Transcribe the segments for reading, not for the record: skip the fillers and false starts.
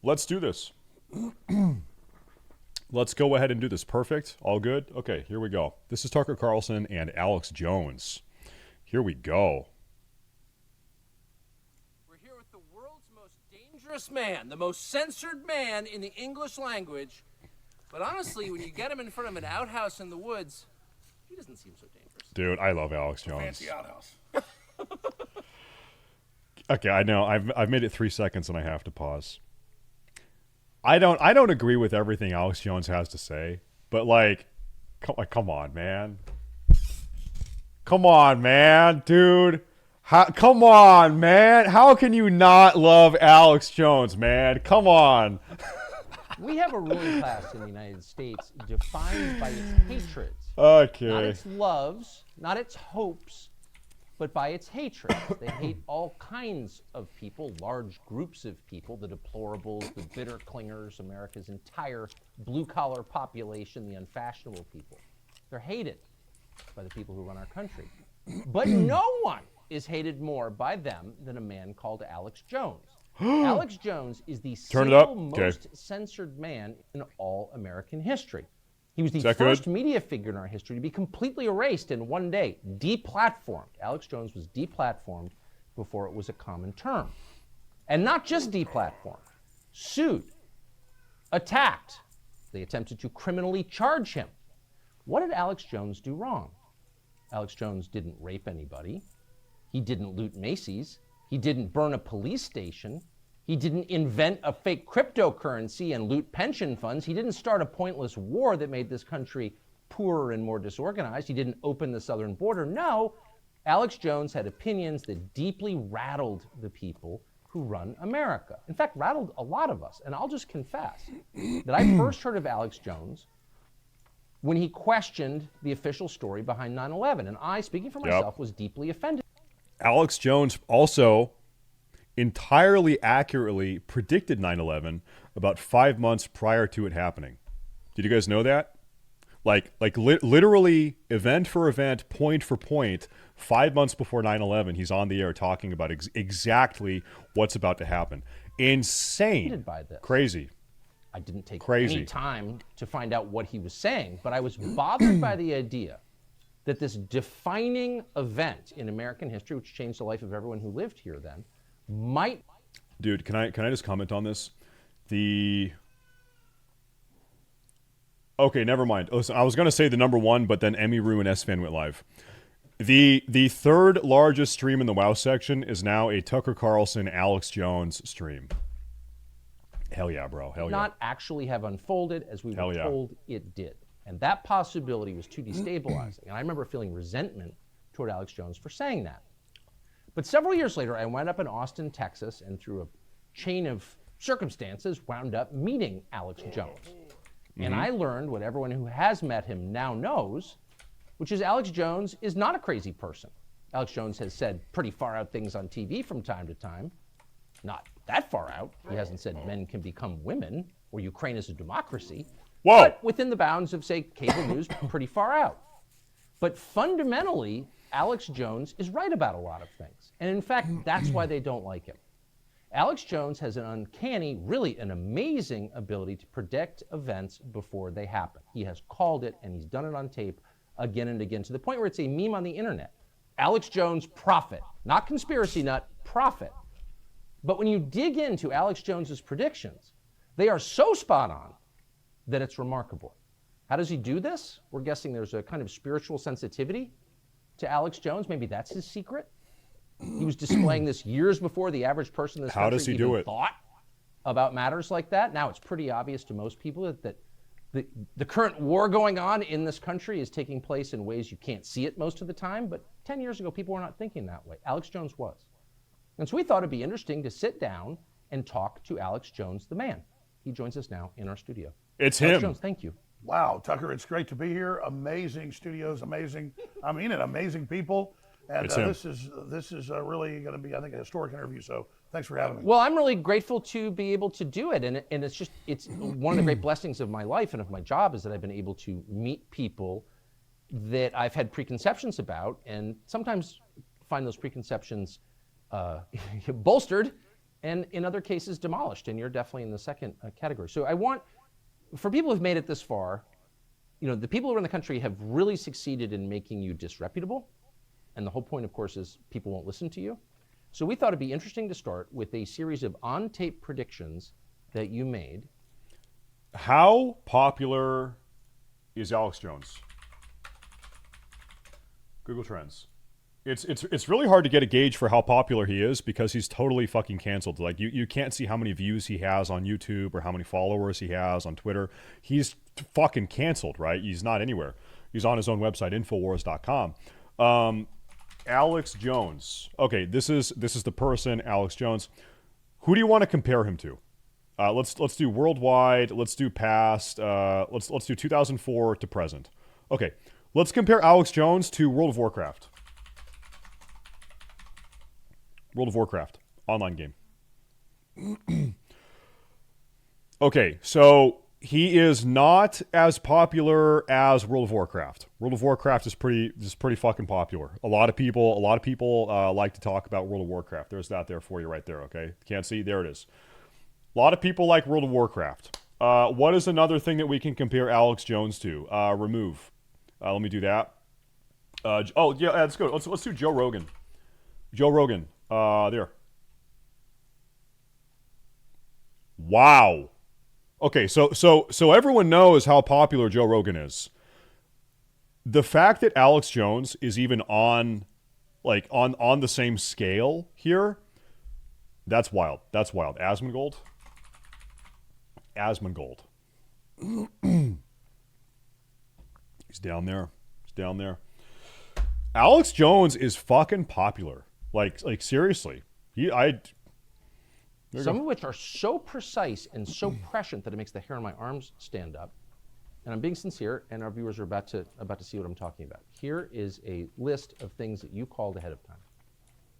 let's do this. Let's go ahead and do this. Perfect. All good? Okay, here we go. This is Tucker Carlson and Alex Jones. Here we go. We're here with the world's most dangerous man, the most censored man in the English language. But honestly, when you get him in front of an outhouse in the woods, he doesn't seem so dangerous. Dude, I love Alex Jones. Fancy outhouse. Okay, I know. I've made it 3 seconds and I have to pause. I don't agree with everything Alex Jones has to say, but come on, man. Come on, man, dude. Come on, man. How can you not love Alex Jones, man? Come on. We have a ruling class in the United States defined by its hatreds. Okay. Not its loves, not its hopes, but by its hatred. They hate all kinds of people, large groups of people, the deplorables, the bitter clingers, America's entire blue-collar population, the unfashionable people. They're hated by the people who run our country. But no one is hated more by them than a man called Alex Jones. Alex Jones is the single most censored man in all American history. He was the first media figure in our history to be completely erased in one day, deplatformed. Alex Jones was deplatformed before it was a common term. And not just deplatformed, sued, attacked. They attempted to criminally charge him. What did Alex Jones do wrong? Alex Jones didn't rape anybody. He didn't loot Macy's. He didn't burn a police station. He didn't invent a fake cryptocurrency and loot pension funds. He didn't start a pointless war that made this country poorer and more disorganized. He didn't open the southern border. No, Alex Jones had opinions that deeply rattled the people who run America. In fact, rattled a lot of us. And I'll just confess that I first heard of Alex Jones when he questioned the official story behind 9/11. And I, speaking for myself, was deeply offended. Alex Jones also entirely accurately predicted 9/11 about 5 months prior to it happening. Did you guys know that? Literally event for event, point for point, 5 months before 9/11, he's on the air talking about exactly what's about to happen. Insane. By this. Crazy. I didn't take any time to find out what he was saying, but I was bothered by the idea that this defining event in American history, which changed the life of everyone who lived here then, might... Dude, can I just comment on this? Okay, never mind. Listen, I was going to say the number one, but then Emmy Rue and S-Fan went live. The third largest stream in the WoW section is now a Tucker Carlson, Alex Jones stream. Hell yeah, bro. Hell yeah. Not actually have unfolded as we were told it did. And that possibility was too destabilizing. And I remember feeling resentment toward Alex Jones for saying that. But several years later, I wound up in Austin, Texas, and through a chain of circumstances, wound up meeting Alex Jones. And I learned what everyone who has met him now knows, which is Alex Jones is not a crazy person. Alex Jones has said pretty far out things on TV from time to time. Not that far out. He hasn't said men can become women or Ukraine is a democracy. Whoa. But within the bounds of, say, cable news, pretty far out. But fundamentally, Alex Jones is right about a lot of things. And in fact, that's why they don't like him. Alex Jones has an uncanny, really an amazing ability to predict events before they happen. He has called it, and he's done it on tape again and again, to the point where it's a meme on the internet. Alex Jones, prophet. Not conspiracy nut, prophet. But when you dig into Alex Jones's predictions, they are so spot on that it's remarkable. How does he do this? We're guessing there's a kind of spiritual sensitivity to Alex Jones. Maybe that's his secret. He was displaying this years before the average person in this country even thought about matters like that. Now it's pretty obvious to most people that the current war going on in this country is taking place in ways you can't see it most of the time. But 10 years ago, people were not thinking that way. Alex Jones was. And so we thought it'd be interesting to sit down and talk to Alex Jones, the man. He joins us now in our studio. It's Alex him. Jones, thank you. Wow, Tucker, it's great to be here. Amazing studios, amazing. I mean it, amazing people. And this is really going to be, I think, a historic interview. So thanks for having me. Well, I'm really grateful to be able to do it. And it's one of the great blessings of my life and of my job is that I've been able to meet people that I've had preconceptions about and sometimes find those preconceptions bolstered and in other cases demolished, and you're definitely in the second category. So I want, for people who've made it this far, the people around the country have really succeeded in making you disreputable, and the whole point, of course, is people won't listen to you. So we thought it'd be interesting to start with a series of on-tape predictions that you made. How popular is Alex Jones? Google Trends. It's really hard to get a gauge for how popular he is because he's totally fucking canceled. Like you can't see how many views he has on YouTube or how many followers he has on Twitter. He's fucking canceled, right? He's not anywhere. He's on his own website, Infowars.com. Alex Jones. Okay, this is the person, Alex Jones. Who do you want to compare him to? Let's do worldwide. Let's do past. Let's do 2004 to present. Okay, let's compare Alex Jones to World of Warcraft. World of Warcraft online game. Okay, so he is not as popular as World of Warcraft. World of Warcraft is pretty fucking popular. A lot of people like to talk about World of Warcraft. There's that there for you right there. Okay, can't see? There it is. A lot of people like World of Warcraft. What is another thing that we can compare Alex Jones to? Remove. Let me do that. Oh yeah, let's go. Let's do Joe Rogan. Joe Rogan. There. Wow. Okay, so everyone knows how popular Joe Rogan is. The fact that Alex Jones is even on the same scale here, that's wild. That's wild. Asmongold. He's down there. Alex Jones is fucking popular. Like seriously. Some of which are so precise and so prescient that it makes the hair on my arms stand up. And I'm being sincere, and our viewers are about to see what I'm talking about. Here is a list of things that you called ahead of time.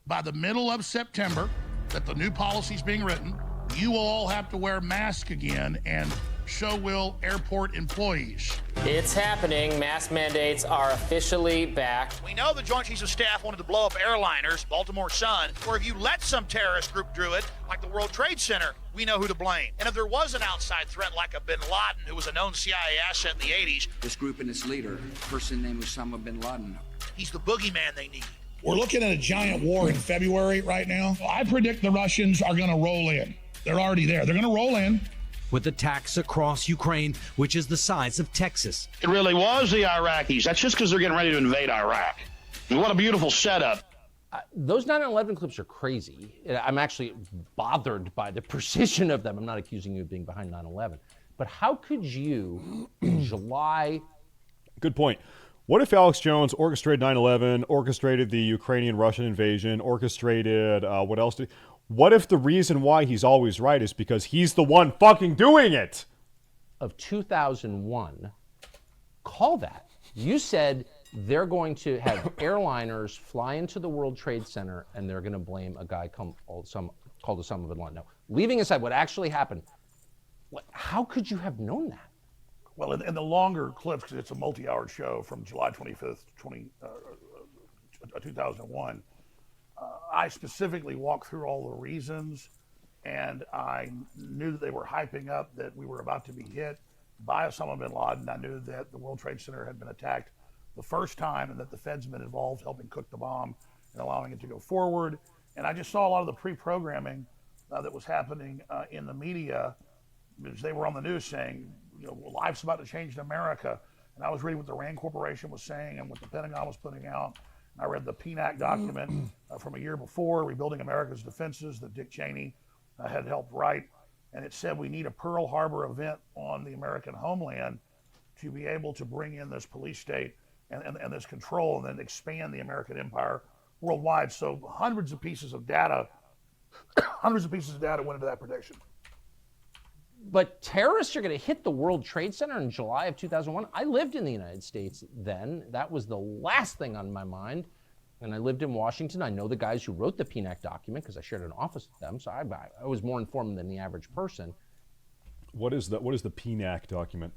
By the middle of September, that the new policy's being written, you will all have to wear masks again, and so will airport employees. It's happening. Mask mandates are officially back. We know the Joint Chiefs of Staff wanted to blow up airliners, Baltimore Sun, or if you let some terrorist group do it, like the World Trade Center, we know who to blame. And if there was an outside threat like a bin Laden, who was a known CIA asset in the 80s, this group and its leader, a person named Osama bin Laden, he's the boogeyman they need. We're looking at a giant war in February right now. I predict the Russians are going to roll in. They're already there. They're going to roll in. With attacks across Ukraine, which is the size of Texas. It really was the Iraqis. That's just because they're getting ready to invade Iraq. And what a beautiful setup. Those 9/11 clips are crazy. I'm actually bothered by the precision of them. I'm not accusing you of being behind 9/11. But how could you, in July... Good point. What if Alex Jones orchestrated 9/11, orchestrated the Ukrainian-Russian invasion, orchestrated, what else did... What if the reason why he's always right is because he's the one fucking doing it? Of 2001, call that. You said they're going to have airliners fly into the World Trade Center and they're going to blame a guy called Osama bin Laden. No, leaving aside what actually happened, how could you have known that? Well, in the longer clips, because it's a multi-hour show from July 25th, 2001, I specifically walked through all the reasons, and I knew that they were hyping up that we were about to be hit by Osama bin Laden. I knew that the World Trade Center had been attacked the first time and that the Fed's been involved helping cook the bomb and allowing it to go forward. And I just saw a lot of the pre-programming that was happening in the media, because they were on the news saying, life's about to change in America. And I was reading what the RAND Corporation was saying and what the Pentagon was putting out. I read the PNAC document from a year before, Rebuilding America's Defenses, that Dick Cheney had helped write. And it said we need a Pearl Harbor event on the American homeland to be able to bring in this police state and this control and then expand the American empire worldwide. So hundreds of pieces of data went into that prediction. But terrorists are going to hit the World Trade Center in July of 2001. I lived in the United States then. That was the last thing on my mind. And I lived in Washington. I know the guys who wrote the PNAC document because I shared an office with them. So I was more informed than the average person. What is the PNAC document?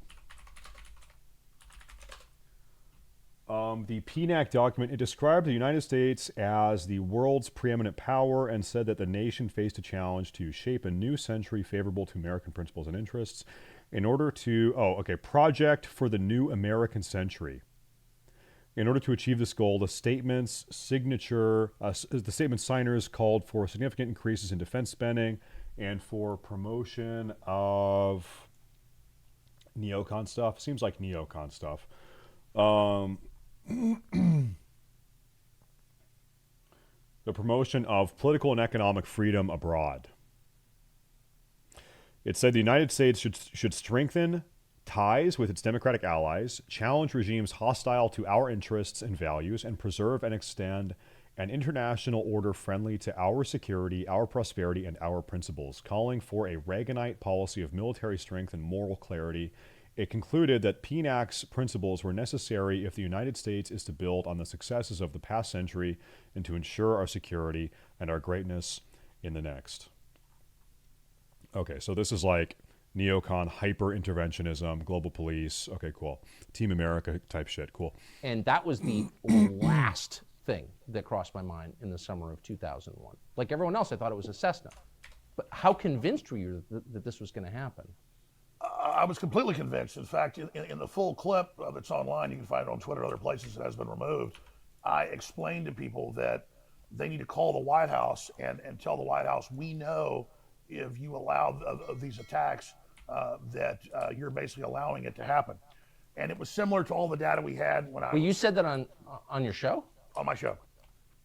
The PNAC document, it described the United States as the world's preeminent power and said that the nation faced a challenge to shape a new century favorable to American principles and interests in order to, project for the new American century. In order to achieve this goal, the statement's signers called for significant increases in defense spending and for promotion of neocon stuff. Seems like neocon stuff. The promotion of political and economic freedom abroad. It said the United States should strengthen ties with its democratic allies, challenge regimes hostile to our interests and values, and preserve and extend an international order friendly to our security, our prosperity, and our principles, calling for a Reaganite policy of military strength and moral clarity. It concluded that PNAC's principles were necessary if the United States is to build on the successes of the past century and to ensure our security and our greatness in the next. Okay, so this is like neocon, hyper-interventionism, global police. Okay, cool. Team America type shit. Cool. And that was the last thing that crossed my mind in the summer of 2001. Like everyone else, I thought it was a Cessna. But how convinced were you that this was going to happen? I was completely convinced. In fact, in the full clip that's online, you can find it on Twitter and other places, it has been removed. I explained to people that they need to call the White House and tell the White House, we know if you allow these attacks that you're basically allowing it to happen. And it was similar to all the data we had when you said that on your show? On my show.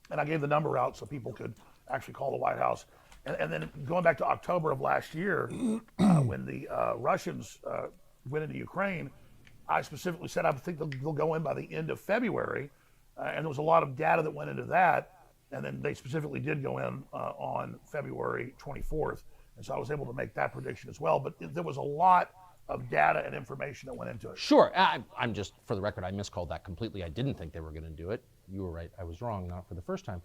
And I gave the number out so people could actually call the White House. And then going back to October of last year, when the Russians went into Ukraine, I specifically said I think they'll go in by the end of February. And there was a lot of data that went into that. And then they specifically did go in on February 24th. And so I was able to make that prediction as well. But there was a lot of data and information that went into it. Sure. I'm just, for the record, I miscalled that completely. I didn't think they were going to do it. You were right. I was wrong, not for the first time.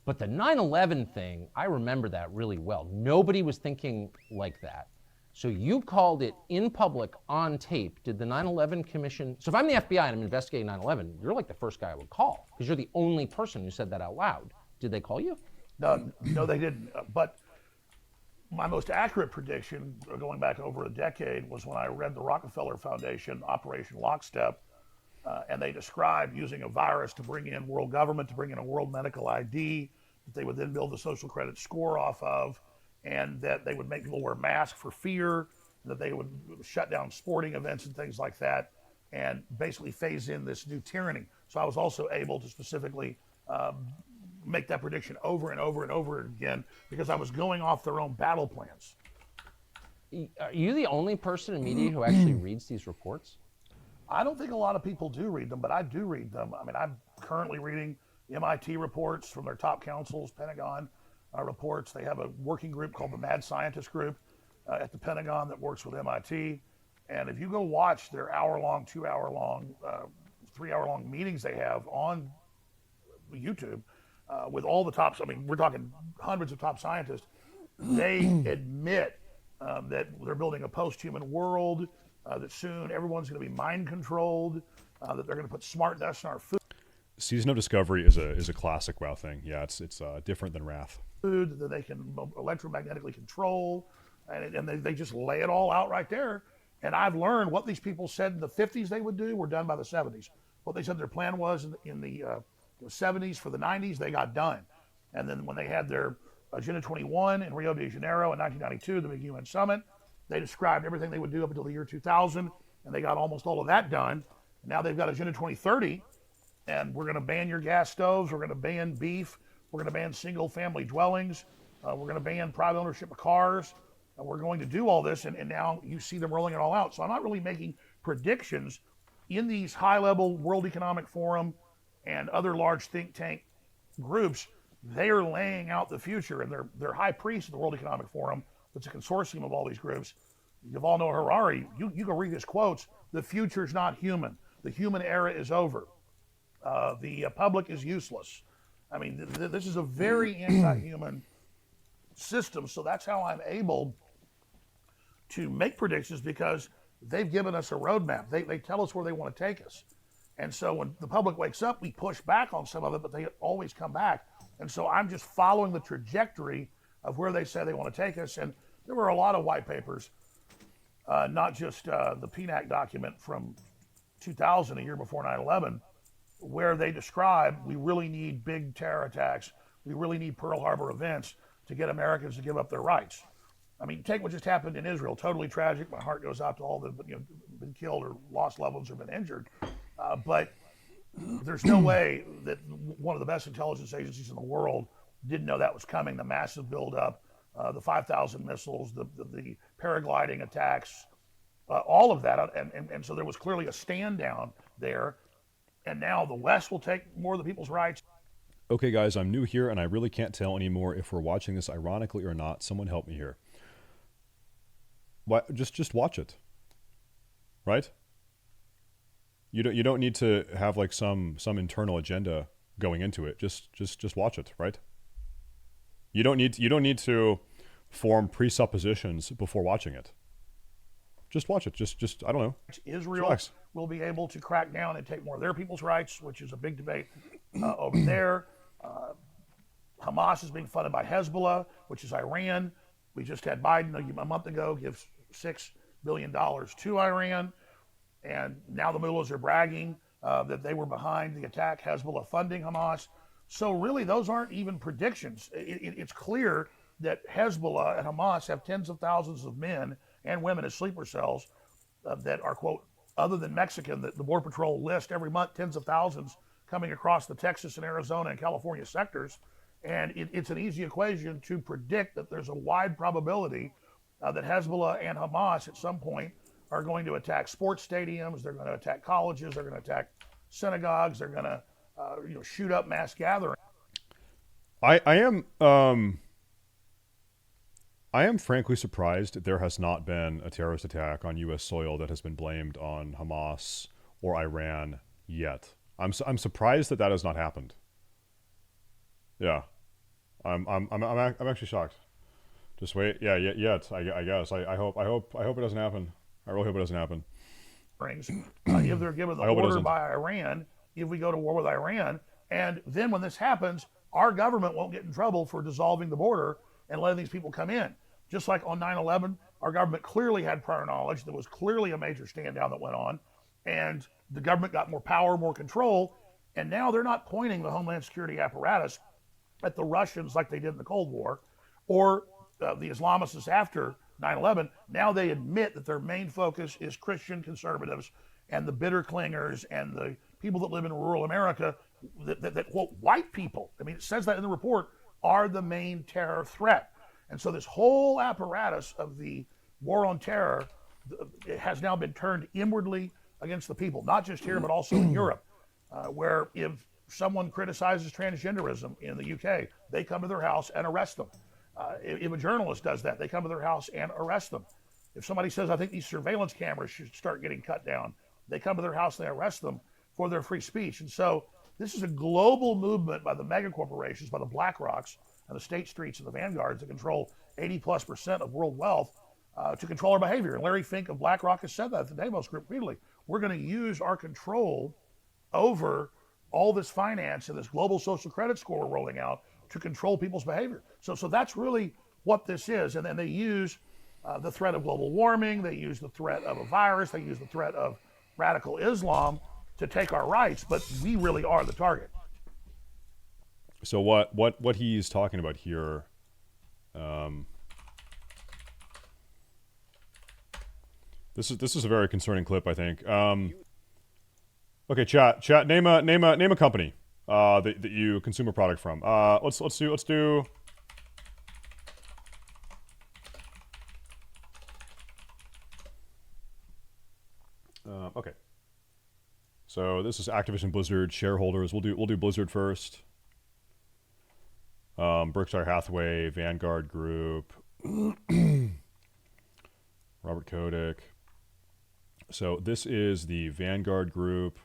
But the 9/11 thing, I remember that really well. Nobody was thinking like that. So you called it in public on tape. Did the 9/11 Commission, so if I'm the FBI and I'm investigating 9/11, you're like the first guy I would call because you're the only person who said that out loud. Did they call you? No, they didn't. But my most accurate prediction, going back over a decade, was when I read the Rockefeller Foundation Operation Lockstep, and they described using a virus to bring in world government, to bring in a world medical ID, that they would then build the social credit score off of, and that they would make people wear masks for fear, that they would shut down sporting events and things like that, and basically phase in this new tyranny. So I was also able to specifically make that prediction over and over and over again because I was going off their own battle plans. Are you the only person in media who actually reads these reports? I don't think a lot of people do read them, but I do read them. I mean, I'm currently reading MIT reports from their top counsels, Pentagon reports. They have a working group called the Mad Scientist Group at the Pentagon that works with MIT. And if you go watch their hour-long, 2-hour-long, 3-hour-long meetings they have on YouTube with all the tops, I mean, we're talking hundreds of top scientists, they admit that they're building a post-human world, that soon everyone's going to be mind-controlled, that they're going to put smartness in our food. Season of Discovery is a classic WoW thing. Yeah, it's different than Wrath. Food that they can electromagnetically control, and they just lay it all out right there. And I've learned what these people said in the 50s they would do were done by the 70s. What they said their plan was in the 70s for the 90s, they got done. And then when they had their Agenda 21 in Rio de Janeiro in 1992, the big UN summit, they described everything they would do up until the year 2000, and they got almost all of that done. Now they've got Agenda 2030, and we're going to ban your gas stoves, we're going to ban beef, we're going to ban single-family dwellings, we're going to ban private ownership of cars, and we're going to do all this, and now you see them rolling it all out. So I'm not really making predictions in these high-level World Economic Forum and other large think tank groups. They are laying out the future, and they're high priests of the World Economic Forum. It's a consortium of all these groups. Yuval Noah Harari, you can read his quotes. The future's not human. The human era is over. The public is useless. I mean, this is a very anti-human system. So that's how I'm able to make predictions, because they've given us a roadmap. They tell us where they want to take us. And so when the public wakes up, we push back on some of it, but they always come back. And so I'm just following the trajectory of where they say they want to take us. And there were a lot of white papers, not just the PNAC document from 2000, a year before 9/11, where they describe we really need big terror attacks. We really need Pearl Harbor events to get Americans to give up their rights. I mean, take what just happened in Israel. Totally tragic. My heart goes out to all that been killed or lost loved ones or been injured. But there's no way that one of the best intelligence agencies in the world didn't know that was coming. The massive buildup, the 5,000 missiles, the paragliding attacks, all of that. And so there was clearly a stand down there. And now the West will take more of the people's rights. Okay, guys, I'm new here, and I really can't tell anymore if we're watching this ironically or not. Someone help me here. What? Just watch it, right? You don't need to have like some internal agenda going into it. Just watch it, right? You don't need to form presuppositions before watching it. Just watch it. Just I don't know. Israel will be able to crack down and take more of their people's rights, which is a big debate over there. Hamas is being funded by Hezbollah, which is Iran. We just had Biden a month ago give $6 billion to Iran. And now the mullahs are bragging that they were behind the attack, Hezbollah funding Hamas. So really, those aren't even predictions. It's clear that Hezbollah and Hamas have tens of thousands of men and women as sleeper cells that are, quote, other than Mexican, that the Border Patrol list every month, tens of thousands coming across the Texas and Arizona and California sectors. And it's an easy equation to predict that there's a wide probability that Hezbollah and Hamas at some point are going to attack sports stadiums, they're going to attack colleges, they're going to attack synagogues, they're going to shoot up mass gatherings. I am frankly surprised that there has not been a terrorist attack on U.S. soil that has been blamed on Hamas or Iran yet. I'm surprised that has not happened. Yeah, I'm actually shocked. Just wait. Yeah. Yet. I guess. I hope it doesn't happen. I really hope it doesn't happen. If they're given the order by Iran, if we go to war with Iran, and then when this happens, our government won't get in trouble for dissolving the border and letting these people come in. Just like on 9/11, our government clearly had prior knowledge. There was clearly a major stand down that went on, and the government got more power, more control, and now they're not pointing the Homeland Security apparatus at the Russians like they did in the Cold War, or the Islamists after 9/11. Now they admit that their main focus is Christian conservatives and the bitter clingers and the people that live in rural America, that quote, white people, I mean, it says that in the report, are the main terror threat. And so this whole apparatus of the war on terror has now been turned inwardly against the people, not just here, but also in Europe, where if someone criticizes transgenderism in the UK, they come to their house and arrest them. If a journalist does that, they come to their house and arrest them. If somebody says, I think these surveillance cameras should start getting cut down, they come to their house and they arrest them for their free speech. And so this is a global movement by the mega corporations, by the BlackRocks and the State Streets and the Vanguards that control 80+% of world wealth to control our behavior. And Larry Fink of BlackRock has said that at the Davos Group repeatedly. We're going to use our control over all this finance and this global social credit score we're rolling out to control people's behavior. So that's really what this is. And then they use the threat of global warming, they use the threat of a virus, they use the threat of radical Islam to take our rights, but we really are the target. So what he's talking about here, this is a very concerning clip, I think. Okay, chat. Name a company that you consume a product from. Let's do. Okay. So this is Activision Blizzard shareholders. We'll do Blizzard first. Berkshire Hathaway, Vanguard Group, Robert Kotick. So this is the Vanguard Group.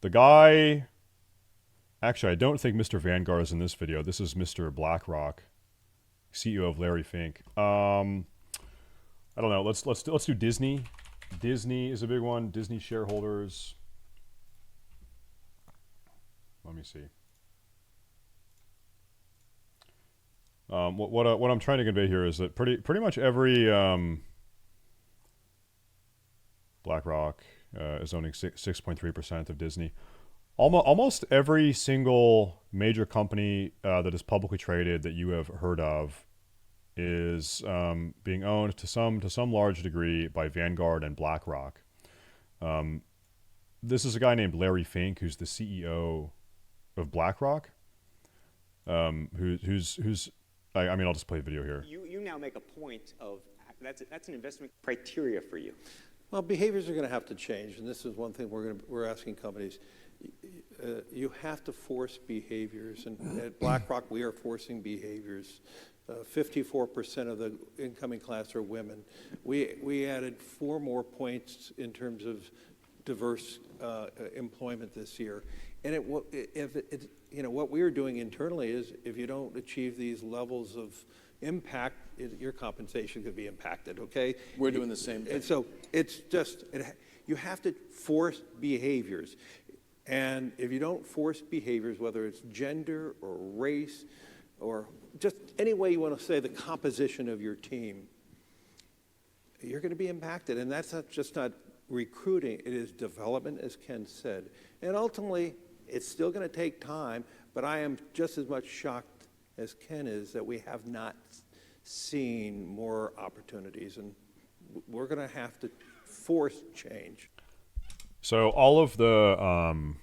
The guy, actually, I don't think Mr. Vanguard is in this video. This is Mr. BlackRock, CEO of Larry Fink. I don't know. Let's do Disney. Disney is a big one. Disney shareholders. Let me see. What I'm trying to convey here is that pretty much every BlackRock is owning 6.3% of Disney. Almost every single major company that is publicly traded that you have heard of is being owned to some large degree by Vanguard and BlackRock. This is a guy named Larry Fink, who's the CEO of BlackRock. Who's I mean, I'll just play the video here. You now make a point of that's an investment criteria for you. Well, behaviors are going to have to change, and this is one thing we're asking companies. You have to force behaviors, and at BlackRock we are forcing behaviors. 54% of the incoming class are women. We added 4 more points in terms of diverse employment this year. And what we are doing internally is if you don't achieve these levels of impact, your compensation could be impacted, okay? We're doing the same thing. And so it's just, you have to force behaviors. And if you don't force behaviors, whether it's gender or race or just any way you want to say the composition of your team, you're going to be impacted. And that's not recruiting, it is development, as Ken said. And ultimately, it's still going to take time, but I am just as much shocked as Ken is that we have not seen more opportunities, and we're going to have to force change. So all of the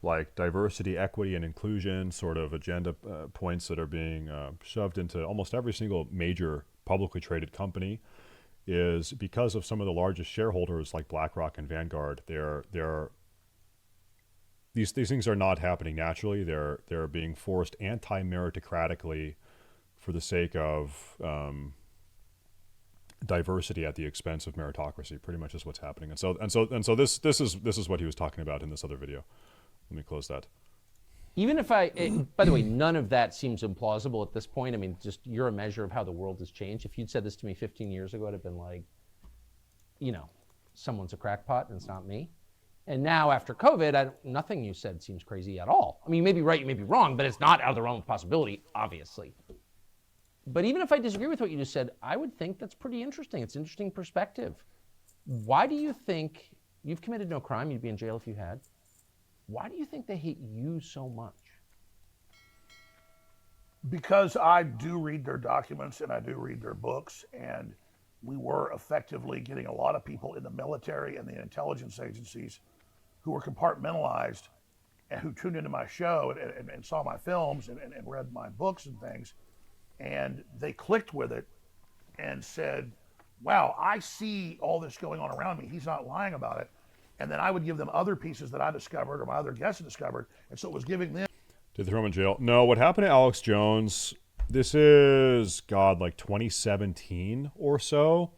like diversity, equity, and inclusion sort of agenda points that are being shoved into almost every single major publicly traded company is because of some of the largest shareholders like BlackRock and Vanguard. These things are not happening naturally. They're being forced anti-meritocratically for the sake of diversity at the expense of meritocracy. Pretty much is what's happening. And so this is what he was talking about in this other video. Let me close that. Even if by the way, none of that seems implausible at this point. I mean, just you're a measure of how the world has changed. If you'd said this to me 15 years ago, I'd have been like, someone's a crackpot and it's not me. And now after COVID, nothing you said seems crazy at all. I mean, you may be right, you may be wrong, but it's not out of the realm of possibility, obviously. But even if I disagree with what you just said, I would think that's pretty interesting. It's an interesting perspective. Why do you think, you've committed no crime, you'd be in jail if you had. Why do you think they hate you so much? Because I do read their documents and I do read their books, and we were effectively getting a lot of people in the military and the intelligence agencies who were compartmentalized and who tuned into my show and saw my films and read my books and things, and they clicked with it and said, wow, I see all this going on around me. He's not lying about it. And then I would give them other pieces that I discovered or my other guests discovered. And so it was giving them. Did they throw him in jail? No, what happened to Alex Jones, this is, like 2017 or so.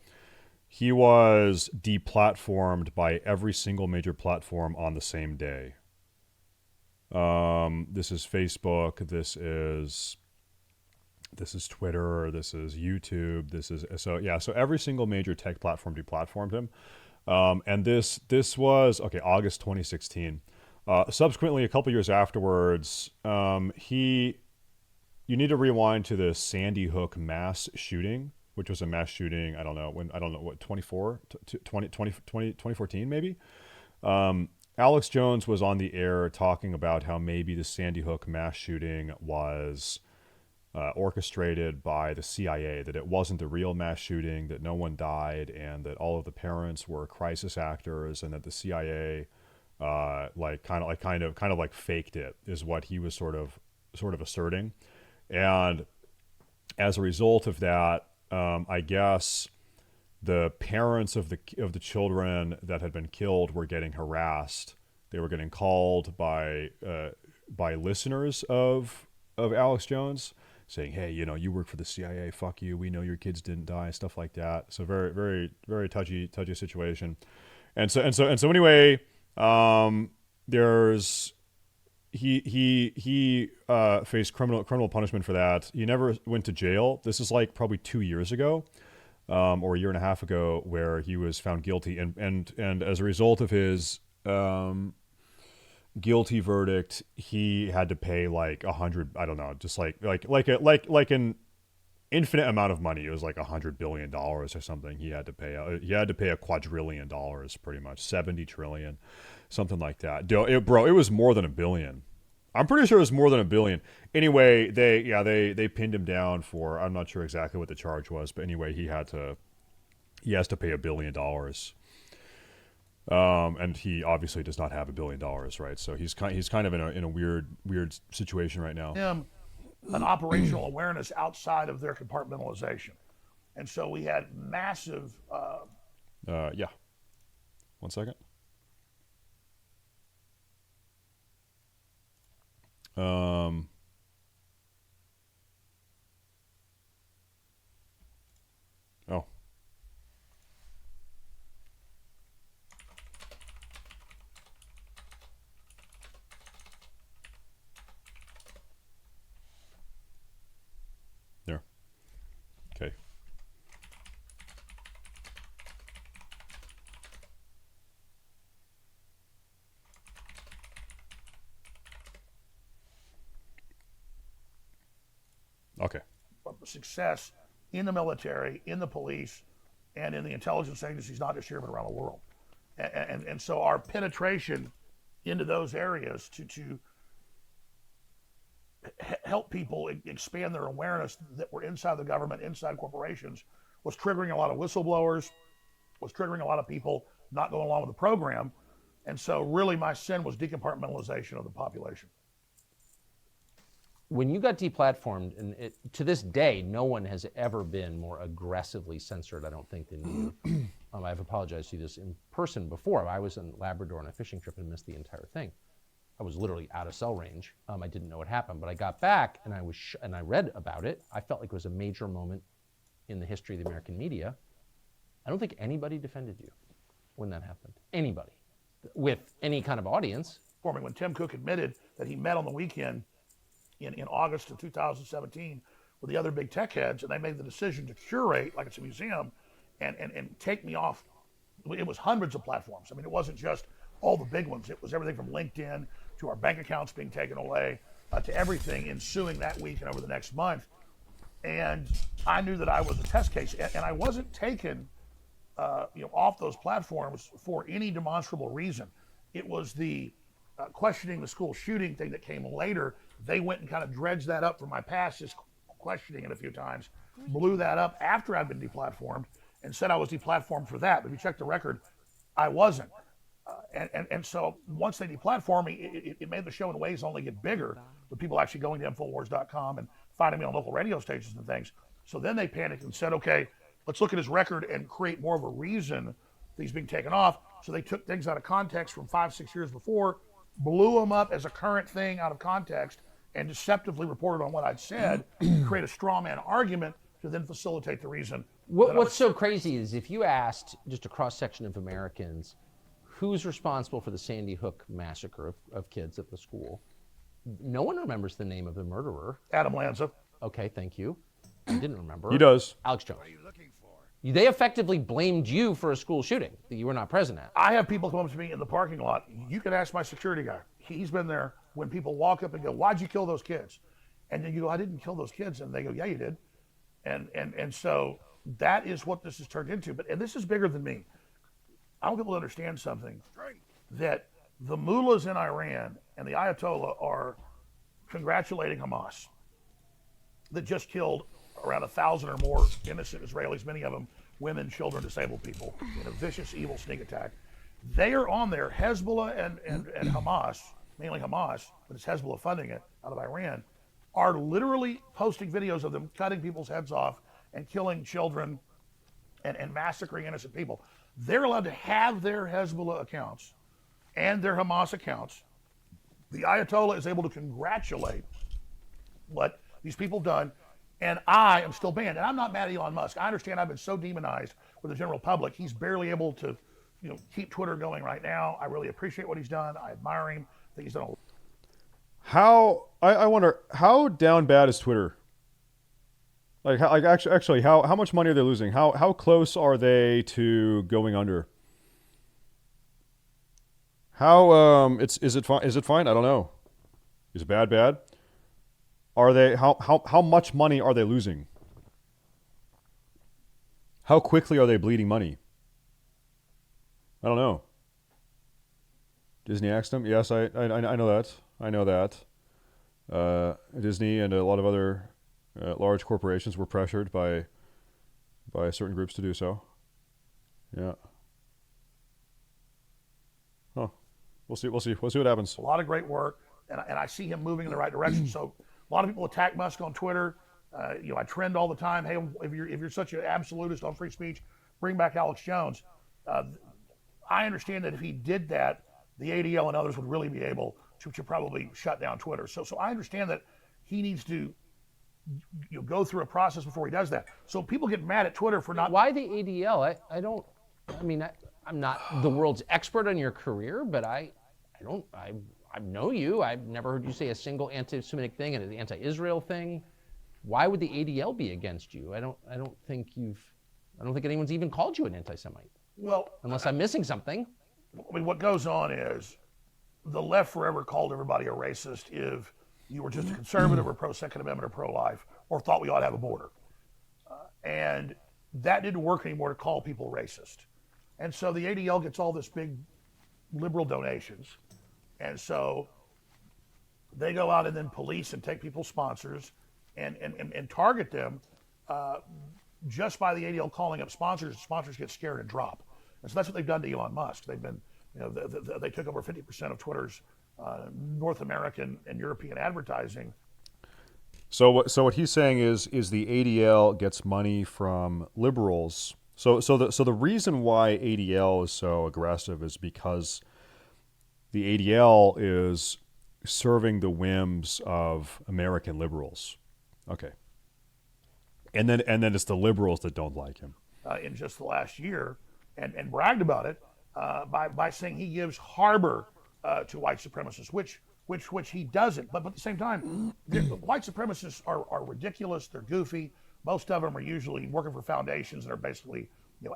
He was deplatformed by every single major platform on the same day. This is Facebook, this is Twitter, this is YouTube, so every single major tech platform deplatformed him. And this was, August 2016. Subsequently, a couple years afterwards, you need to rewind to the Sandy Hook mass shooting, which was a mass shooting, 2014 maybe? Alex Jones was on the air talking about how maybe the Sandy Hook mass shooting was orchestrated by the CIA, that it wasn't the real mass shooting, that no one died, and that all of the parents were crisis actors, and that the CIA kind of faked it, is what he was sort of asserting. And as a result of that, I guess the parents of the children that had been killed were getting harassed. They were getting called by listeners of Alex Jones, saying, hey, you work for the CIA, fuck you, we know your kids didn't die, stuff like that. So very, very, very touchy situation. And so anyway, he faced criminal punishment for that. He never went to jail. This is like probably 2 years ago, or a year and a half ago, where he was found guilty. And as a result of his guilty verdict. He had to pay like 100. I don't know, just like an infinite amount of money. It was like $100 billion or something. He had to pay. He had to pay $1 quadrillion, pretty much 70 trillion, something like that. It was more than $1 billion. I'm pretty sure it was more than $1 billion. Anyway, they pinned him down for, I'm not sure exactly what the charge was, but anyway, he has to pay $1 billion. And he obviously does not have $1 billion, right? So he's kind of in a weird situation right now. Him an operational awareness outside of their compartmentalization, and so we had massive. Yeah. 1 second. Oh. There. Okay. Okay. Success in the military, in the police, and in the intelligence agencies, not just here but around the world, and so our penetration into those areas to help people expand their awareness that we're inside the government, inside corporations, was triggering a lot of whistleblowers, was triggering a lot of people not going along with the program, and so really my sin was decompartmentalization of the population. When you got deplatformed, and to this day, no one has ever been more aggressively censored, I don't think, than you. I've apologized to you this in person before. I was in Labrador on a fishing trip and missed the entire thing. I was literally out of cell range. I didn't know what happened, but I got back and I read about it. I felt like it was a major moment in the history of the American media. I don't think anybody defended you when that happened. Anybody with any kind of audience. For me, when Tim Cook admitted that he met on the weekend in August of 2017 with the other big tech heads, and they made the decision to curate, like it's a museum, and take me off. It was hundreds of platforms. I mean, it wasn't just all the big ones. It was everything from LinkedIn to our bank accounts being taken away to everything ensuing that week and over the next month. And I knew that I was a test case, and I wasn't taken off those platforms for any demonstrable reason. It was the questioning the school shooting thing that came later. They went and kind of dredged that up from my past, just questioning it a few times, blew that up after I'd been deplatformed, and said I was deplatformed for that. But if you check the record, I wasn't. And so once they deplatformed me, it made the show in ways only get bigger, with people actually going to Infowars.com and finding me on local radio stations and things. So then they panicked and said, okay, let's look at his record and create more of a reason that he's being taken off. So they took things out of context from 5-6 years before, blew them up as a current thing out of context, and deceptively reported on what I'd said, create a straw man argument to then facilitate the reason. What's so crazy is if you asked just a cross-section of Americans who's responsible for the Sandy Hook massacre of kids at the school, no one remembers the name of the murderer. Adam Lanza. Okay, thank you. I didn't remember. He does. Alex Jones. What are you looking for? They effectively blamed you for a school shooting that you were not present at. I have people come up to me in the parking lot. You can ask my security guy. He's been there when people walk up and go, why'd you kill those kids? And then you go, I didn't kill those kids. And they go, yeah, you did. And so that is what this has turned into. And this is bigger than me. I want people to understand something, that the mullahs in Iran and the Ayatollah are congratulating Hamas that just killed around 1,000 or more innocent Israelis, many of them women, children, disabled people, in a vicious, evil sneak attack. They are on there. Hezbollah and Hamas, mainly Hamas, but it's Hezbollah funding it out of Iran, are literally posting videos of them cutting people's heads off and killing children and massacring innocent people. They're allowed to have their Hezbollah accounts and their Hamas accounts. The Ayatollah is able to congratulate what these people have done, and I am still banned. And I'm not mad at Elon Musk. I understand I've been so demonized with the general public. He's barely able to keep Twitter going right now. I really appreciate what he's done. I admire him. I think he's done I wonder, how down bad is Twitter? Actually, how much money are they losing? How close are they to going under? How is it fine? Is it fine? I don't know. Is it bad? Bad? Are they how much money are they losing? How quickly are they bleeding money? I don't know. Disney axed them? Yes, I know that. I know that. Disney and a lot of other large corporations were pressured by certain groups to do so. Yeah. Huh. We'll see what happens. A lot of great work, and I see him moving in the right direction. So a lot of people attack Musk on Twitter. I trend all the time. Hey, if you're such an absolutist on free speech, bring back Alex Jones. I understand that if he did that, the ADL and others would really be able to probably shut down Twitter. So I understand that he needs to go through a process before he does that. So people get mad at Twitter for not. Why the ADL? I'm not the world's expert on your career, but I know you. I've never heard you say a single anti-Semitic thing and an anti-Israel thing. Why would the ADL be against you? I don't think anyone's even called you an anti-Semite. Well, unless I'm missing something. I mean, what goes on is the left forever called everybody a racist if you were just a conservative or pro-Second Amendment or pro-life or thought we ought to have a border. And that didn't work anymore to call people racist. And so the ADL gets all this big liberal donations. And so they go out and then police and take people's sponsors and target them just by the ADL calling up sponsors. Sponsors get scared and drop. And so that's what they've done to Elon Musk. They've been, they took over 50% of Twitter's North American and European advertising. So what he's saying is the ADL gets money from liberals. So the reason why ADL is so aggressive is because the ADL is serving the whims of American liberals. Okay. And then it's the liberals that don't like him. In just the last year, and bragged about it by saying he gives harbor to white supremacists, which he doesn't. But at the same time, white supremacists are ridiculous. They're goofy. Most of them are usually working for foundations and are basically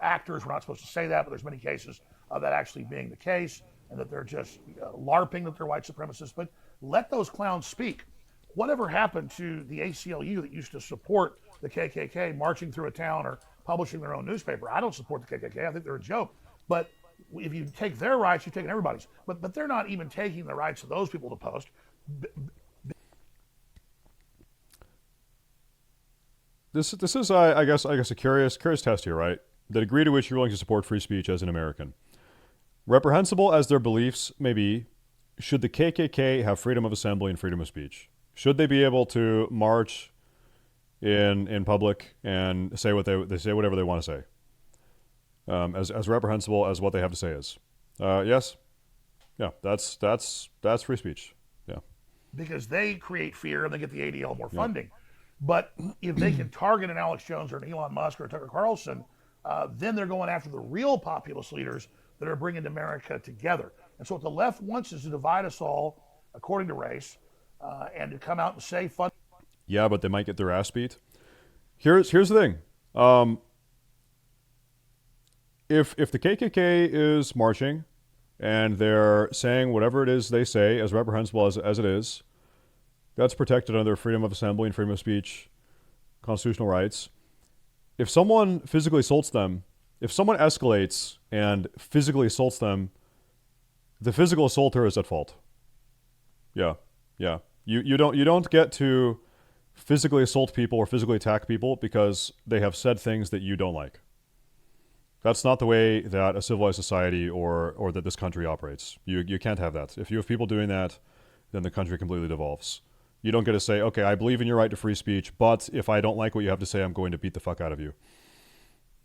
actors. We're not supposed to say that, but there's many cases of that actually being the case, and that they're just LARPing that they're white supremacists. But let those clowns speak. Whatever happened to the ACLU that used to support the KKK marching through a town or publishing their own newspaper? I don't support the KKK. I think they're a joke. But if you take their rights, you've taken everybody's. But they're not even taking the rights of those people to post. This is I guess a curious test here, right? The degree to which you're willing to support free speech as an American. Reprehensible as their beliefs may be, should the KKK have freedom of assembly and freedom of speech? Should they be able to march in public and say what they say whatever they want to say? As reprehensible as what they have to say is. Yes. Yeah, that's free speech. Yeah. Because they create fear and they get the ADL more funding. But if they can target an Alex Jones or an Elon Musk or a Tucker Carlson, then they're going after the real populist leaders that are bringing America together. And so what the left wants is to divide us all according to race and to come out and say fun. Yeah, but they might get their ass beat. Here's the thing. If the KKK is marching and they're saying whatever it is they say, as reprehensible as it is, that's protected under freedom of assembly and freedom of speech, constitutional rights. If someone physically assaults them, if someone escalates and physically assaults them, the physical assaulter is at fault. Yeah. You don't get to physically assault people or physically attack people because they have said things that you don't like. That's not the way that a civilized society or that this country operates. You can't have that. If you have people doing that, then the country completely devolves. You don't get to say, okay, I believe in your right to free speech, but if I don't like what you have to say, I'm going to beat the fuck out of you.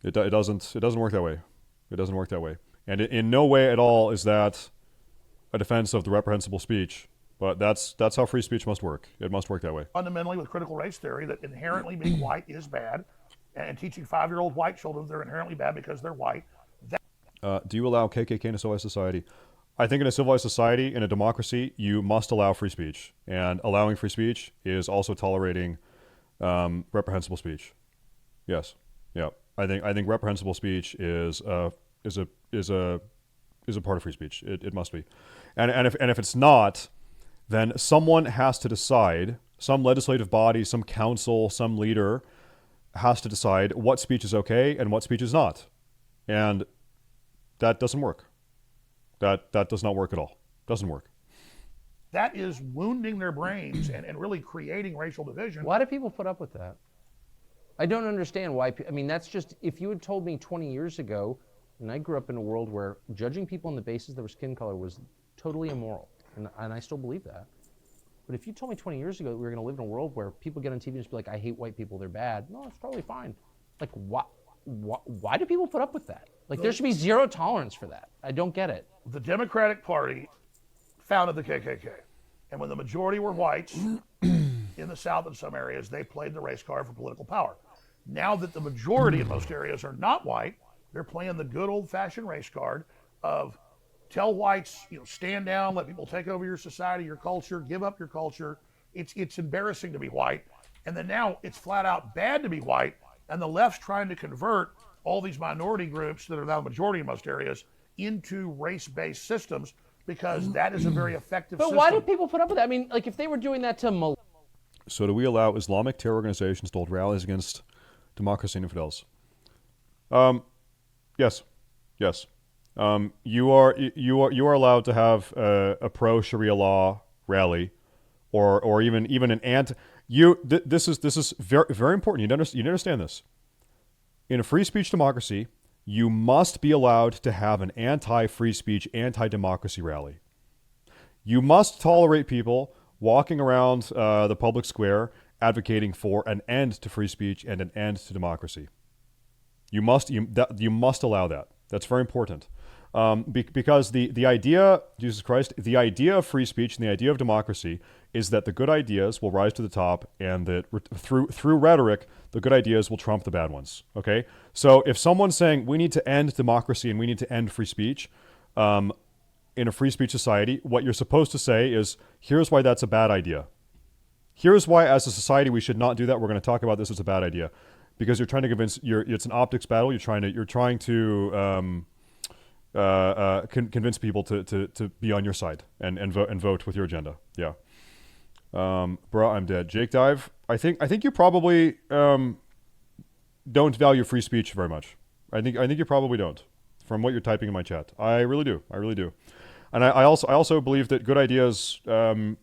It doesn't work that way. It doesn't work that way. And in no way at all is that a defense of the reprehensible speech, but that's how free speech must work. It must work that way. Fundamentally with critical race theory that inherently being white is bad, and teaching 5-year-old white children they're inherently bad because they're white. Do you allow KKK in a civilized society? I think in a civilized society, in a democracy, you must allow free speech. And allowing free speech is also tolerating reprehensible speech. Yes. Yeah. I think reprehensible speech is a a part of free speech. It must be, and if it's not, then someone has to decide. Some legislative body, some council, some leader has to decide what speech is okay and what speech is not, and that doesn't work. That does not work at all. Doesn't work. That is wounding their brains and really creating racial division. Why do people put up with that? I don't understand why. I mean, that's just, if you had told me 20 years ago, and I grew up in a world where judging people on the basis of their skin color was totally immoral, and I still believe that. But if you told me 20 years ago that we were going to live in a world where people get on TV and just be like, I hate white people, they're bad. No, it's totally fine. Like, why do people put up with that? Like, there should be zero tolerance for that. I don't get it. The Democratic Party founded the KKK. And when the majority were whites in the South in some areas, they played the race card for political power. Now that the majority in most areas are not white, they're playing the good old-fashioned race card of tell whites, stand down, let people take over your society, your culture, give up your culture. It's embarrassing to be white. And then now it's flat out bad to be white, and the left's trying to convert all these minority groups that are now the majority in most areas into race-based systems, because that is a very effective system. But why do people put up with that? I mean, like, if they were doing that to... So do we allow Islamic terror organizations to hold rallies against democracy and infidels? Yes. You are allowed to have a pro Sharia law rally, or even an anti. This is very very important. You understand this. In a free speech democracy, you must be allowed to have an anti-free speech, anti-democracy rally. You must tolerate people walking around the public square advocating for an end to free speech and an end to democracy. You must allow that. That's very important. Because the idea, Jesus Christ, the idea of free speech and the idea of democracy is that the good ideas will rise to the top, and that through rhetoric, the good ideas will trump the bad ones. Okay? So if someone's saying we need to end democracy and we need to end free speech, in a free speech society, what you're supposed to say is, here's why that's a bad idea. Here's why, as a society, we should not do that. We're going to talk about this as a bad idea, because you're trying to convince. It's an optics battle. You're trying to convince people to be on your side and vote with your agenda. Yeah. Bruh, I'm dead. Jake Dive. I think you probably don't value free speech very much. I think you probably don't, from what you're typing in my chat. I really do. And I also believe that good ideas are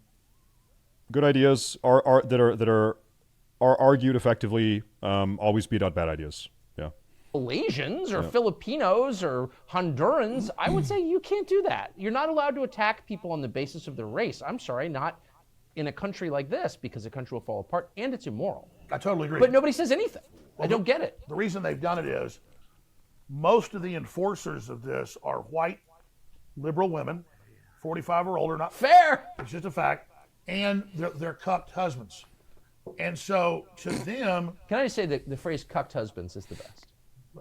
argued effectively always beat out bad ideas. Yeah. Malaysians or Filipinos or Hondurans, I would say you can't do that. You're not allowed to attack people on the basis of their race. I'm sorry, not in a country like this, because the country will fall apart, and it's immoral. I totally agree. But nobody says anything. I don't get it. The reason they've done it is most of the enforcers of this are white liberal women, 45 or older. Not fair. It's just a fact. And they're cucked husbands. And so to them... Can I just say that the phrase cucked husbands is the best?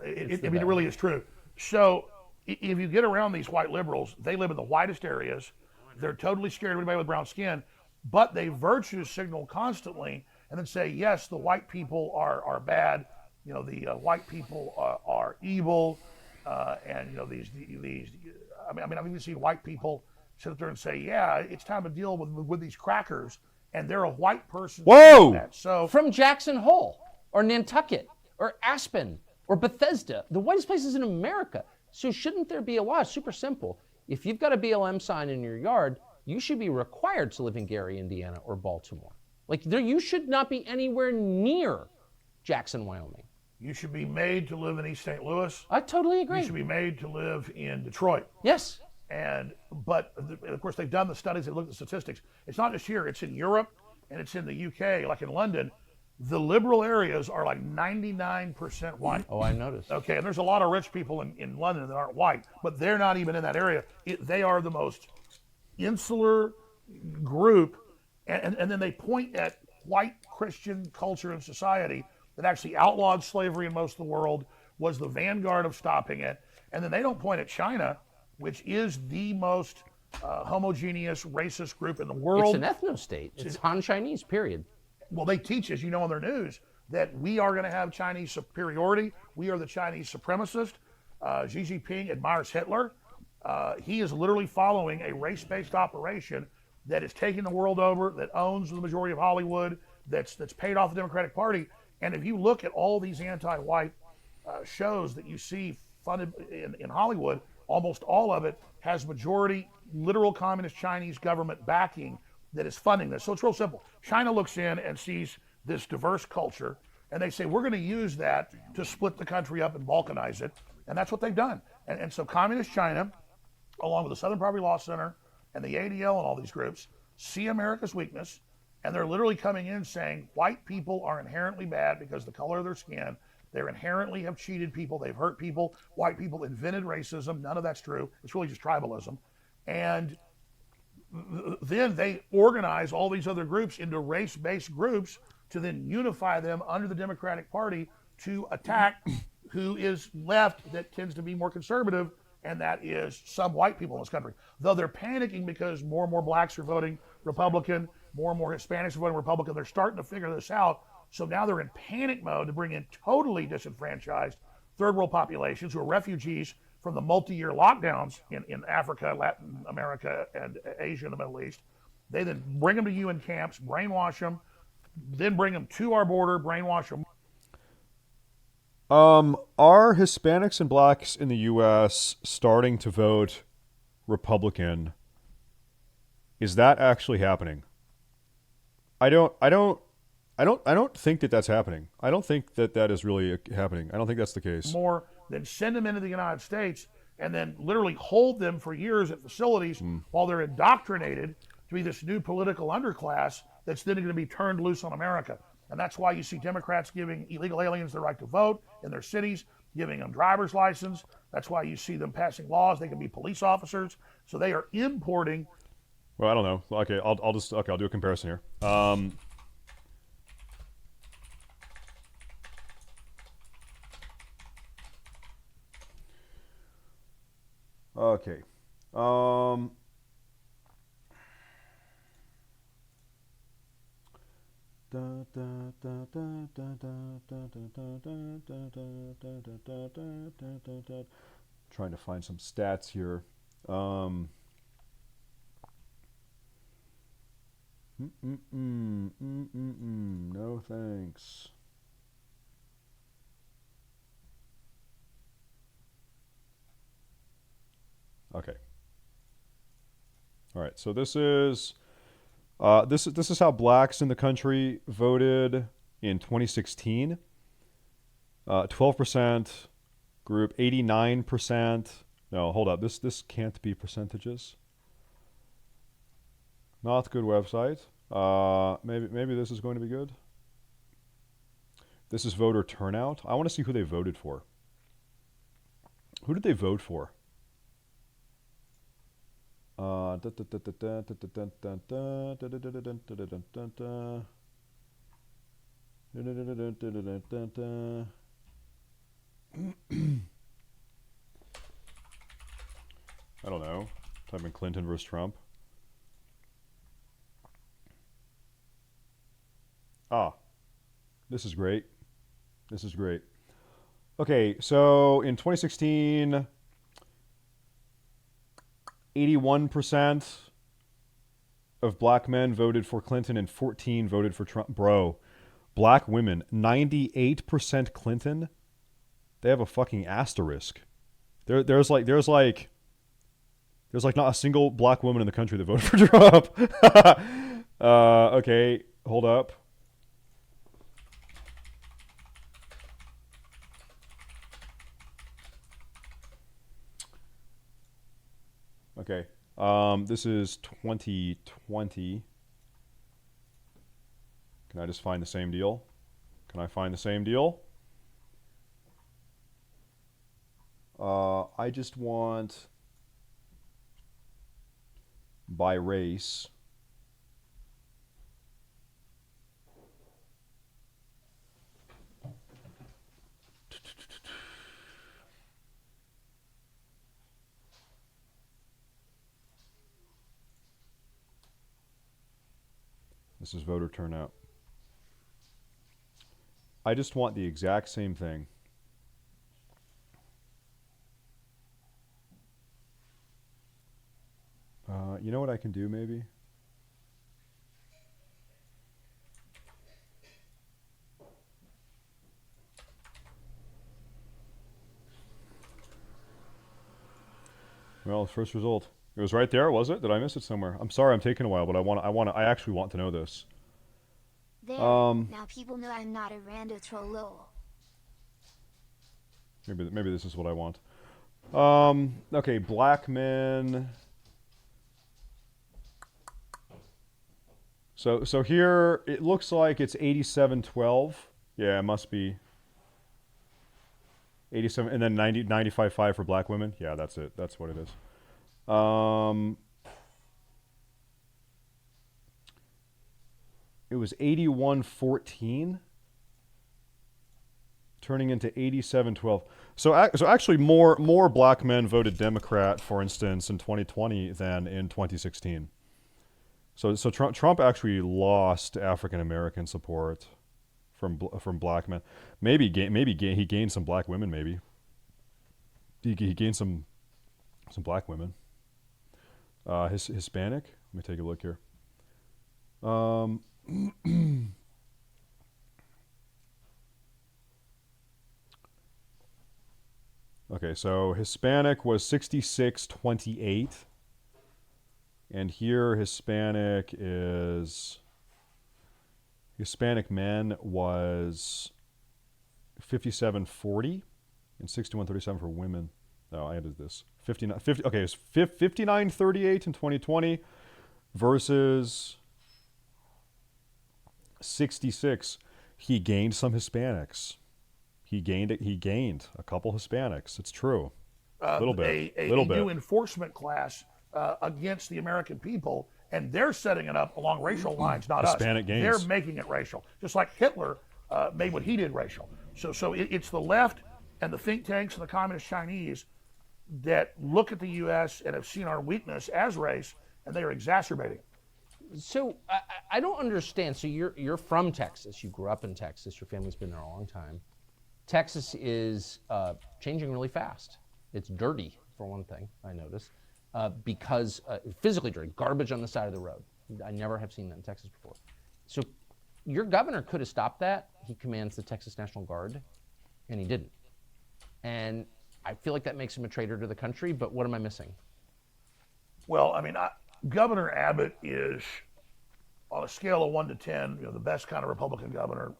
It really is true. So if you get around these white liberals, they live in the whitest areas. They're totally scared of anybody with brown skin, but they virtue signal constantly and then say, yes, the white people are bad. The white people are evil. And these. I mean, I've even seen white people sit up there and say, yeah, it's time to deal with these crackers. And they're a white person. Whoa! That. So from Jackson Hole or Nantucket or Aspen or Bethesda, the whitest places in America. So shouldn't there be a law? Super simple. If you've got a BLM sign in your yard, you should be required to live in Gary, Indiana, or Baltimore. You should not be anywhere near Jackson, Wyoming. You should be made to live in East St. Louis. I totally agree. You should be made to live in Detroit. Yes. But of course, they've done the studies, they looked at the statistics. It's not just here, it's in Europe and it's in the UK, like in London. The liberal areas are like 99% white. Oh, I noticed. Okay, and there's a lot of rich people in London that aren't white, but they're not even in that area. They are the most insular group, and then they point at white Christian culture and society that actually outlawed slavery in most of the world, was the vanguard of stopping it, and then they don't point at China, which is the most homogeneous racist group in the world. It's an ethno-state. It's Han Chinese, period. Well, they teach, as you know on their news, that we are going to have Chinese superiority. We are the Chinese supremacist. Xi Jinping admires Hitler. He is literally following a race-based operation that is taking the world over, that owns the majority of Hollywood, that's paid off the Democratic Party. And if you look at all these anti-white shows that you see funded in Hollywood, almost all of it has majority literal communist Chinese government backing that is funding this. So it's real simple. China looks in and sees this diverse culture, and they say, we're going to use that to split the country up and balkanize it. And that's what they've done. And so communist China, along with the Southern Poverty Law Center and the ADL and all these groups, see America's weakness, and they're literally coming in saying white people are inherently bad because of the color of their skin. They inherently have cheated people. They've hurt people. White people invented racism. None of that's true. It's really just tribalism. And then they organize all these other groups into race-based groups to then unify them under the Democratic Party to attack who is left that tends to be more conservative, and that is some white people in this country. Though they're panicking because more and more blacks are voting Republican, more and more Hispanics are voting Republican. They're starting to figure this out. So now they're in panic mode to bring in totally disenfranchised third world populations who are refugees from the multi-year lockdowns in Africa, Latin America, and Asia and the Middle East. They then bring them to UN camps, brainwash them, then bring them to our border, brainwash them. Are Hispanics and blacks in the U.S. starting to vote Republican? Is that actually happening? I don't think that that's happening. I don't think that that is really happening. I don't think that's the case. More than send them into the United States and then literally hold them for years at facilities while they're indoctrinated to be this new political underclass that's then going to be turned loose on America. And that's why you see Democrats giving illegal aliens the right to vote in their cities, giving them driver's license. That's why you see them passing laws. They can be police officers. So they are importing. Well, I don't know. Okay, I'll do a comparison here. Okay. Trying to find some stats here. No thanks. Okay. All right. So this is how blacks in the country voted in 2016. 12% group, 89%. No, hold up. This can't be percentages. Not a good website. Maybe this is going to be good. This is voter turnout. I want to see who they voted for. Who did they vote for? I don't know. Type in Clinton versus Trump. This is great. This is great. Okay, so in 2016, 81% of black men voted for Clinton and 14 voted for Trump. Bro, black women, 98% Clinton. They have a fucking asterisk. There's like not a single black woman in the country that voted for Trump. Okay, hold up. Okay, this is 2020. Can I just find the same deal? Can I find the same deal? I just want by race. This is voter turnout. I just want the exact same thing. You know what I can do maybe? Well, first result. It was right there, was it? Did I miss it somewhere? I'm sorry, I'm taking a while, but I actually want to know this. There. Now people know I'm not a rando trollo. Maybe this is what I want. Okay, black men. So here it looks like it's 87-12. Yeah, it must be 87, and then 95-5 for black women. Yeah, that's it. That's what it is. It was 81-14, turning into 87-12. So actually, more black men voted Democrat, for instance, in 2020 than in 2016. So Trump actually lost African American support from black men. Maybe he gained some black women. Maybe he gained some black women. Hispanic. Let me take a look here. Okay, so Hispanic was 66-28. And here Hispanic men was 57-40 and 61-37 for women. Oh, I added this. 50, okay, it's 59-38 in 2020 versus 66. He gained some Hispanics. He gained a couple Hispanics. It's true. A little bit. A new enforcement class against the American people, and they're setting it up along racial lines, not Hispanic us. gains. They're making it racial, just like Hitler made what he did racial. So it's the left and the think tanks and the communist Chinese that look at the U.S. and have seen our weakness as race, and they are exacerbating it. So I don't understand. So you're from Texas. You grew up in Texas. Your family's been there a long time. Texas is changing really fast. It's dirty, for one thing, I noticed, because physically dirty, garbage on the side of the road. I never have seen that in Texas before. So your governor could have stopped that. He commands the Texas National Guard, and he didn't. And I feel like that makes him a traitor to the country, but what am I missing? Well, I mean, Governor Abbott is, on a scale of 1 to 10, the best kind of Republican governor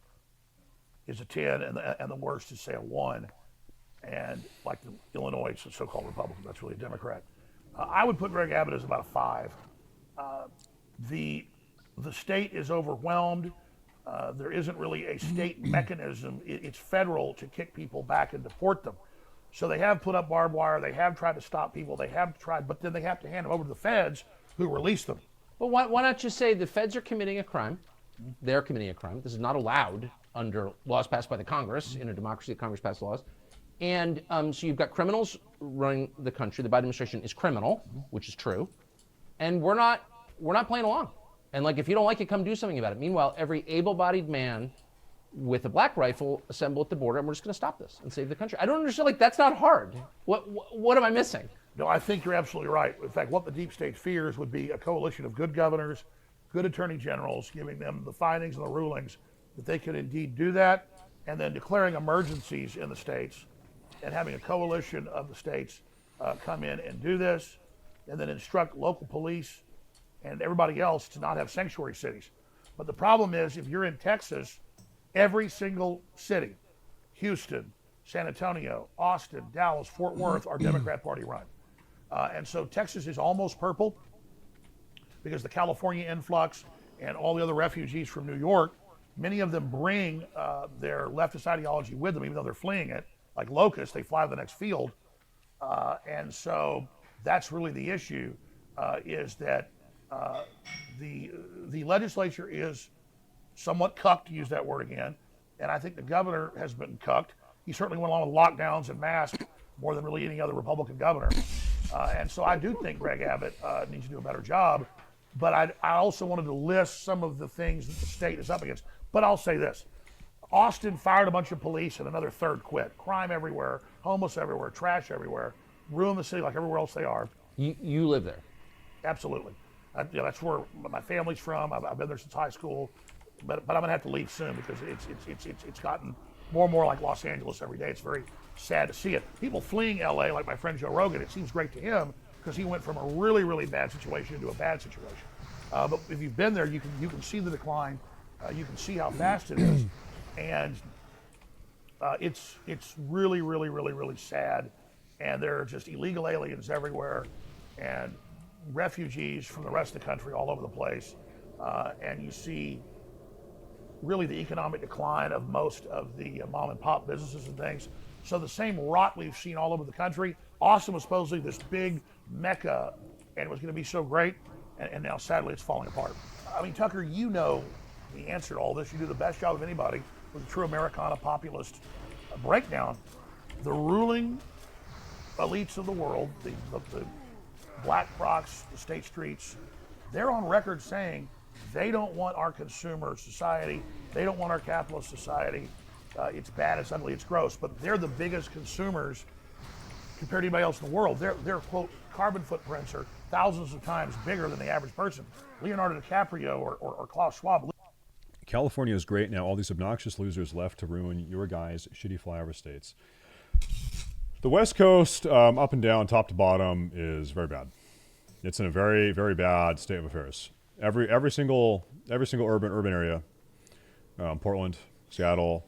is a 10, and the worst is, say, a 1. And like Illinois, it's a so-called Republican, that's really a Democrat. I would put Greg Abbott as about a 5. The state is overwhelmed. There isn't really a state mechanism. It's federal to kick people back and deport them. So they have put up barbed wire. They have tried to stop people. They have tried, but then they have to hand them over to the feds who release them. But why not just say the feds are committing a crime? They're committing a crime. This is not allowed under laws passed by the Congress. In a democracy, the Congress passed laws. And so you've got criminals running the country. The Biden administration is criminal, which is true. And we're not playing along. And like, if you don't like it, come do something about it. Meanwhile, every able-bodied man with a black rifle assemble at the border, and we're just going to stop this and save the country. I don't understand. Like, that's not hard. What am I missing? No, I think you're absolutely right. In fact, what the deep state fears would be a coalition of good governors, good attorney generals, giving them the findings and the rulings that they could indeed do that, and then declaring emergencies in the states and having a coalition of the states come in and do this, and then instruct local police and everybody else to not have sanctuary cities. But the problem is, if you're in Texas, every single city, Houston, San Antonio, Austin, Dallas, Fort Worth, are Democrat Party run. And so Texas is almost purple because the California influx and all the other refugees from New York, many of them bring their leftist ideology with them, even though they're fleeing it. Like locusts, they fly to the next field. And so that's really the issue, is that the legislature is somewhat cucked, to use that word again, and I think the governor has been cucked. He certainly went along with lockdowns and masks more than really any other Republican governor. And so I do think Greg Abbott needs to do a better job, but I also wanted to list some of the things that the state is up against. But I'll say this. Austin fired a bunch of police and another third quit. Crime everywhere, homeless everywhere, trash everywhere, ruin the city like everywhere else they are. You live there. Absolutely. That's where my family's from. I've been there since high school, but I'm gonna have to leave soon because it's gotten more and more like Los Angeles every day. It's very sad to see it. People fleeing LA, like my friend Joe Rogan, it seems great to him because he went from a really, really bad situation into a bad situation. But if you've been there, you can see the decline. You can see how fast it is, and it's really, really, really, really sad. And there are just illegal aliens everywhere, and refugees from the rest of the country all over the place. And you see really the economic decline of most of the mom and pop businesses and things. So the same rot we've seen all over the country. Austin was supposedly this big mecca, and it was going to be so great, and now sadly it's falling apart. I mean, Tucker, you know the answer to all this. You do the best job of anybody with a true Americana populist breakdown. The ruling elites of the world, the Black Crocs, the State Streets, they're on record saying they don't want our consumer society. They don't want our capitalist society. It's bad, it's ugly, it's gross, but they're the biggest consumers compared to anybody else in the world. Their quote, carbon footprints are thousands of times bigger than the average person. Leonardo DiCaprio or Klaus Schwab. California is great now. All these obnoxious losers left to ruin your guys' shitty flyover states. The West Coast, up and down, top to bottom, is very bad. It's in a very, very bad state of affairs. Every single urban area, Portland, Seattle,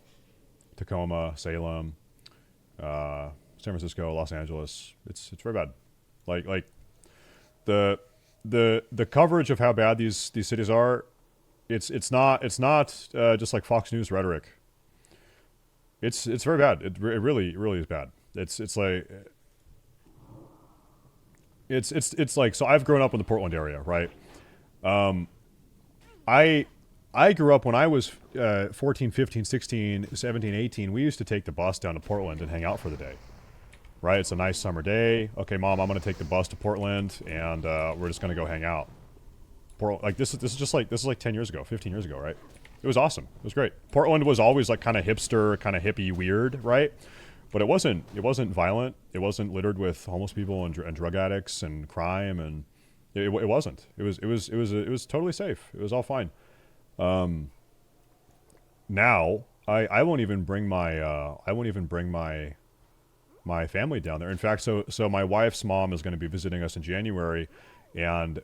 Tacoma, Salem, San Francisco, Los Angeles. It's very bad. Like the coverage of how bad these cities are. It's not just like Fox News rhetoric. It's very bad. It really is bad. It's like, so I've grown up in the Portland area, right? I grew up when I was 14, 15, 16, 17, 18. We used to take the bus down to Portland and hang out for the day. Right? It's a nice summer day. Okay, Mom, I'm going to take the bus to Portland and we're just going to go hang out. Like this is like 10 years ago, 15 years ago, right? It was awesome. It was great. Portland was always like kind of hipster, kind of hippie, weird, right? But it wasn't violent. It wasn't littered with homeless people and drug addicts and crime, and it wasn't. It was totally safe. It was all fine. Now I won't even bring my family down there. In fact, so my wife's mom is going to be visiting us in January, and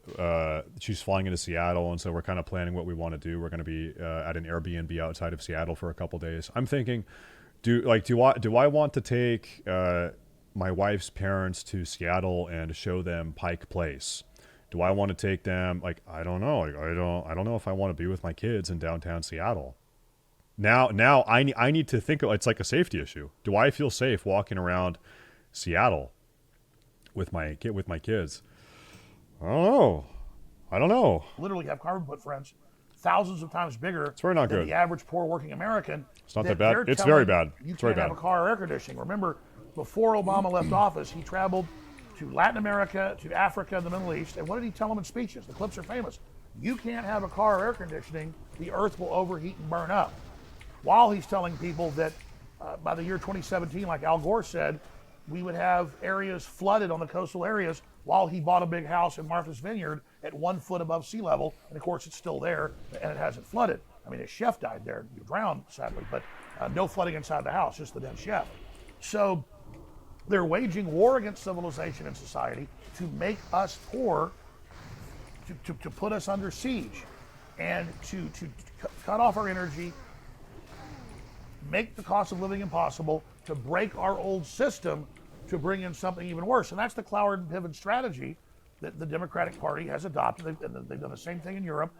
she's flying into Seattle, and so we're kind of planning what we want to do. We're going to be at an Airbnb outside of Seattle for a couple days. I'm thinking, do I want to take my wife's parents to Seattle and show them Pike Place? Do I want to take them? Like, I don't know. Like, I don't know if I want to be with my kids in downtown Seattle. Now I need to think. It's like a safety issue. Do I feel safe walking around Seattle with my kids? I don't know. Literally have carbon footprints thousands of times bigger it's very not than good. the average poor working American. It's not that bad. It's very bad. You it's very can't have bad. a car or air conditioning. Remember, before Obama left office, he traveled to Latin America, to Africa, and the Middle East. And what did he tell them in speeches? The clips are famous. You can't have a car or air conditioning. The earth will overheat and burn up. While he's telling people that by the year 2017, like Al Gore said, we would have areas flooded on the coastal areas, while he bought a big house in Martha's Vineyard at 1 foot above sea level. And of course, it's still there and it hasn't flooded. I mean, his chef died there, he drowned sadly, but no flooding inside the house, just the dead chef. So they're waging war against civilization and society to make us poor, to put us under siege, and to cut off our energy, make the cost of living impossible, to break our old system, to bring in something even worse. And that's the Cloward and Piven strategy that the Democratic Party has adopted. They've done the same thing in Europe.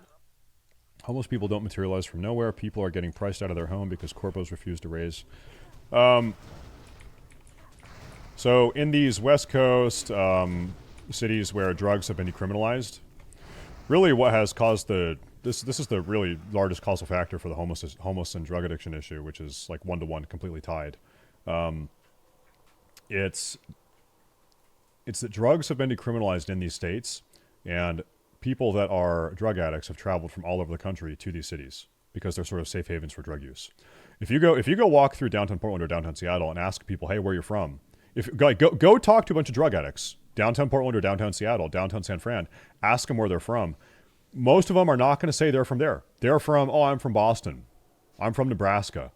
Homeless people don't materialize from nowhere. People are getting priced out of their home because corpos refuse to raise. So in these West Coast cities where drugs have been decriminalized, really what has caused this is the really largest causal factor for the homeless and drug addiction issue, which is like 1-to-1 completely tied. It's that drugs have been decriminalized in these states, and people that are drug addicts have traveled from all over the country to these cities because they're sort of safe havens for drug use. If you go walk through downtown Portland or downtown Seattle and ask people, hey, where you're from, go talk to a bunch of drug addicts downtown Portland or downtown Seattle, downtown San Fran. Ask them where they're from. Most of them are not going to say they're from there. They're from, I'm from Boston. I'm from Nebraska.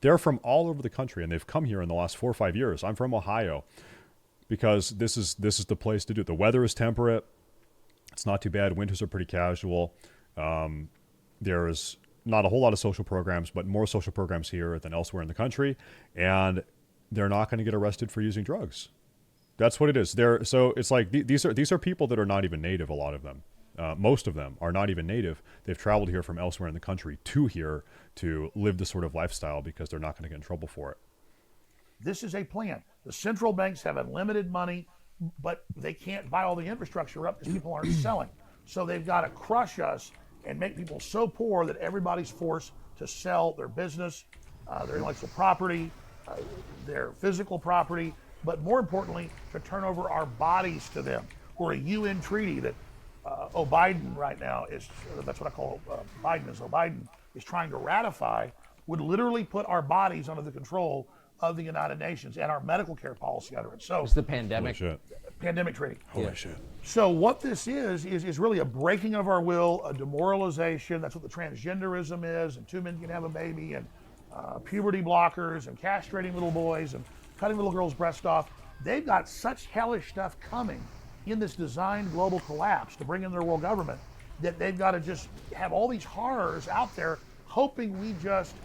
They're from all over the country, and they've come here in the last 4 or 5 years. I'm from Ohio, because this is the place to do it. The weather is temperate. It's not too bad. Winters are pretty casual. There's not a whole lot of social programs, but more social programs here than elsewhere in the country, and they're not going to get arrested for using drugs. That's what it is. So it's like these are people that are not even native. A lot of them, most of them are not even native. They've traveled here from elsewhere in the country to here to live this sort of lifestyle because they're not going to get in trouble for it. This is a plan. The central banks have unlimited money, but they can't buy all the infrastructure up because people aren't selling. So they've got to crush us and make people so poor that everybody's forced to sell their business, their intellectual property, their physical property, but more importantly, to turn over our bodies to them. We're a UN treaty that Biden right now is, that's what I call Biden is trying to ratify, would literally put our bodies under the control of the United Nations and our medical care policy under it. So it's the pandemic treaty. Holy shit. So what this is really a breaking of our will, a demoralization. That's what the transgenderism is, and 2 men can have a baby, and puberty blockers, and castrating little boys, and cutting little girls' breasts off. They've got such hellish stuff coming in this designed global collapse to bring in their world government that they've got to just have all these horrors out there, hoping we just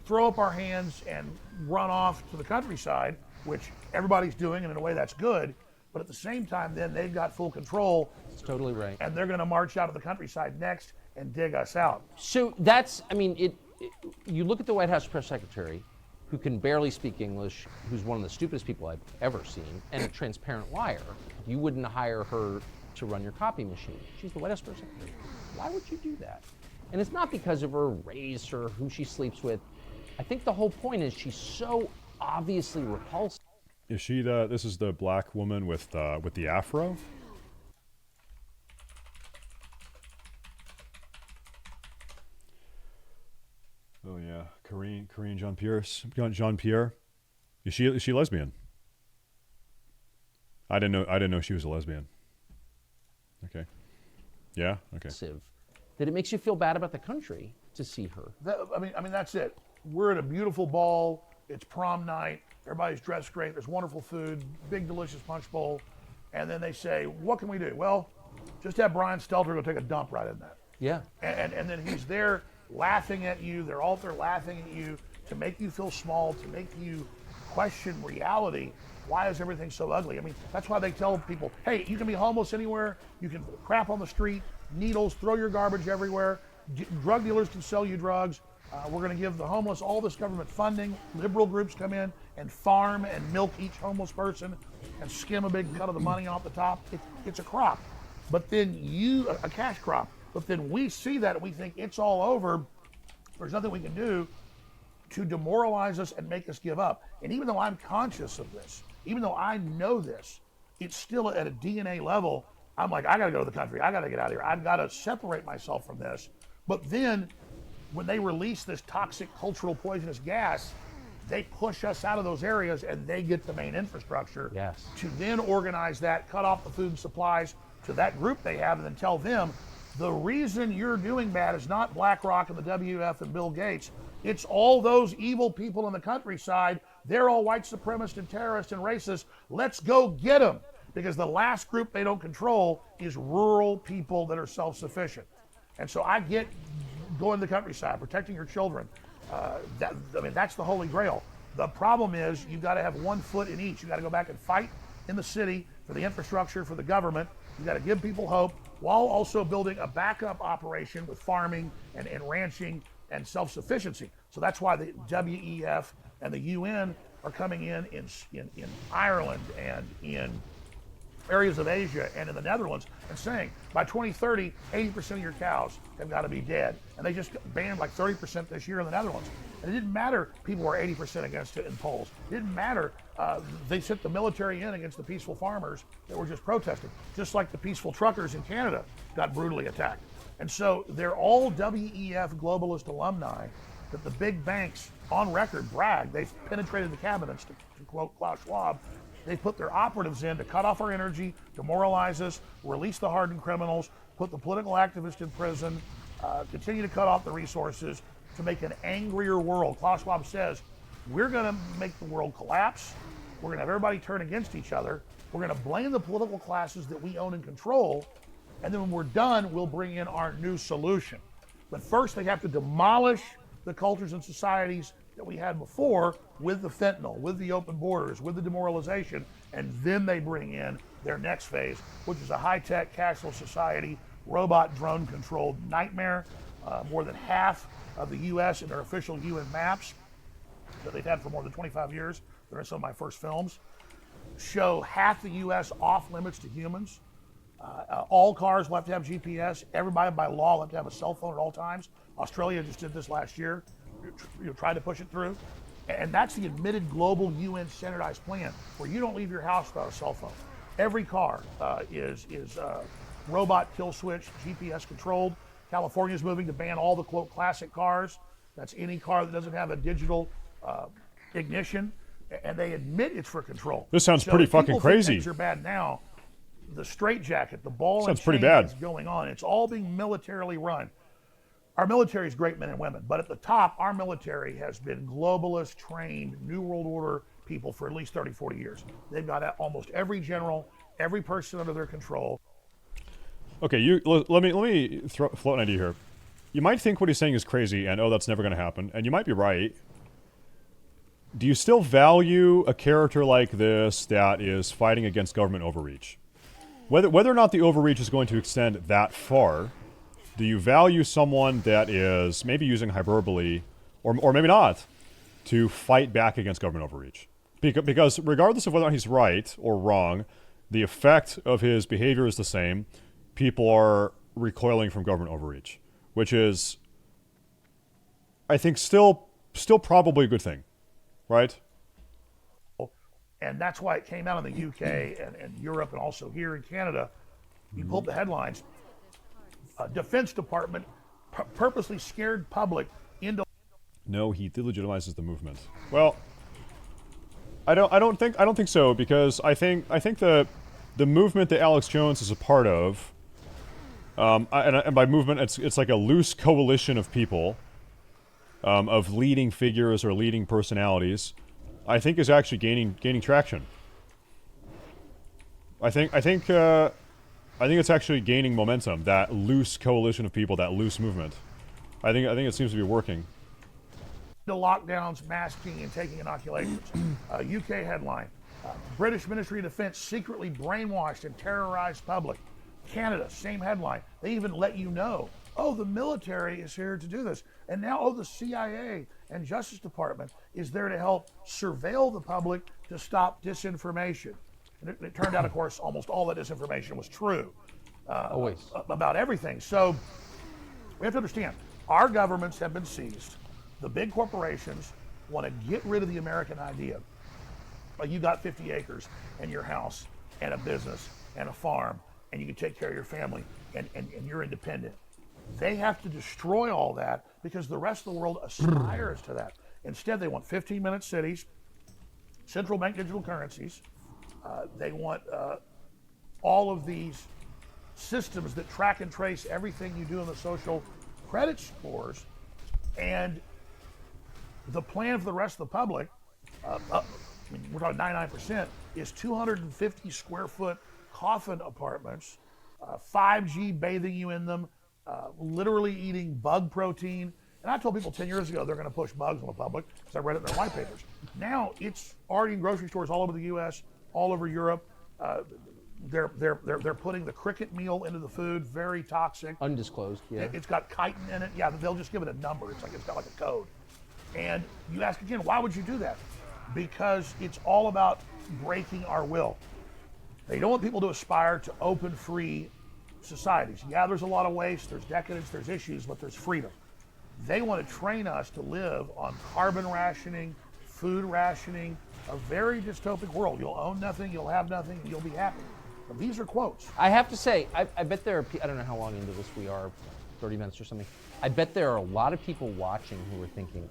throw up our hands and run off to the countryside, which everybody's doing, and in a way that's good. But at the same time, then they've got full control. That's totally right. And they're going to march out of the countryside next and dig us out. So that's, I mean, you look at the White House press secretary, who can barely speak English, who's one of the stupidest people I've ever seen, and a transparent liar. You wouldn't hire her to run your copy machine. She's the White House press secretary. Why would you do that? And it's not because of her race or who she sleeps with. I think the whole point is she's so obviously repulsive. Is she this is the black woman with the afro? Oh yeah, Corinne Jean-Pierre. Is she lesbian? I didn't know she was a lesbian. Okay. Yeah. Okay. That it makes you feel bad about the country to see her. I mean that's it. We're at a beautiful ball. It's prom night. Everybody's dressed great. There's wonderful food, big delicious punch bowl, and then they say, "What can we do?" Well, just have Brian Stelter go take a dump right in that. Yeah. And then he's there laughing at you. They're all there laughing at you to make you feel small, to make you question reality. Why is everything so ugly? I mean, that's why they tell people, hey, you can be homeless anywhere. You can crap on the street, needles, throw your garbage everywhere. Drug dealers can sell you drugs. We're going to give the homeless all this government funding. Liberal groups come in and farm and milk each homeless person and skim a big cut of the money off the top. It's a crop. But then a cash crop. But then we see that and we think it's all over. There's nothing we can do to demoralize us and make us give up. And even though I'm conscious of this, even though I know this, it's still at a DNA level. I'm like, I got to go to the country. I got to get out of here. I've got to separate myself from this. But then when they release this toxic cultural poisonous gas, they push us out of those areas and they get the main infrastructure to then organize that, cut off the food and supplies to that group they have, and then tell them the reason you're doing bad is not BlackRock and the WF and Bill Gates. It's all those evil people in the countryside. They're all white supremacists and terrorists and racists. Let's go get them. Because the last group they don't control is rural people that are self-sufficient. And so I get going to the countryside, protecting your children. That's the holy grail. The problem is you've got to have 1 foot in each. You've got to go back and fight in the city for the infrastructure, for the government. You've got to give people hope while also building a backup operation with farming and ranching and self-sufficiency. So that's why the WEF and the UN are coming in Ireland and in areas of Asia and in the Netherlands and saying by 2030, 80% of your cows have got to be dead. And they just banned like 30% this year in the Netherlands. And it didn't matter people were 80% against it in polls. It didn't matter. They sent the military in against the peaceful farmers that were just protesting, just like the peaceful truckers in Canada got brutally attacked. And so they're all WEF globalist alumni that the big banks on record brag. They've penetrated the cabinets, to quote Klaus Schwab, They put their operatives in to cut off our energy, demoralize us, release the hardened criminals, put the political activists in prison, continue to cut off the resources to make an angrier world. Klaus Schwab says, we're going to make the world collapse. We're going to have everybody turn against each other. We're going to blame the political classes that we own and control. And then when we're done, we'll bring in our new solution. But first, they have to demolish the cultures and societies that we had before with the fentanyl, with the open borders, with the demoralization, and then they bring in their next phase, which is a high-tech, cashless society, robot, drone-controlled nightmare. More than half of the U.S. in their official UN maps that they've had for more than 25 years, they're in some of my first films, show half the U.S. off limits to humans. All cars will have to have GPS. Everybody by law will have to have a cell phone at all times. Australia just did this last year. Tried to push it through. And that's the admitted global UN standardized plan, where you don't leave your house without a cell phone. Every car is robot kill switch, GPS controlled. California is moving to ban all the quote classic cars. That's any car that doesn't have a digital ignition, and they admit it's for control. This sounds pretty fucking crazy. Things are bad now. The straitjacket, the ball and pretty chain bad. that's going on. It's all being militarily run. Our military is great men and women, but at the top, our military has been globalist, trained, New World Order people for at least 30, 40 years. They've got almost every general, every person under their control. Okay, let me float an idea here. You might think what he's saying is crazy, and oh, that's never going to happen, and you might be right. Do you still value a character like this that is fighting against government overreach? Whether or not the overreach is going to extend that far, do you value someone that is maybe using hyperbole, or maybe not, to fight back against government overreach? Because regardless of whether or not he's right or wrong, the effect of his behavior is the same. People are recoiling from government overreach, which is, I think, still probably a good thing, right? And that's why it came out in the UK and Europe and also here in Canada. You pulled the headlines. Defense Department purposely scared public into. No, he delegitimizes the movement. Well, I don't think so, because I think the movement that Alex Jones is a part of, and by movement it's like a loose coalition of people, of leading figures or leading personalities, I think is actually gaining traction. I think it's actually gaining momentum. That loose coalition of people, that loose movement. I think it seems to be working. The lockdowns, masking, and taking inoculations. UK headline: British Ministry of Defense secretly brainwashed and terrorized public. Canada, same headline. They even let you know, oh, the military is here to do this. And now, oh, the CIA and Justice Department is there to help surveil the public to stop disinformation. And it turned out, of course, almost all that disinformation was true. Always. About everything. So we have to understand, our governments have been seized. The big corporations want to get rid of the American idea. Like, you got 50 acres and your house and a business and a farm, and you can take care of your family, and you're independent. They have to destroy all that because the rest of the world aspires to that. Instead, they want 15-minute cities, central bank digital currencies. They want all of these systems that track and trace everything you do in the social credit scores. And the plan for the rest of the public, we're talking 99%, is 250 square foot coffin apartments, 5G bathing you in them, literally eating bug protein. And I told people 10 years ago they're going to push bugs on the public because I read it in their white papers. Now it's already in grocery stores all over the U.S., all over Europe. They're putting the cricket meal into the food, very toxic. Undisclosed, yeah. It's got chitin in it. Yeah, they'll just give it a number. It's got like a code. And you ask again, why would you do that? Because it's all about breaking our will. They don't want people to aspire to open, free societies. Yeah, there's a lot of waste, there's decadence, there's issues, but there's freedom. They want to train us to live on carbon rationing, food rationing, a very dystopic world. You'll own nothing, you'll have nothing, and you'll be happy. But these are quotes. I have to say, I bet there are, I don't know how long into this we are, 30 minutes or something. I bet there are a lot of people watching who are thinking,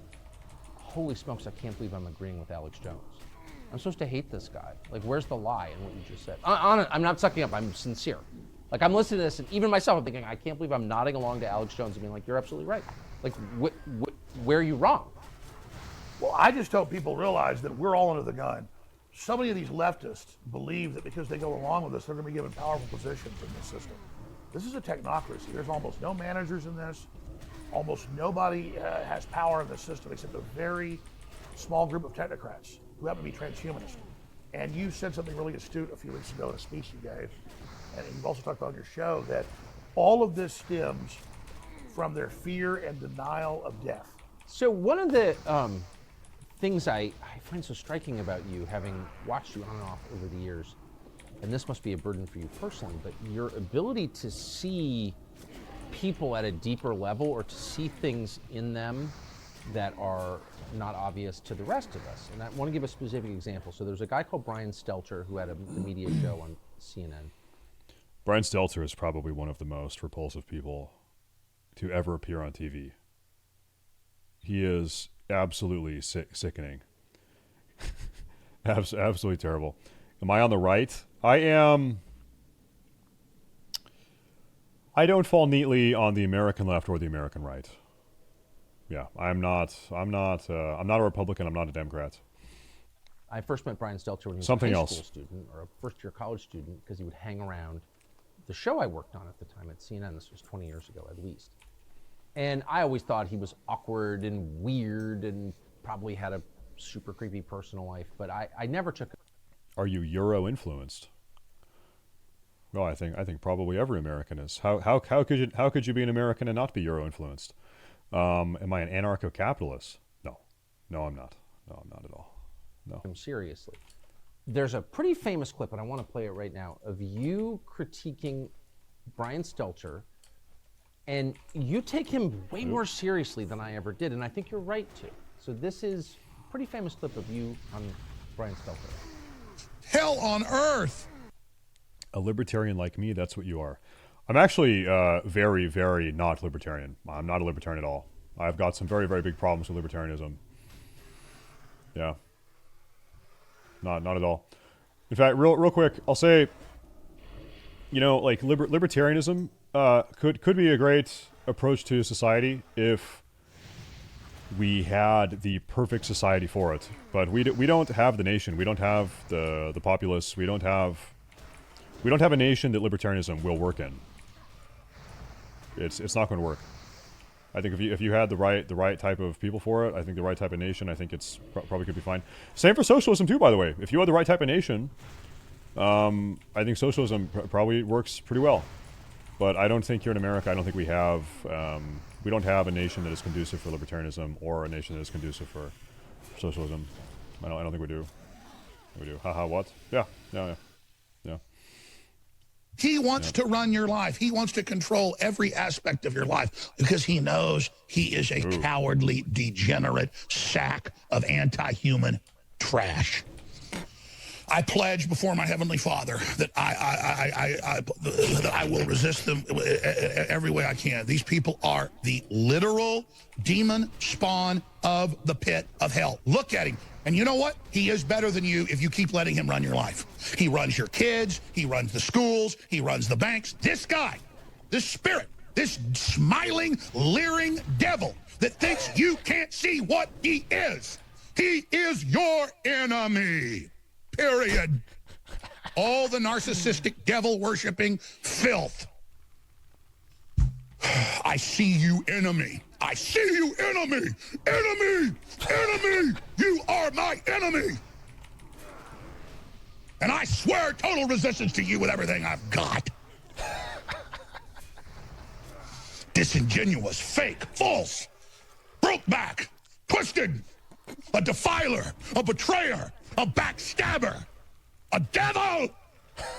holy smokes, I can't believe I'm agreeing with Alex Jones. I'm supposed to hate this guy. Like, where's the lie in what you just said? I'm not sucking up. I'm sincere. Like, I'm listening to this, and even myself, I'm thinking, I can't believe I'm nodding along to Alex Jones and being like, you're absolutely right. Like, where are you wrong? Well, I just hope people realize that we're all under the gun. So many of these leftists believe that because they go along with us, they're going to be given powerful positions in this system. This is a technocracy. There's almost no managers in this. Almost nobody has power in the system except a very small group of technocrats who happen to be transhumanist. And you said something really astute a few weeks ago in a speech you gave, and you've also talked about on your show, that all of this stems from their fear and denial of death. So one of the things I find so striking about you, having watched you on and off over the years, and this must be a burden for you personally, but your ability to see people at a deeper level or to see things in them that are not obvious to the rest of us. And I want to give a specific example. So there's a guy called Brian Stelter who had the media show on CNN. Brian Stelter is probably one of the most repulsive people to ever appear on TV. He is absolutely sickening. Absolutely terrible. Am I on the right? I am. I don't fall neatly on the American left or the American right. Yeah, I'm not a Republican. I'm not a Democrat. I first met Brian Stelter when he was Something a high else. school student or a first-year college student because he would hang around the show I worked on at the time at CNN. This was 20 years ago at least. And I always thought he was awkward and weird and probably had a super creepy personal life, but I never took. Are you Euro-influenced? Well, I think probably every American is. How could you be an American and not be Euro-influenced? Am I an anarcho-capitalist? No, I'm not. No, I'm not at all. No. Seriously. There's a pretty famous clip, and I want to play it right now, of you critiquing Brian Stelter, and you take him way more seriously than I ever did, and I think you're right to. So this is a pretty famous clip of you on Brian Stelter. Hell on earth! A libertarian like me, that's what you are. I'm actually very, very not libertarian. I'm not a libertarian at all. I've got some very, very big problems with libertarianism. Yeah. Not at all. In fact, real quick, I'll say, like libertarianism could be a great approach to society if we had the perfect society for it. But we don't have the nation. We don't have the populace. We don't have a nation that libertarianism will work in. It's not going to work. I think if you had the right type of people for it, I think the right type of nation, I think it's probably could be fine. Same for socialism too, by the way. If you had the right type of nation, I think socialism probably works pretty well. But I don't think here in America, I don't think we don't have a nation that is conducive for libertarianism or a nation that is conducive for socialism. I don't think we do. We do. Haha, what? Yeah. He wants to run your life. He wants to control every aspect of your life because he knows he is a cowardly, degenerate sack of anti-human trash. I pledge before my Heavenly Father that I will resist them every way I can. These people are the literal demon spawn of the pit of hell. Look at him. And you know what? He is better than you if you keep letting him run your life. He runs your kids. He runs the schools. He runs the banks. This guy, this spirit, this smiling, leering devil that thinks you can't see what he is your enemy. Period. All the narcissistic, devil-worshipping filth. I see you, enemy. I see you, enemy. Enemy. Enemy. You are my enemy. And I swear total resistance to you with everything I've got. Disingenuous, fake, false, broke back, twisted, a defiler, a betrayer, a backstabber, a devil.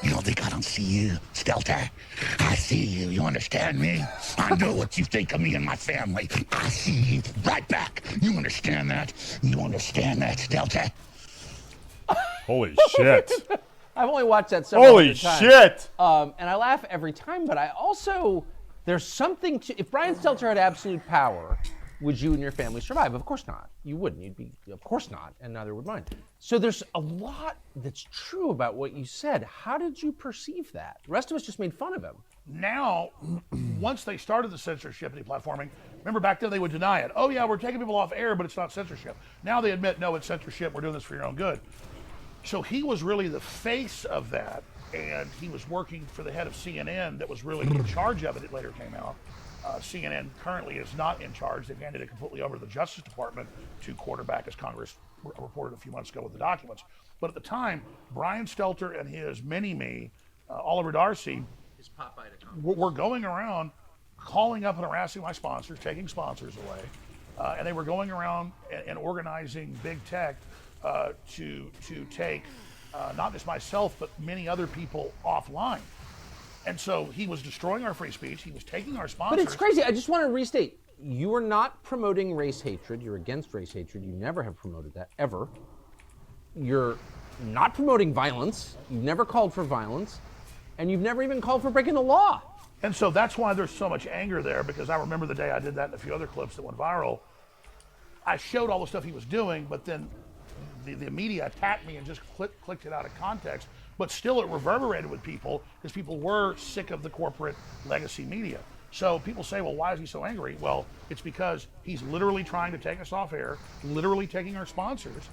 You don't think I don't see you, Stelter? I see you. You understand me? I know what you think of me and my family. I see you right back. You understand that? You understand that, Stelter? Holy shit. I've only watched that several Holy times. shit! And I laugh every time, but I also, there's something to, if Brian Stelter had absolute power, would you and your family survive? Of course not. You wouldn't. You'd be, of course not, and neither would mine. So there's a lot that's true about what you said. How did you perceive that? The rest of us just made fun of him. Now, once they started the censorship and deplatforming, remember back then they would deny it. Oh yeah, we're taking people off air, but it's not censorship. Now they admit, no, it's censorship. We're doing this for your own good. So he was really the face of that, and he was working for the head of CNN that was really in charge of it. It later came out. CNN currently is not in charge. They've handed it completely over to the Justice Department to quarterback, as Congress reported a few months ago with the documents. But at the time, Brian Stelter and his mini-me, Oliver Darcy, were going around calling up and harassing my sponsors, taking sponsors away, and they were going around and organizing big tech to take not just myself, but many other people offline. And so he was destroying our free speech. He was taking our sponsors. But it's crazy. I just want to restate. You are not promoting race hatred. You're against race hatred. You never have promoted that, ever. You're not promoting violence. You've never called for violence. And you've never even called for breaking the law. And so that's why there's so much anger there, because I remember the day I did that and a few other clips that went viral. I showed all the stuff he was doing, but then the media attacked me and just clicked it out of context. But still it reverberated with people because people were sick of the corporate legacy media. So people say, well, why is he so angry? Well, it's because he's literally trying to take us off air, literally taking our sponsors.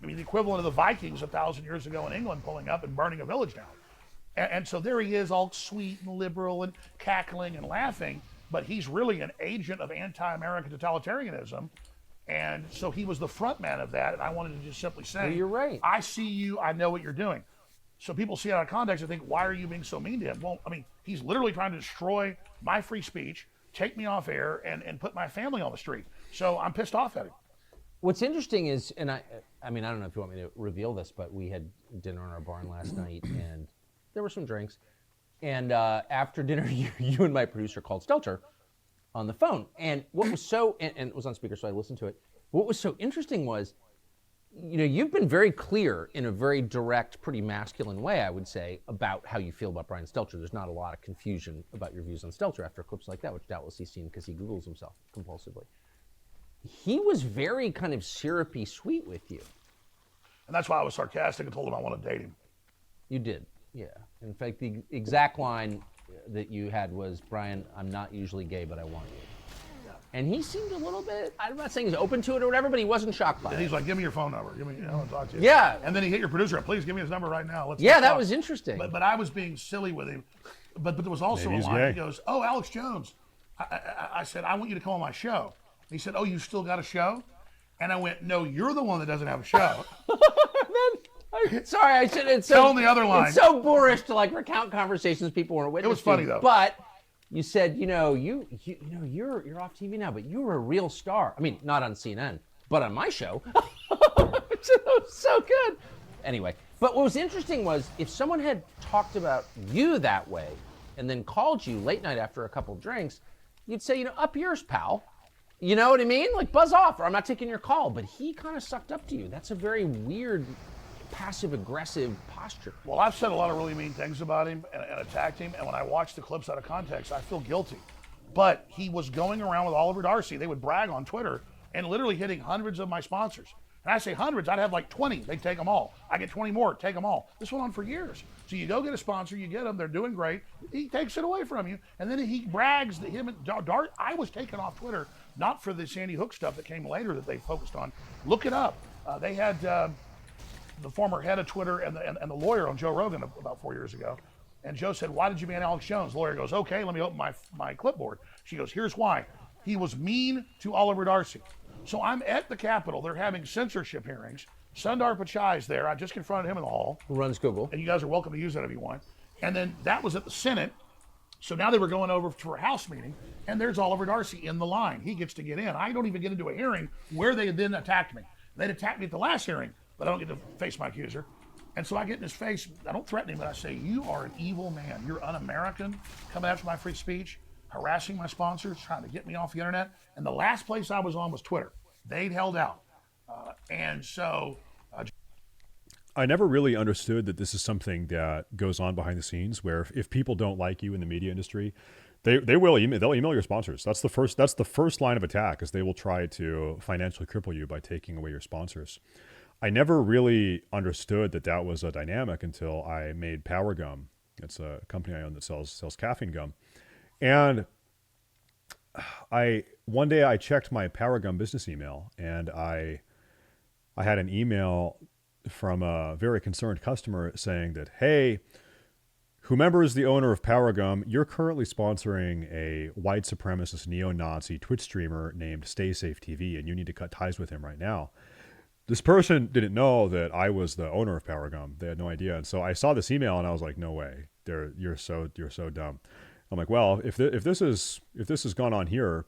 I mean, the equivalent of the Vikings 1,000 years ago in England pulling up and burning a village down. And so there he is, all sweet and liberal and cackling and laughing, but he's really an agent of anti-American totalitarianism. And so he was the front man of that, and I wanted to just simply say, well, you're right. I see you, I know what you're doing. So people see it out of context and think, why are you being so mean to him? Well, I mean, he's literally trying to destroy my free speech, take me off air, and put my family on the street. So I'm pissed off at him. What's interesting is, and I mean, I don't know if you want me to reveal this, but we had dinner in our barn last night, and there were some drinks. And after dinner, you and my producer called Stelter on the phone. And what was so, and it was on speaker, so I listened to it. What was so interesting was, you know, you've been very clear in a very direct, pretty masculine way, I would say, about how you feel about Brian Stelter. There's not a lot of confusion about your views on Stelter after clips like that, which doubtless he's seen because he Googles himself compulsively. He was very kind of syrupy sweet with you. And that's why I was sarcastic and told him I want to date him. You did, yeah. In fact, the exact line that you had was, Brian, I'm not usually gay, but I want you. And he seemed a little bit, I'm not saying he's open to it or whatever, but he wasn't shocked by it. And he's like, give me your phone number. Give me, I want to talk to you. Yeah. And then he hit your producer up, please give me his number right now. Let's that was interesting. But I was being silly with him. But there was also a line, he goes, oh, Alex Jones. I said, I want you to come on my show. And he said, oh, you still got a show? And I went, no, you're the one that doesn't have a show. Sorry, I should. It's so, tell him the other line. It's so boorish to like recount conversations people weren't witness to. It was funny though. But you said, you know, you're off TV now, but you were a real star. I mean, not on CNN, but on my show. Which was so good. Anyway, but what was interesting was if someone had talked about you that way and then called you late night after a couple drinks, you'd say, you know, up yours, pal. You know what I mean? Like buzz off, or I'm not taking your call. But he kind of sucked up to you. That's a very weird, passive-aggressive posture. Well, I've said a lot of really mean things about him and attacked him, and when I watch the clips out of context, I feel guilty. But he was going around with Oliver Darcy. They would brag on Twitter and literally hitting hundreds of my sponsors. And I say hundreds, I'd have like 20. They'd take them all. I get 20 more, take them all. This went on for years. So you go get a sponsor, you get them, they're doing great. He takes it away from you, and then he brags that him and Dart. I was taken off Twitter, not for the Sandy Hook stuff that came later that they focused on. Look it up. They had the former head of Twitter and the lawyer on Joe Rogan about 4 years ago. And Joe said, why did you ban Alex Jones? The lawyer goes, okay, let me open my clipboard. She goes, here's why. He was mean to Oliver Darcy. So I'm at the Capitol. They're having censorship hearings. Sundar Pichai's there. I just confronted him in the hall. Who runs Google. And you guys are welcome to use that if you want. And then that was at the Senate. So now they were going over to a House meeting, and there's Oliver Darcy in the line. He gets to get in. I don't even get into a hearing where they then attacked me. They'd attacked me at the last hearing, but I don't get to face my accuser. And so I get in his face. I don't threaten him, but I say, you are an evil man. You're un-American, coming after my free speech, harassing my sponsors, trying to get me off the internet. And the last place I was on was Twitter. They'd held out. And so... I never really understood that this is something that goes on behind the scenes where if people don't like you in the media industry, They will email. They'll email your sponsors. That's the first line of attack, is they will try to financially cripple you by taking away your sponsors. I never really understood that was a dynamic until I made Power Gum. It's a company I own that sells caffeine gum. And one day I checked my Power Gum business email, and I had an email from a very concerned customer saying that, hey, whomever is the owner of Power Gum, you're currently sponsoring a white supremacist neo-Nazi Twitch streamer named StaysafeTV, and you need to cut ties with him right now. This person didn't know that I was the owner of Power Gum. They had no idea. And so I saw this email and I was like, no way. You're so dumb. I'm like, well, if this has gone on here,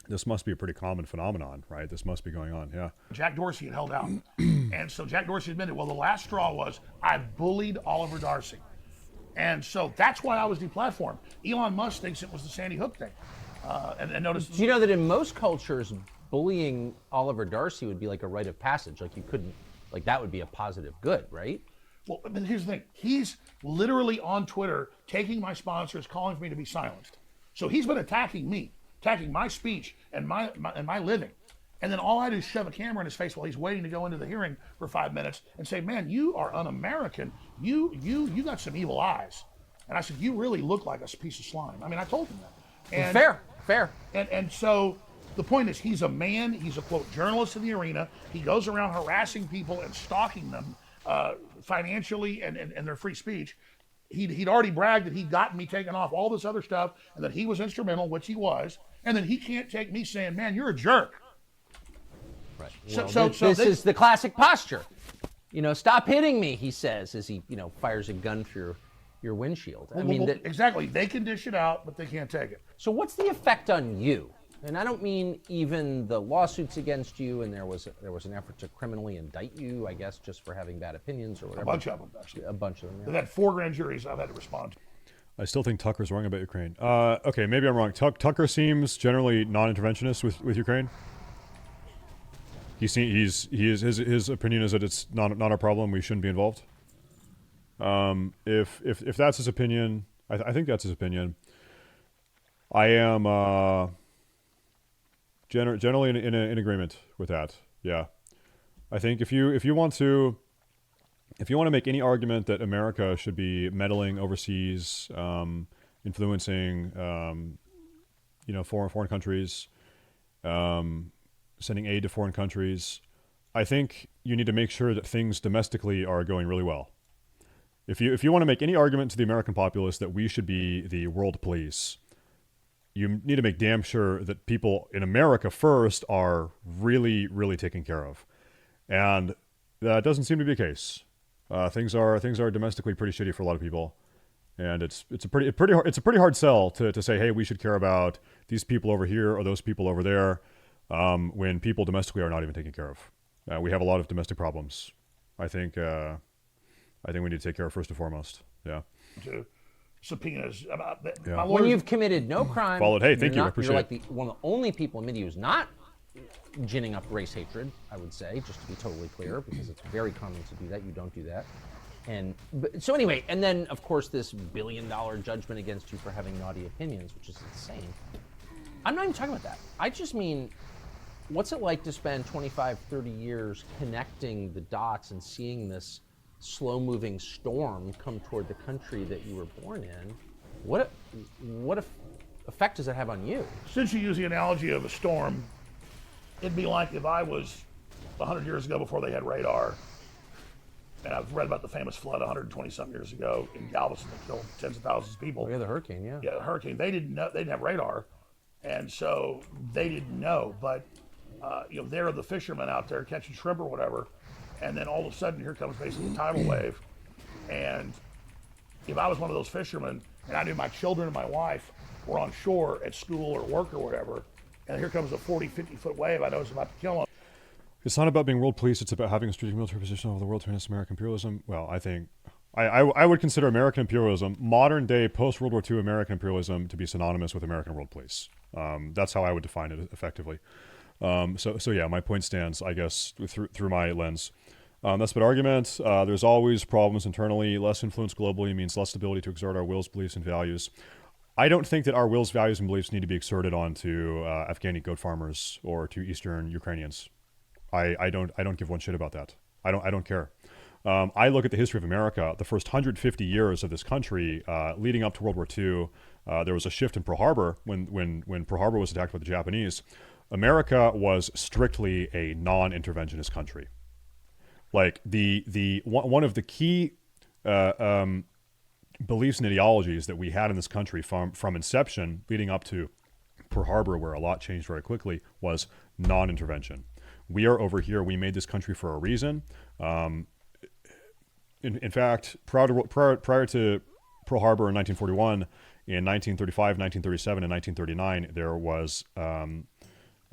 this must be a pretty common phenomenon, right? This must be going on. Yeah. Jack Dorsey had held out. And so Jack Dorsey admitted, well, the last straw was I bullied Oliver Darcy. And so that's why I was deplatformed. Elon Musk thinks it was the Sandy Hook thing. And notice. Do you know that in most cultures, bullying Oliver Darcy would be like a rite of passage? Like you couldn't, like that would be a positive good, right? Well, but here's the thing. He's literally on Twitter taking my sponsors, calling for me to be silenced. So he's been attacking me, attacking my speech and my living. And then all I do is shove a camera in his face while he's waiting to go into the hearing for 5 minutes and say, man, you are un-American. You got some evil eyes. And I said, you really look like a piece of slime. I mean, I told him that. And, fair. And so the point is, he's a man. He's a, quote, journalist in the arena. He goes around harassing people and stalking them financially and their free speech. He'd already bragged that he'd gotten me taken off all this other stuff and that he was instrumental, which he was. And then he can't take me saying, man, you're a jerk. Right. Well, this is the classic posture. You know, stop hitting me, he says, as he, fires a gun through your windshield. I mean, exactly. They can dish it out, but they can't take it. So what's the effect on you? And I don't mean even the lawsuits against you, and there was an effort to criminally indict you, I guess, just for having bad opinions or whatever. A bunch of them, actually. A bunch of them, yeah. They've had 4 grand juries I've had to respond to. I still think Tucker's wrong about Ukraine. Okay, maybe I'm wrong. Tucker seems generally non-interventionist with Ukraine. His opinion is that it's not our problem. We shouldn't be involved. If that's his opinion, I think that's his opinion. I am generally in agreement with that. Yeah, I think if you want to make any argument that America should be meddling overseas, influencing, foreign countries, sending aid to foreign countries, I think you need to make sure that things domestically are going really well. If you want to make any argument to the American populace that we should be the world police, you need to make damn sure that people in America first are really, really taken care of. And that doesn't seem to be the case. Things are domestically pretty shitty for a lot of people. And it's a pretty hard sell to say, hey, we should care about these people over here or those people over there, when people domestically are not even taken care of. We have a lot of domestic problems. I think we need to take care of first and foremost. Yeah. To subpoenas about that. Yeah. When you've committed no crime, followed. Hey, thank you. I appreciate you're it. like one of the only people in media who's not ginning up race hatred, I would say, just to be totally clear, because it's very common to do that. You don't do that. So anyway, and then of course this $1 billion judgment against you for having naughty opinions, which is insane. I'm not even talking about that. I just mean, what's it like to spend 25, 30 years connecting the dots and seeing this slow-moving storm come toward the country that you were born in? What effect does it have on you? Since you use the analogy of a storm, it'd be like if I was 100 years ago before they had radar, and I've read about the famous flood 120-something years ago in Galveston that killed tens of thousands of people. Oh, yeah, the hurricane, yeah. Yeah, the hurricane. They didn't know. They didn't have radar, and so they didn't know. But they're the fishermen out there catching shrimp or whatever, and then all of a sudden here comes basically a tidal wave. And if I was one of those fishermen and I knew my children and my wife were on shore at school or work or whatever, and here comes a 40, 50-foot wave, I know it's about to kill them. It's not about being world police. It's about having a strategic military position over the world to enhance American imperialism. Well, I think I would consider American imperialism, modern day post-World War II American imperialism, to be synonymous with American world police. That's how I would define it effectively. So yeah, my point stands, I guess, through my lens. That's an argument. There's always problems internally. Less influence globally means less ability to exert our wills, beliefs, and values. I don't think that our wills, values, and beliefs need to be exerted onto Afghani goat farmers or to Eastern Ukrainians. I don't give one shit about that. I don't care. I look at the history of America. The first 150 years of this country, leading up to World War II, there was a shift in Pearl Harbor when Pearl Harbor was attacked by the Japanese. America was strictly a non-interventionist country. Like the one of the key beliefs and ideologies that we had in this country from inception leading up to Pearl Harbor, where a lot changed very quickly, was non-intervention. We are over here. We made this country for a reason. In fact, prior to Pearl Harbor in 1941, in 1935, 1937, and 1939, there was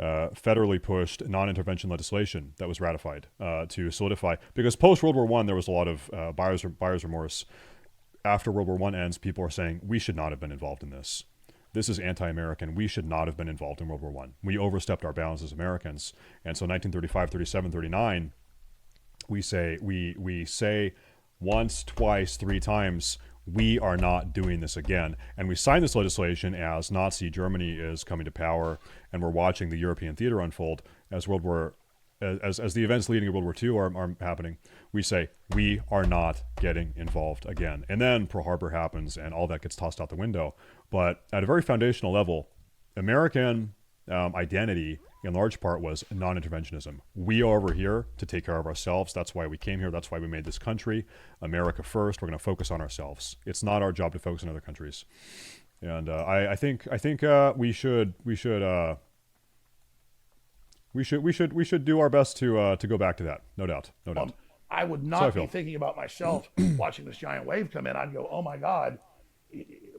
federally pushed non-intervention legislation that was ratified to solidify. Because post-World War I, there was a lot of buyer's remorse. After World War I ends, people are saying, we should not have been involved in this. This is anti-American. We should not have been involved in World War I. We overstepped our bounds as Americans. And so 1935, 37, 39, we say once, twice, three times, we are not doing this again. And we signed this legislation as Nazi Germany is coming to power, and we're watching the European theater unfold as the events leading to World War II are happening. We say, we are not getting involved again. And then Pearl Harbor happens, and all that gets tossed out the window. But at a very foundational level, American identity, in large part, was non-interventionism. We are over here to take care of ourselves. That's why we came here. That's why we made this country. America first. We're going to focus on ourselves. It's not our job to focus on other countries. And I think we should do our best to go back to that. No doubt. I would not be thinking about myself watching this giant wave come in. I'd go, oh my God,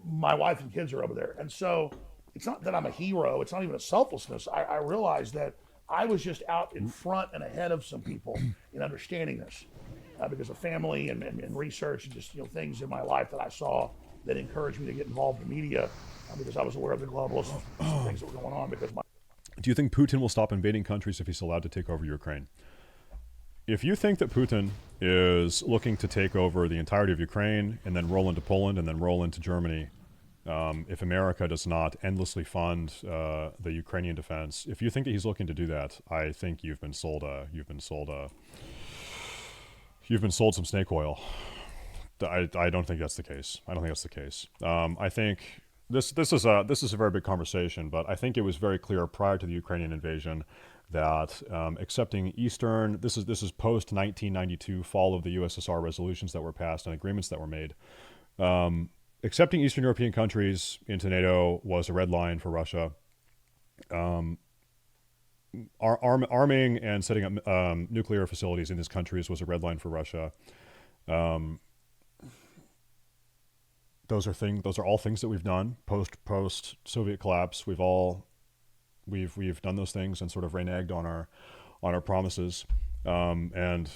my wife and kids are over there. And so it's not that I'm a hero. It's not even a selflessness. I realized that I was just out in front and ahead of some people in understanding this because of family and research and just things in my life that I saw that encouraged me to get involved in media because I was aware of the globalists and some things that were going on. Do you think Putin will stop invading countries if he's allowed to take over Ukraine? If you think that Putin is looking to take over the entirety of Ukraine and then roll into Poland and then roll into Germany, if America does not endlessly fund the Ukrainian defense, if you think that he's looking to do that, I think you've been sold some snake oil. I don't think that's the case. I think this is a very big conversation, but I think it was very clear prior to the Ukrainian invasion that accepting Eastern, this is post 1992 fall of the USSR resolutions that were passed and agreements that were made. Accepting Eastern European countries into NATO was a red line for Russia. Arming and setting up nuclear facilities in these countries was a red line for Russia. Those are all things that we've done post Soviet collapse. We've done those things and sort of reneged on our promises. And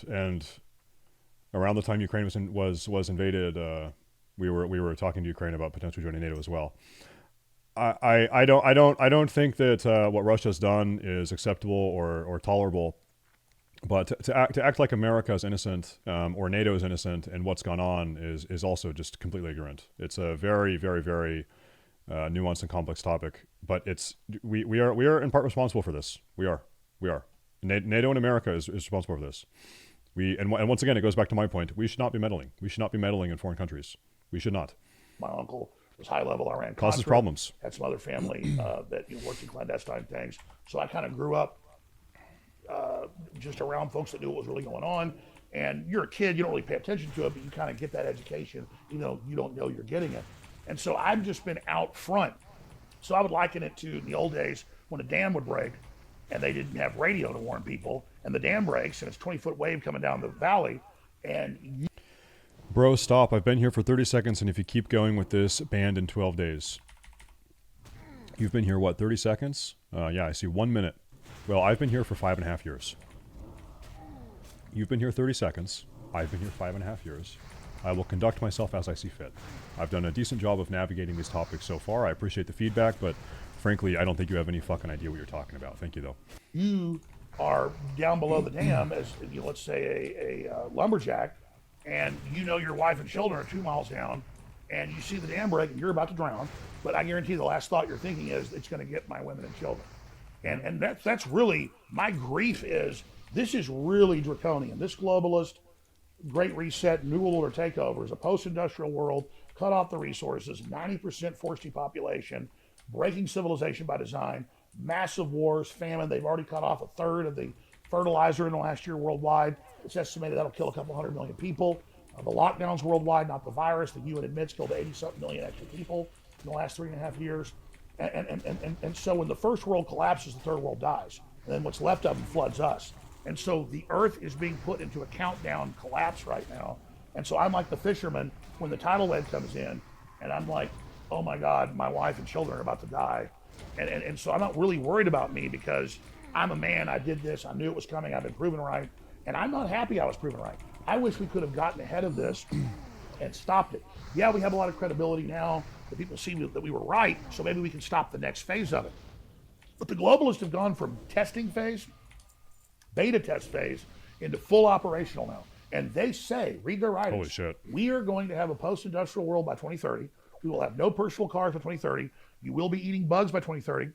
around the time Ukraine was invaded, we were talking to Ukraine about potentially joining NATO as well. I don't think that what Russia's done is acceptable or tolerable. But to act like America is innocent or NATO is innocent and what's gone on is also just completely ignorant. It's a very, very, very nuanced and complex topic. But we are in part responsible for this. We are. NATO and America is responsible for this. And once again, it goes back to my point. We should not be meddling. We should not be meddling in foreign countries. We should not. My uncle was high level Iran. Causes problems. Had some other family that worked in clandestine things. So I kind of grew up just around folks that knew what was really going on. And you're a kid, you don't really pay attention to it, but you kind of get that education. You don't know you're getting it. And so I've just been out front. So I would liken it to in the old days when a dam would break and they didn't have radio to warn people, and the dam breaks and it's a 20-foot wave coming down the valley, and Bro, stop. I've been here for 30 seconds, and if you keep going with this, banned in 12 days. You've been here, what, 30 seconds? Yeah, I see 1 minute. Well, I've been here for 5.5 years. You've been here 30 seconds. I've been here 5.5 years. I will conduct myself as I see fit. I've done a decent job of navigating these topics so far. I appreciate the feedback, but frankly, I don't think you have any fucking idea what you're talking about. Thank you, though. You are down below the dam as, let's say, a lumberjack, and your wife and children are 2 miles down, and you see the dam break and you're about to drown, but I guarantee the last thought you're thinking is it's going to get my women and children. And that's really, my grief is, this is really draconian. This globalist, Great Reset, New World Order takeover is a post-industrial world, cut off the resources, 90% forced depopulation, breaking civilization by design, massive wars, famine. They've already cut off a third of the fertilizer in the last year worldwide. It's estimated that'll kill a couple 100 million people. The lockdowns worldwide, not the virus, the UN admits killed 80-something million extra people in the last 3.5 years. And so when the first world collapses, the third world dies. And then what's left of them floods us. And so the earth is being put into a countdown collapse right now. And so I'm like the fisherman when the tidal wave comes in, and I'm like, oh my God, my wife and children are about to die. And so I'm not really worried about me because I'm a man, I did this, I knew it was coming, I've been proven right. And I'm not happy I was proven right. I wish we could have gotten ahead of this and stopped it. Yeah, we have a lot of credibility now that people see that we were right, so maybe we can stop the next phase of it. But the globalists have gone from testing phase, beta test phase, into full operational now. And they say, read their writings, holy shit, we are going to have a post-industrial world by 2030. We will have no personal cars by 2030. You will be eating bugs by 2030.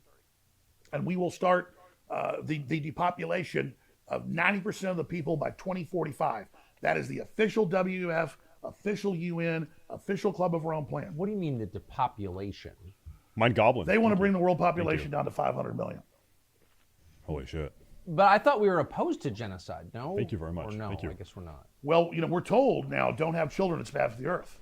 And we will start the depopulation of 90% of the people by 2045. That is the official WF, official UN, official Club of Rome plan. What do you mean the depopulation? Mind Goblin. They want to bring the world population down to 500 million. Holy shit. But I thought we were opposed to genocide, no? Thank you very much. Or no, Thank you. I guess we're not. Well, we're told now, don't have children, it's bad for the earth.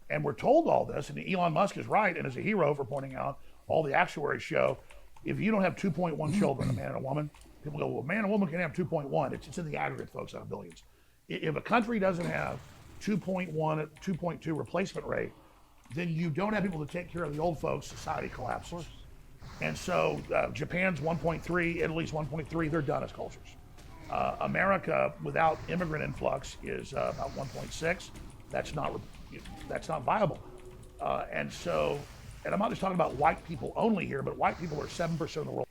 And we're told all this, and Elon Musk is right, and is a hero for pointing out all the actuaries show, if you don't have 2.1 children, a man and a woman, people go, well, a man and a woman can have 2.1. It's in the aggregate, folks, out of billions. If a country doesn't have 2.1, 2.2 replacement rate, then you don't have people to take care of the old folks, society collapses. And so Japan's 1.3, Italy's 1.3, they're done as cultures. America, without immigrant influx, is about 1.6. That's not viable. And I'm not just talking about white people only here, but white people are 7% of the world.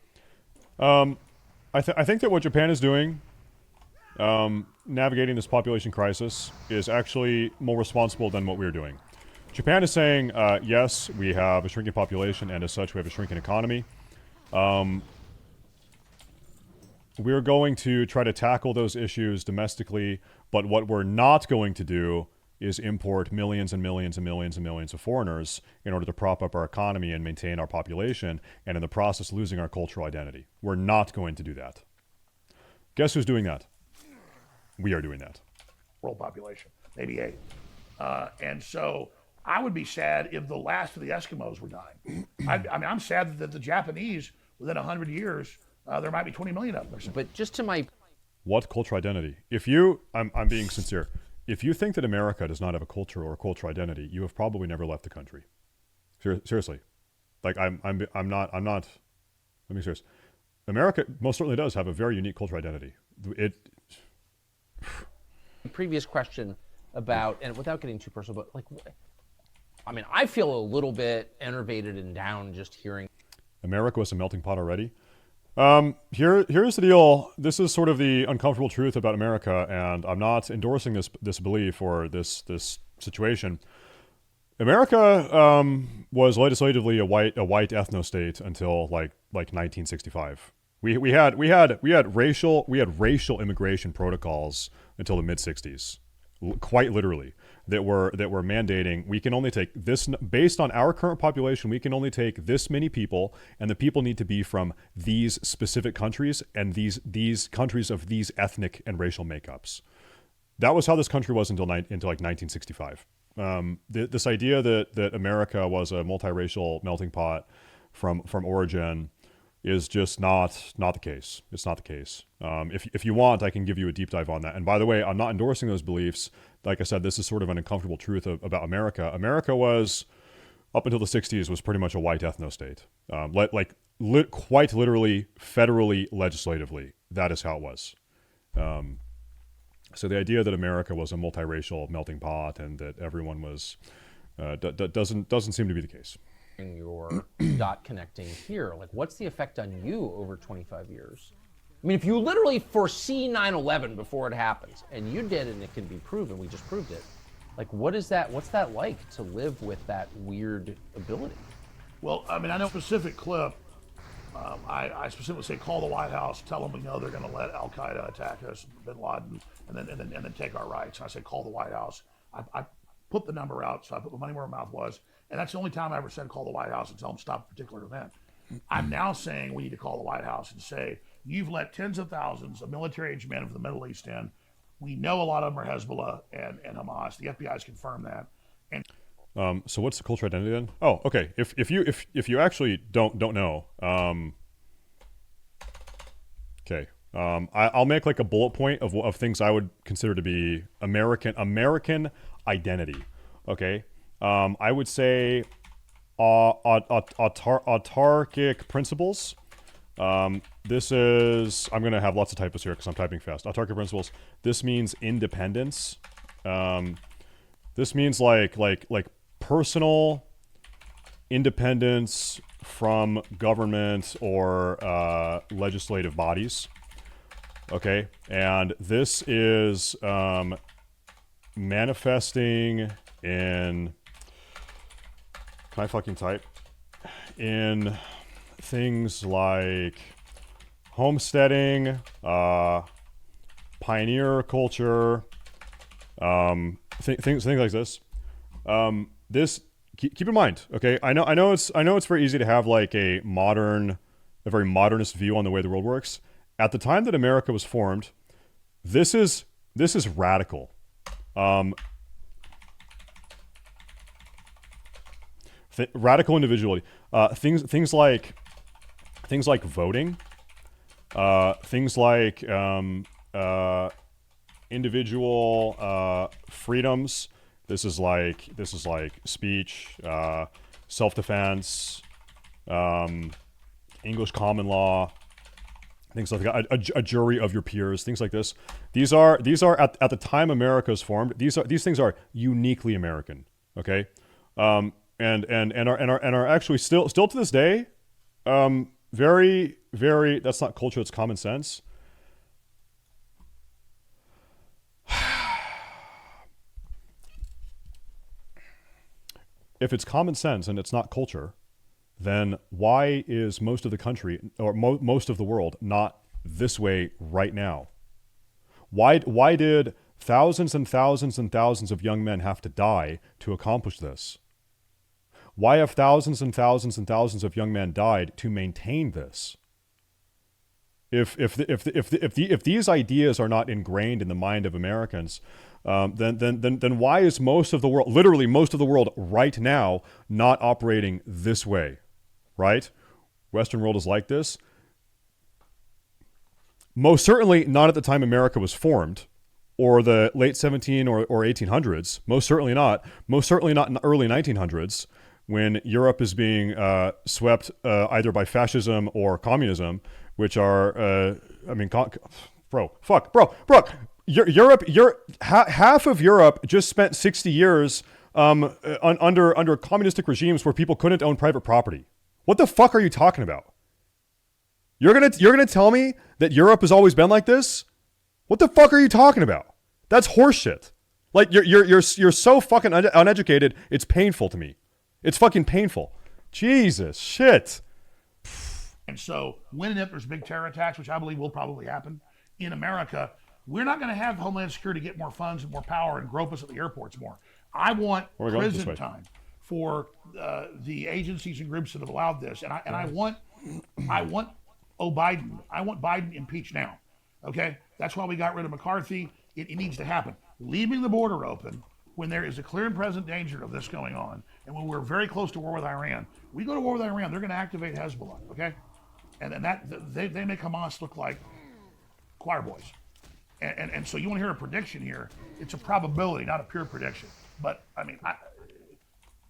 I think that what Japan is doing, navigating this population crisis, is actually more responsible than what we're doing. Japan is saying, yes, we have a shrinking population, and as such, we have a shrinking economy. We're going to try to tackle those issues domestically, but what we're not going to do is import millions and millions and millions and millions of foreigners in order to prop up our economy and maintain our population, and in the process losing our cultural identity. We're not going to do that. Guess who's doing that? We are doing that. World population, maybe 8. And so I would be sad if the last of the Eskimos were dying. I'm sad that the Japanese, within 100 years, there might be 20 million of them. But just to my... What cultural identity? If you, I'm being sincere, if you think that America does not have a culture or a cultural identity, you have probably never left the country. Seriously. Like, I'm not, let me be serious. America most certainly does have a very unique cultural identity. Previous question about, and without getting too personal, but like, I feel a little bit enervated and down just hearing. America was a melting pot already. Here's the deal. This is sort of the uncomfortable truth about America, and I'm not endorsing this belief or this situation. America was legislatively a white ethno-state until like 1965. We had racial immigration protocols until the mid 60s, quite literally, that were mandating we can only take this, based on our current population, we can only take this many people, and the people need to be from these specific countries and these countries of these ethnic and racial makeups. That was how this country was until 1965. This idea that America was a multiracial melting pot from origin is just not the case. It's not the case. If you want, I can give you a deep dive on that. And by the way, I'm not endorsing those beliefs. Like I said, this is sort of an uncomfortable truth about America. America was, up until the 60s, was pretty much a white ethno-state. Quite literally, federally, legislatively. That is how it was. So the idea that America was a multiracial melting pot and that everyone was, doesn't seem to be the case. Your dot connecting here, like, what's the effect on you over 25 years? I mean, if you literally foresee 9/11 before it happens, and you did, and it can be proven, we just proved it, Like, what's that like to live with that weird ability? Well, I mean, I know specific clip. I specifically say call the White House, tell them we know they're going to let Al Qaeda attack us, Bin Laden, and then take our rights. And I say call the White House. I put the number out, so I put my money where my mouth was, and that's the only time I ever said call the White House and tell them stop a particular event. I'm now saying we need to call the White House and say you've let tens of thousands of military-aged men from the Middle East in. We know a lot of them are Hezbollah and Hamas. The FBI has confirmed that. And so what's the cultural identity then? Oh, okay. If you actually don't know, okay. I'll make like a bullet point of things I would consider to be American identity. Okay. I would say autarkic principles. This is, I'm going to have lots of typos here because I'm typing fast. Autarkic principles. This means independence. This means like personal independence from government or legislative bodies. Okay, and this is manifesting in, can I fucking type? In things like homesteading, pioneer culture, things like this. This keep in mind, okay? I know it's very easy to have like a very modernist view on the way the world works. At the time that America was formed, this is radical. Radical individuality. Things like voting. Things like individual freedoms. This is like speech, self-defense, English common law, things like that. A jury of your peers, things like this. These are at the time America is formed. These things are uniquely American. Okay, and are actually still to this day, very, very. That's not culture. It's common sense. If it's common sense and it's not culture, then why is most of the country or most of the world not this way right now? Why did thousands and thousands and thousands of young men have to die to accomplish this? Why have thousands and thousands and thousands of young men died to maintain this? If these ideas are not ingrained in the mind of Americans, then why is most of the world, literally most of the world right now, not operating this way, right? Western world is like this. Most certainly not at the time America was formed, or the late 17 or 1800s. Most certainly not. Most certainly not in the early 1900s, when Europe is being swept either by fascism or communism, which are, bro. Europe, half of Europe just spent 60 years under communistic regimes where people couldn't own private property. What the fuck are you talking about? You're gonna tell me that Europe has always been like this? What the fuck are you talking about? That's horseshit. Like you're so fucking uneducated. It's painful to me. It's fucking painful. Jesus shit. And so when and if there's big terror attacks, which I believe will probably happen in America, we're not going to have Homeland Security get more funds and more power and grope us at the airports more. I want prison time for the agencies and groups that have allowed this. And I want Biden. I want Biden impeached now. Okay? That's why we got rid of McCarthy. It needs to happen. Leaving the border open when there is a clear and present danger of this going on, and when we're very close to war with Iran, we go to war with Iran, they're going to activate Hezbollah, okay? And that they make Hamas look like choir boys. And so you want to hear a prediction here? It's a probability, not a pure prediction. But I mean,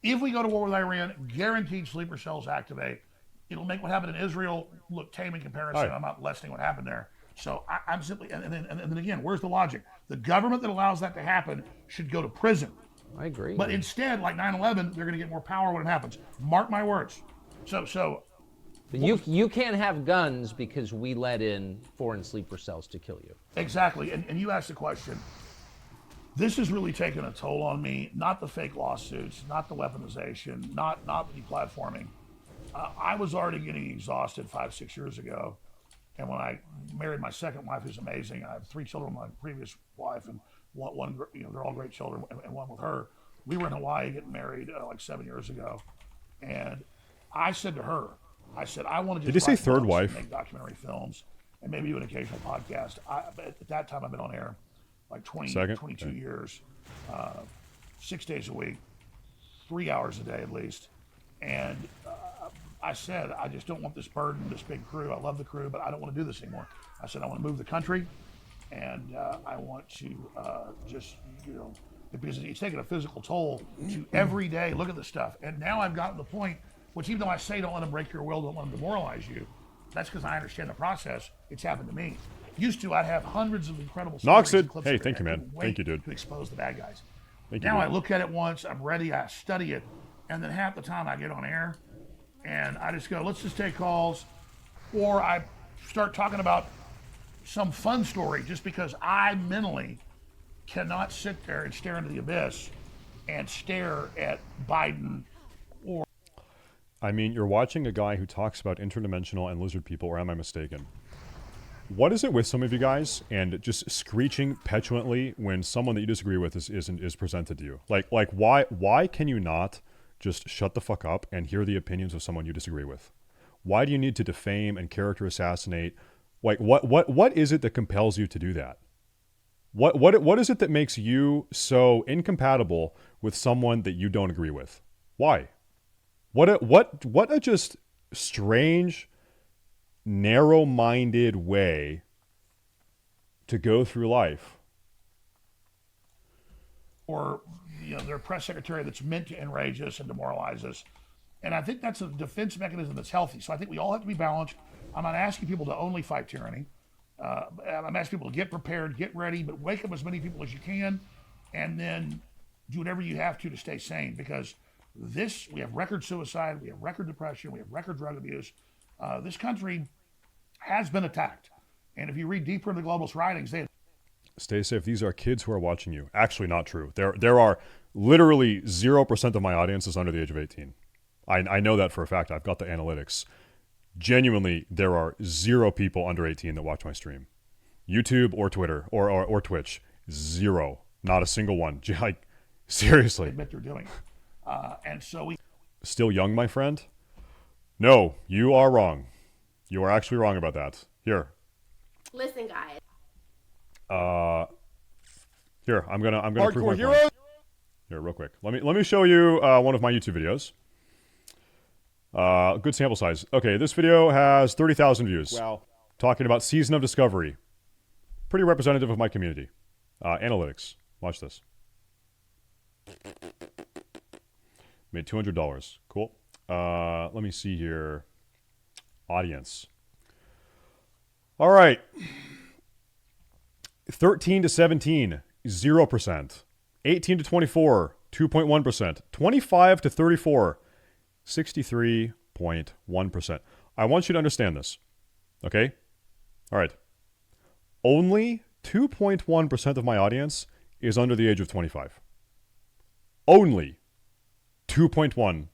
if we go to war with Iran, guaranteed sleeper cells activate. It'll make what happened in Israel look tame in comparison. Right. I'm not lessening what happened there. So I'm simply, and then again, where's the logic? The government that allows that to happen should go to prison. I agree. But instead, like 9/11, they're going to get more power when it happens. Mark my words. So. You can't have guns because we let in foreign sleeper cells to kill you. Exactly. And you asked the question. This has really taken a toll on me. Not the fake lawsuits, not the weaponization, not the deplatforming. I was already getting exhausted 5-6 years ago. And when I married my second wife, who's amazing, I have 3 children with my previous wife, and one they're all great children, and one with her. We were in Hawaii getting married like 7 years ago. And I said to her, I said, I want to just Did you say third wife? Make documentary films and maybe do an occasional podcast. At that time, I've been on air like 22 years, 6 days a week, 3 hours a day at least. And I said, I just don't want this burden, this big crew. I love the crew, but I don't want to do this anymore. I said, I want to move the country, and I want to just, because it's taking a physical toll to every day look at this stuff. And now I've gotten to the point, which even though I say don't let them break your will, don't let them demoralize you, that's because I understand the process. It's happened to me. Used to, I'd have hundreds of incredible stories. Noxid, hey, thank you, man. Thank you, dude. To expose the bad guys. Thank now you, I look at it once, I'm ready, I study it, and then half the time I get on air, and I just go, let's just take calls, or I start talking about some fun story just because I mentally cannot sit there and stare into the abyss and stare at Biden or... I mean, you're watching a guy who talks about interdimensional and lizard people, or am I mistaken? What is it with some of you guys and just screeching petulantly when someone that you disagree with is presented to you? Like why can you not just shut the fuck up and hear the opinions of someone you disagree with? Why do you need to defame and character assassinate? Like what is it that compels you to do that? What is it that makes you so incompatible with someone that you don't agree with? Why? What a just strange, narrow-minded way to go through life. Or their press secretary that's meant to enrage us and demoralize us. And I think that's a defense mechanism that's healthy. So I think we all have to be balanced. I'm not asking people to only fight tyranny. I'm asking people to get prepared, get ready, but wake up as many people as you can, and then do whatever you have to stay sane. Because we have record suicide, we have record depression, we have record drug abuse. This country has been attacked. And if you read deeper into the globalist writings, Stay safe. These are kids who are watching you. Actually, not true. There are literally 0% of my audience is under the age of 18. I know that for a fact. I've got the analytics. Genuinely, there are 0 people under 18 that watch my stream. YouTube or Twitter or Twitch. 0. Not a single one. Like, seriously. Admit they're doing it. And so we... Still young, my friend? No, you are wrong. You are actually wrong about that. Here. Listen, guys. Here, I'm gonna prove my point. Here, real quick. Let me show you one of my YouTube videos. Good sample size. Okay, this video has 30,000 views. Wow. Talking about Season of Discovery. Pretty representative of my community. Analytics. Watch this. Made $200. Cool. Let me see here. Audience. All right. 13 to 17, 0%. 18 to 24, 2.1%. 25 to 34, 63.1%. I want you to understand this. Okay? All right. Only 2.1% of my audience is under the age of 25. Only 2.1.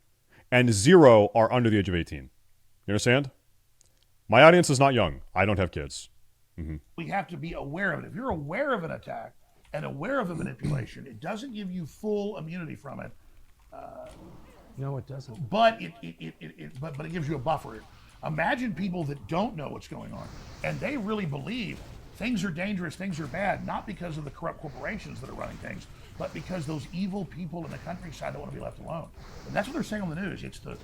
And 0 are under the age of 18. You understand? My audience is not young. I don't have kids. Mm-hmm. We have to be aware of it. If you're aware of an attack and aware of a manipulation, it doesn't give you full immunity from it. No, it doesn't. But it gives you a buffer. Imagine people that don't know what's going on, and they really believe things are dangerous, things are bad, not because of the corrupt corporations that are running things, but because those evil people in the countryside don't want to be left alone. And that's what they're saying on the news. It's the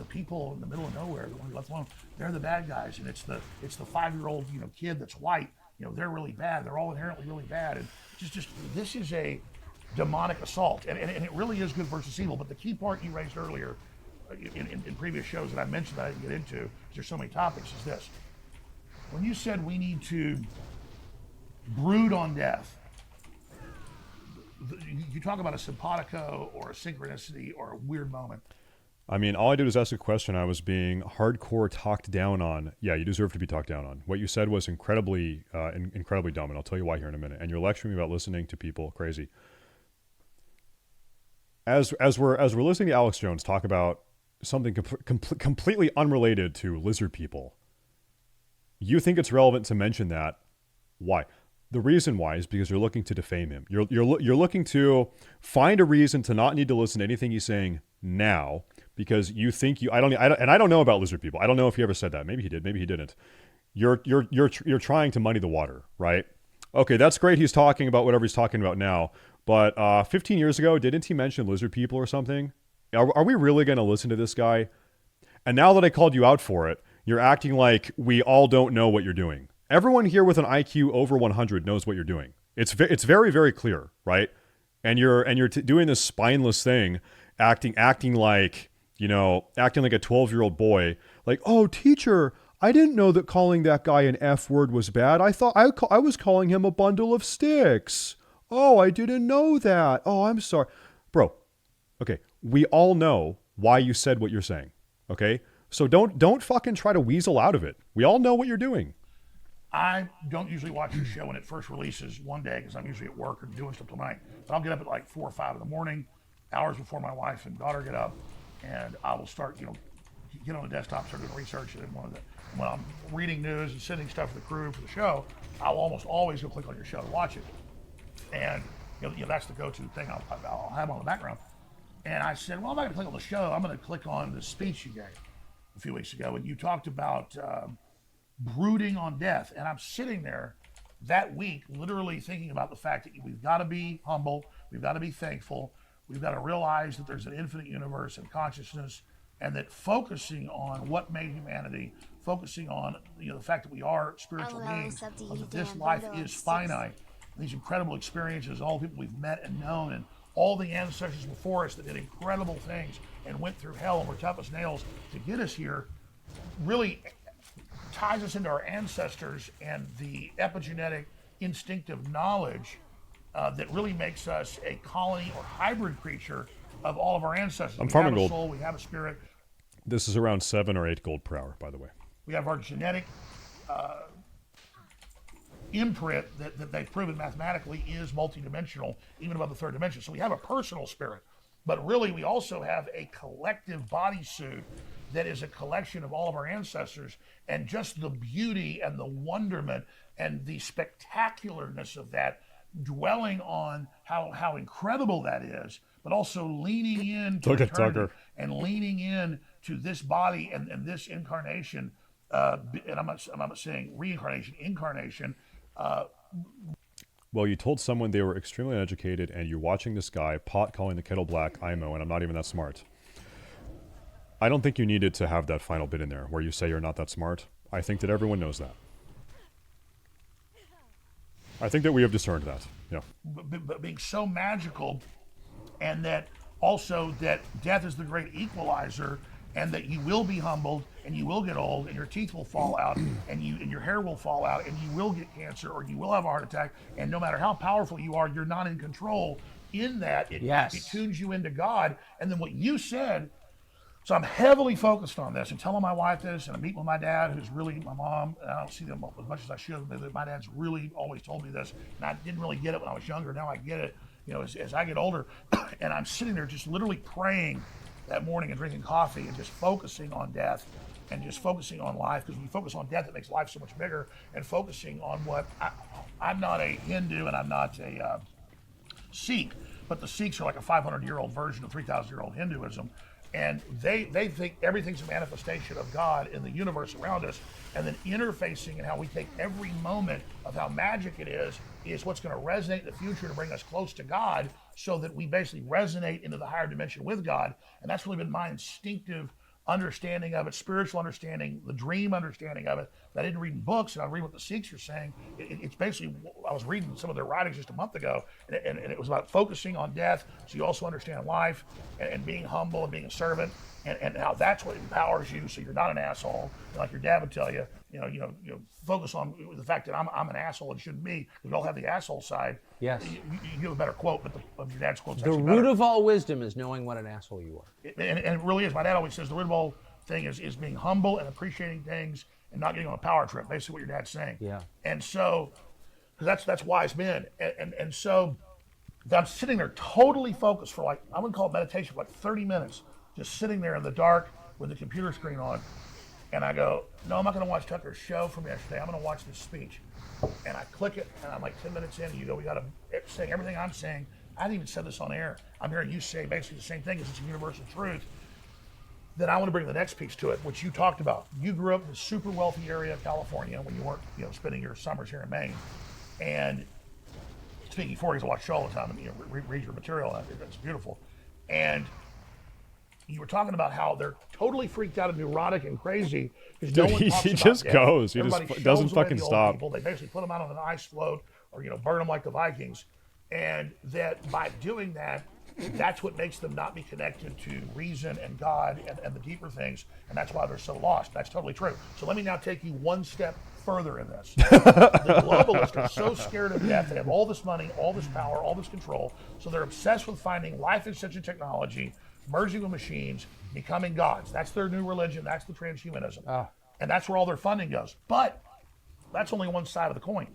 people in the middle of nowhere that want to be left alone. They're the bad guys, and it's the 5-year-old kid that's white. They're really bad. They're all inherently really bad. And just this is a demonic assault, and it really is good versus evil. But the key part you raised earlier in previous shows that I mentioned that I didn't get into, because there's so many topics, is this. When you said we need to brood on death, you talk about a simpatico or a synchronicity or a weird moment. I mean, all I did was ask a question. I was being hardcore talked down on. Yeah, you deserve to be talked down on. What you said was incredibly dumb, and I'll tell you why here in a minute. And you're lecturing me about listening to people. Crazy. as we're listening to Alex Jones talk about something completely unrelated to lizard people, you think it's relevant to mention that. Why? The reason why is because you're looking to defame him. You're looking to find a reason to not need to listen to anything he's saying now, because you think I don't know about lizard people. I don't know if he ever said that. Maybe he did. Maybe he didn't. You're trying to muddy the water, right? Okay, that's great. He's talking about whatever he's talking about now. But 15 years ago, didn't he mention lizard people or something? Are we really going to listen to this guy? And now that I called you out for it, you're acting like we all don't know what you're doing. Everyone here with an IQ over 100 knows what you're doing. It's very, very clear, right? And you're doing this spineless thing, acting like, acting like a 12-year-old boy. Like, oh, teacher, I didn't know that calling that guy an F word was bad. I thought I was calling him a bundle of sticks. Oh, I didn't know that. Oh, I'm sorry. Bro, okay, we all know why you said what you're saying, okay? So don't fucking try to weasel out of it. We all know what you're doing. I don't usually watch the show when it first releases one day because I'm usually at work or doing stuff till night. But I'll get up at like 4 or 5 in the morning, hours before my wife and daughter get up, and I will start, get on the desktop, start doing research. And when I'm reading news and sending stuff to the crew for the show, I'll almost always go click on your show to watch it. And that's the go-to thing I'll have on the background. And I said, well, I'm not going to click on the show. I'm going to click on the speech you gave a few weeks ago. And you talked about brooding on death. And I'm sitting there that week literally thinking about the fact that we've got to be humble. We've got to be thankful. We've got to realize that there's an infinite universe and consciousness, and that focusing on what made humanity, focusing on the fact that we are spiritual beings, that this life is finite. These incredible experiences, all the people we've met and known, and all the ancestors before us that did incredible things and went through hell and were tough as nails to get us here, really ties us into our ancestors and the epigenetic instinctive knowledge that really makes us a colony or hybrid creature of all of our ancestors. I'm farming gold. We have a soul, we have a spirit. This is around 7 or 8 gold per hour, by the way. We have our genetic imprint that they've proven mathematically is multidimensional, even above the third dimension. So we have a personal spirit, but really we also have a collective bodysuit that is a collection of all of our ancestors, and just the beauty and the wonderment and the spectacularness of that, dwelling on how incredible that is, but also leaning in to eternity and leaning in to this body and this incarnation, and I'm not saying reincarnation, incarnation. Well, you told someone they were extremely uneducated, and you're watching this guy pot calling the kettle black, IMO, and I'm not even that smart. I don't think you needed to have that final bit in there where you say you're not that smart. I think that everyone knows that. I think that we have discerned that. Yeah. But being so magical, and that also that death is the great equalizer, and that you will be humbled, and you will get old, and your teeth will fall out, and your hair will fall out, and you will get cancer, or you will have a heart attack, and no matter how powerful you are, you're not in control. In that, it tunes you into God. And then what you said, so I'm heavily focused on this and telling my wife this, and I'm meeting with my dad, who's really my mom, and I don't see them as much as I should, but my dad's really always told me this, and I didn't really get it when I was younger. Now I get it, as I get older, and I'm sitting there just literally praying that morning and drinking coffee and just focusing on death and just focusing on life, because when you focus on death, it makes life so much bigger, and focusing on what, I'm not a Hindu and I'm not a Sikh, but the Sikhs are like a 500-year-old version of 3,000-year-old Hinduism. And they think everything's a manifestation of God in the universe around us, and then interfacing and how we take every moment of how magic it is what's going to resonate in the future to bring us close to God, so that we basically resonate into the higher dimension with God. And that's really been my instinctive understanding of it, spiritual understanding, the dream understanding of it, that I didn't read in books, and I read what the Sikhs are saying. It's basically, I was reading some of their writings just a month ago, and it was about focusing on death, so you also understand life, and being humble and being a servant, and how that's what empowers you, so you're not an asshole, like your dad would tell you. Focus on the fact that I'm an asshole and shouldn't be. We all have the asshole side. Yes. You have a better quote, but your dad's quote's the root of all wisdom is knowing what an asshole you are. And it really is. My dad always says the root of all thing is being humble and appreciating things and not getting on a power trip. Basically, what your dad's saying. Yeah. And so, because that's wise men. And so, I'm sitting there totally focused for like, I wouldn't call it meditation, for like 30 minutes, just sitting there in the dark with the computer screen on. And I go, no, I'm not going to watch Tucker's show from yesterday. I'm going to watch this speech. And I click it, and I'm like 10 minutes in, and you go, we got to say everything I'm saying. I hadn't even said this on air. I'm hearing you say basically the same thing, because it's a universal truth. Then I want to bring the next piece to it, which you talked about. You grew up in a super wealthy area of California when you weren't, spending your summers here in Maine. And speaking for you, I watch the show all the time and read your material, and I think that's beautiful. And you were talking about how they're totally freaked out and neurotic and crazy because no one talks he about just death. goes. He Everybody just doesn't shoves away fucking the old stop. people. They basically put them out on an ice float or burn them like the Vikings. And that by doing that, that's what makes them not be connected to reason and God and the deeper things, and that's why they're so lost. That's totally true. So let me now take you one step further in this. The globalists are so scared of death. They have all this money, all this power, all this control, so they're obsessed with finding life-extension technology, merging with machines, becoming gods. That's their new religion. That's the transhumanism. And that's where all their funding goes. But that's only one side of the coin.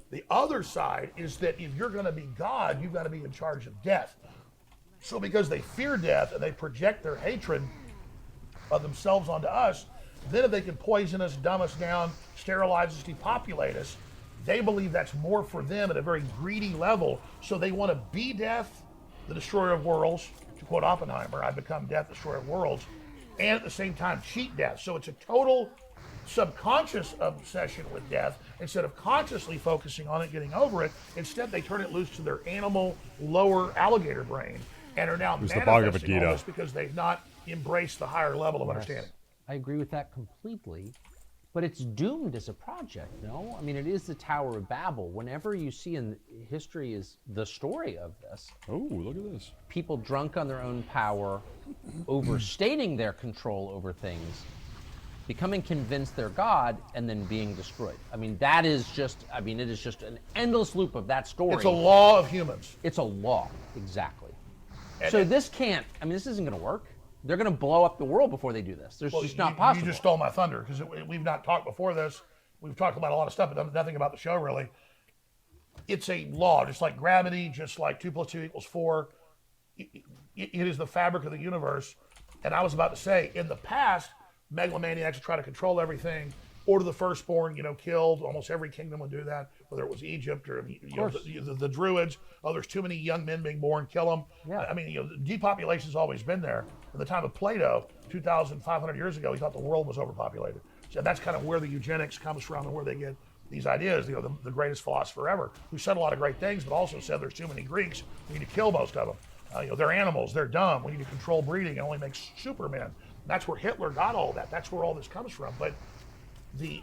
The other side is that if you're going to be God, you've got to be in charge of death. So because they fear death and they project their hatred of themselves onto us, then if they can poison us, dumb us down, sterilize us, depopulate us, they believe that's more for them at a very greedy level. So they want to be death, the destroyer of worlds. To quote Oppenheimer, I become death, destroyer of worlds, and at the same time cheat death. So it's a total subconscious obsession with death. Instead of consciously focusing on it, getting over it, instead they turn it loose to their animal, lower alligator brain, and are now manifesting all this because they've not embraced the higher level of understanding. I agree with that completely, but it's doomed as a project, no? I mean, it is the Tower of Babel. Whenever you see in history is the story of this. Oh, look at this. People drunk on their own power, overstating their control over things, becoming convinced they're God, and then being destroyed. I mean, it is just an endless loop of that story. It's a law of humans. It's a law, exactly. So this isn't going to work. They're going to blow up the world before they do this. There's just not possible. You just stole my thunder, because we've not talked before this. We've talked about a lot of stuff, but nothing about the show, really. It's a law, just like gravity, just like 2 + 2 = 4. It is the fabric of the universe. And I was about to say, in the past, megalomaniacs would try to control everything, order the firstborn, killed. Almost every kingdom would do that, whether it was Egypt or the Druids. Oh, there's too many young men being born, kill them. Yeah. I mean, depopulation's always been there. At the time of Plato, 2,500 years ago, he thought the world was overpopulated. So that's kind of where the eugenics comes from and where they get these ideas. The greatest philosopher ever, who said a lot of great things, but also said there's too many Greeks. We need to kill most of them. They're animals. They're dumb. We need to control breeding and only make supermen. That's where Hitler got all that. That's where all this comes from. But the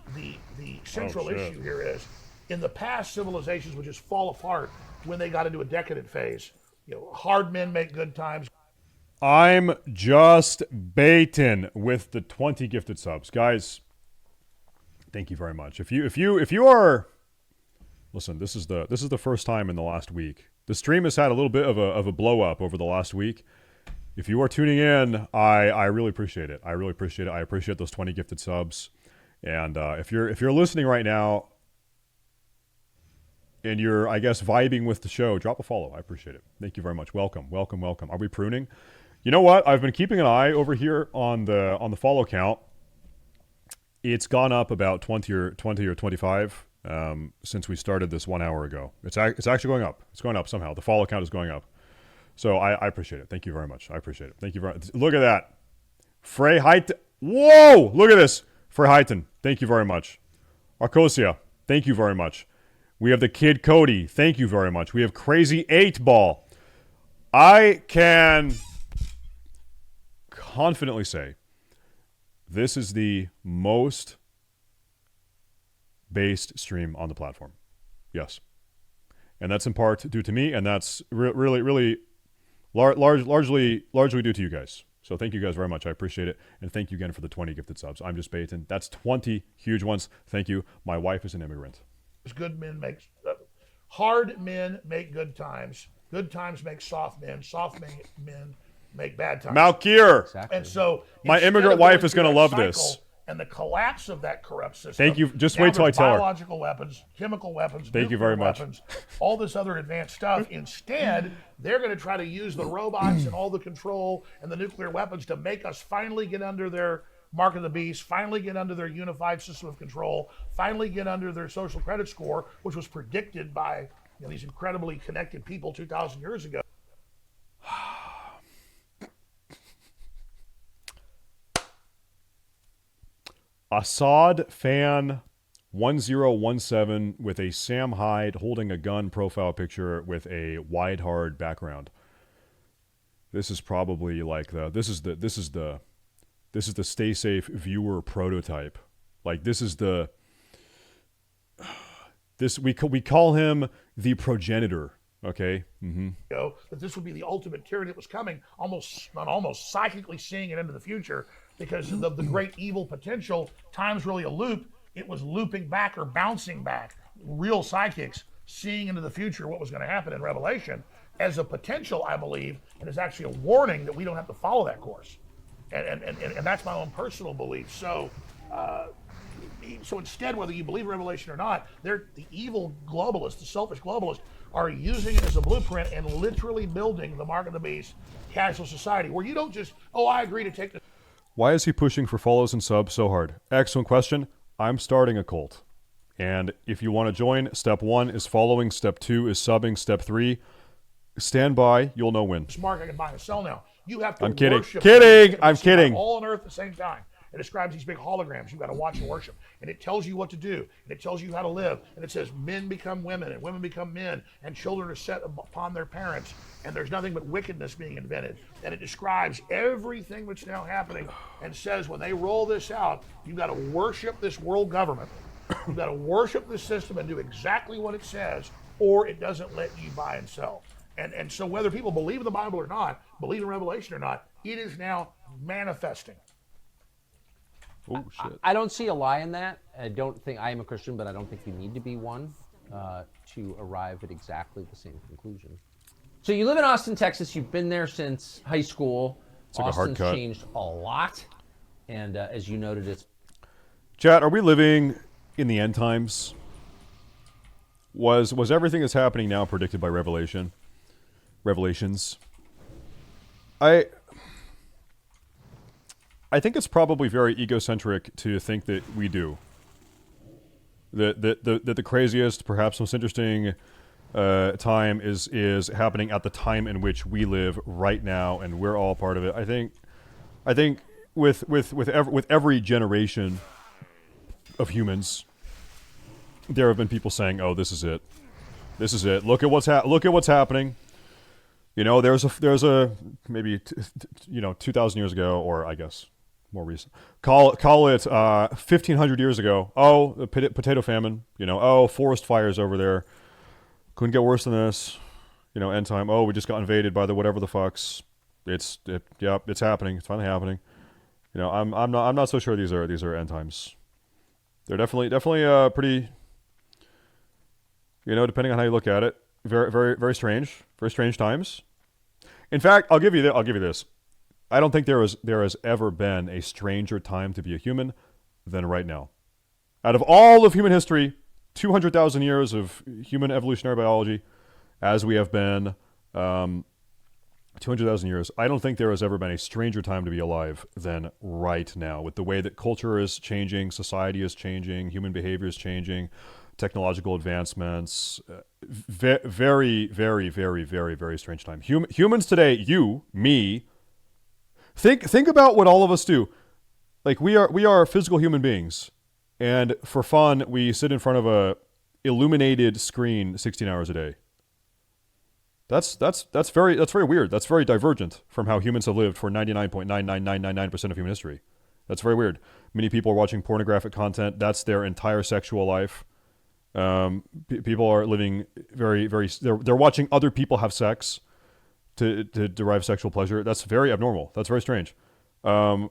central issue here is, in the past, civilizations would just fall apart when they got into a decadent phase. Hard men make good times. I'm just baiting with the 20 gifted subs, guys. Thank you very much. If you are, listen, this is the first time in the last week. The stream has had a little bit of a blow up over the last week. If you are tuning in, I really appreciate it. I really appreciate it. I appreciate those 20 gifted subs. And if you're listening right now and you're, I guess, vibing with the show, drop a follow. I appreciate it. Thank you very much. Welcome. Are we pruning? You know what? I've been keeping an eye over here on the follow count. It's gone up about 20 or 25 since we started this 1 hour ago. It's actually going up. It's going up somehow. The follow count is going up. So I appreciate it. Thank you very much. I appreciate it. Thank you very much. Look at that. Frey Heighton. Whoa! Look at this. Frey Heighton. Thank you very much. Arcosia. Thank you very much. We have the Kid Cody. Thank you very much. We have Crazy 8 Ball. I can confidently say this is the most based stream on the platform. Yes. And that's in part due to me, and that's really largely due to you guys. So thank you guys very much. I appreciate it. And thank you again for the 20 gifted subs. I'm just baiting. That's 20 huge ones. Thank you. My wife is an immigrant. Good men make hard men make good times. Good times make soft men. Soft men make bad times. Malkier. Exactly. And so my immigrant wife is going to love this. and the collapse of that corrupt system. Thank you. Just now wait till I there's tell her. biological weapons, chemical weapons, Thank you nuclear very much. weapons, all this other advanced stuff. Instead, they're going to try to use the robots and all the control and the nuclear weapons to make us finally get under their mark of the beast, finally get under their unified system of control, finally get under their social credit score, which was predicted by these incredibly connected people 2,000 years ago. Assad fan 1017 with a Sam Hyde holding a gun profile picture with a wide hard background. This is probably like this is the Stay Safe viewer prototype. Like this is the we call him the progenitor. Okay. Mm-hmm. That this would be the ultimate tyranny that was coming, almost psychically seeing it into the future because of the great evil potential. Time's really a loop. It was looping back or bouncing back. Real psychics seeing into the future what was going to happen in Revelation as a potential, I believe, and is actually a warning that we don't have to follow that course. And that's my own personal belief. So instead, whether you believe in Revelation or not, the evil globalists, the selfish globalists, are using it as a blueprint and literally building the mark of the beast casual society where you don't just, I agree to take this. Why is he pushing for follows and subs so hard? Excellent question. I'm starting a cult. And if you want to join, step 1 is following, step 2 is subbing, step 3, stand by, you'll know when. This mark I can buy and sell now. You have to I'm kidding. worship. I'm kidding. All on earth at the same time. It describes these big holograms you've got to watch and worship. And it tells you what to do. And it tells you how to live. And it says men become women and women become men. And children are set upon their parents. And there's nothing but wickedness being invented. And it describes everything that's now happening and says when they roll this out, you've got to worship this world government. You've got to worship this system and do exactly what it says, or it doesn't let you buy and sell. And so whether people believe in the Bible or not, believe in Revelation or not, it is now manifesting. Oh, shit. I don't see a lie in that. I am a Christian, but I don't think you need to be one to arrive at exactly the same conclusion. So you live in Austin, Texas. You've been there since high school. It's like Austin's a hard cut. changed a lot. And as you noted, it's... Chat, are we living in the end times? Was everything that's happening now predicted by Revelations? I think it's probably very egocentric to think that we do. That the craziest, perhaps most interesting time is happening at the time in which we live right now, and we're all part of it. I think with every generation of humans, there have been people saying, "Oh, this is it. This is it. Look at what's happening." You know, there's a maybe 2,000 years ago, or I guess more recent. Call it 1,500 years ago. Oh, the potato famine. Forest fires over there. Couldn't get worse than this. End time. Oh, we just got invaded by the whatever the fucks. It's happening. It's finally happening. I'm not so sure these are end times. They're definitely pretty. Depending on how you look at it, very very very strange times. In fact, I'll give you this. I don't think there has ever been a stranger time to be a human than right now. Out of all of human history, 200,000 years of human evolutionary biology, as we have been, 200,000 years, I don't think there has ever been a stranger time to be alive than right now. With the way that culture is changing, society is changing, human behavior is changing, technological advancements, very, very, very, very, very strange time. Humans today, you, me, think about what all of us do. Like we are physical human beings, and for fun, we sit in front of a illuminated screen 16 hours a day. That's very weird. That's very divergent from how humans have lived for 99.99999% of human history. That's very weird. Many people are watching pornographic content. That's their entire sexual life. People are living very, very. They're watching other people have sex to derive sexual pleasure. That's very abnormal. That's very strange. We're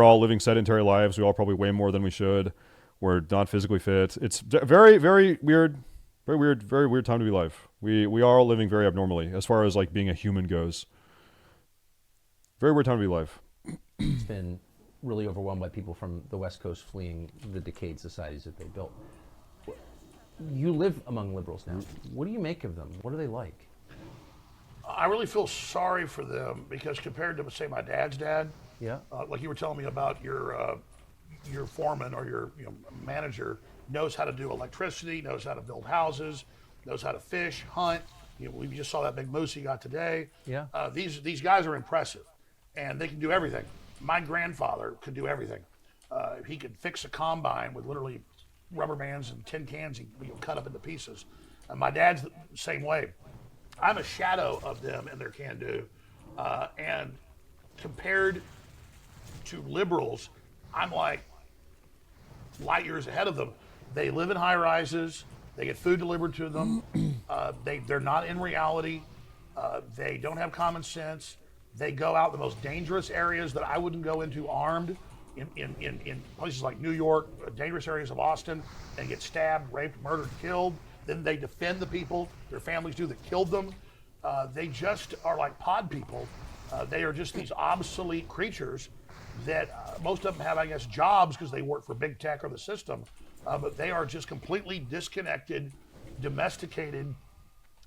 all living sedentary lives. We all probably weigh more than we should. We're not physically fit. It's very, very weird. Very weird. Very weird time to be alive. We are all living very abnormally as far as like being a human goes. Very weird time to be alive. It's been really overwhelmed by people from the West Coast fleeing the decayed societies that they built. You live among liberals now. What do you make of them? What are they like? I really feel sorry for them because compared to, say, my dad's dad, Yeah. like you were telling me about your foreman or your manager knows how to do electricity, knows how to build houses, knows how to fish, hunt. We just saw that big moose he got today. Yeah. These guys are impressive, and they can do everything. My grandfather could do everything. He could fix a combine with literally rubber bands and tin cans he cut up into pieces. And my dad's the same way. I'm a shadow of them in their can-do. And compared to liberals, I'm like light years ahead of them. They live in high rises. They get food delivered to them. They're not in reality. They don't have common sense. They go out the most dangerous areas that I wouldn't go into armed in places like New York, dangerous areas of Austin, and get stabbed, raped, murdered, killed. Then they defend the people their families do that killed them. They just are like pod people. They are just these obsolete creatures that most of them have, I guess, jobs because they work for big tech or the system. But they are just completely disconnected, domesticated,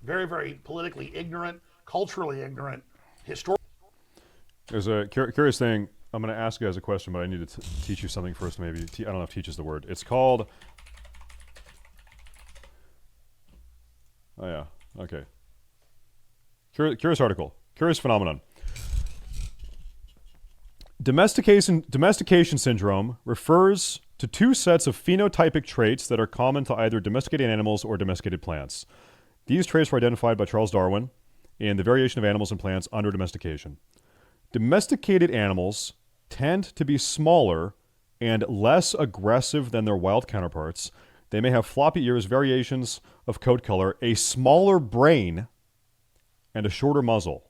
very, very politically ignorant, culturally ignorant, historical. There's a curious thing. I'm going to ask you guys a question, but I need to teach you something first, maybe. I don't know if teach is the word. It's called... Oh, yeah. Okay. Curious article. Curious phenomenon. Domestication syndrome refers to two sets of phenotypic traits that are common to either domesticated animals or domesticated plants. These traits were identified by Charles Darwin in The Variation of Animals and Plants Under Domestication. Domesticated animals tend to be smaller and less aggressive than their wild counterparts. They may have floppy ears, variations of coat color, a smaller brain, and a shorter muzzle.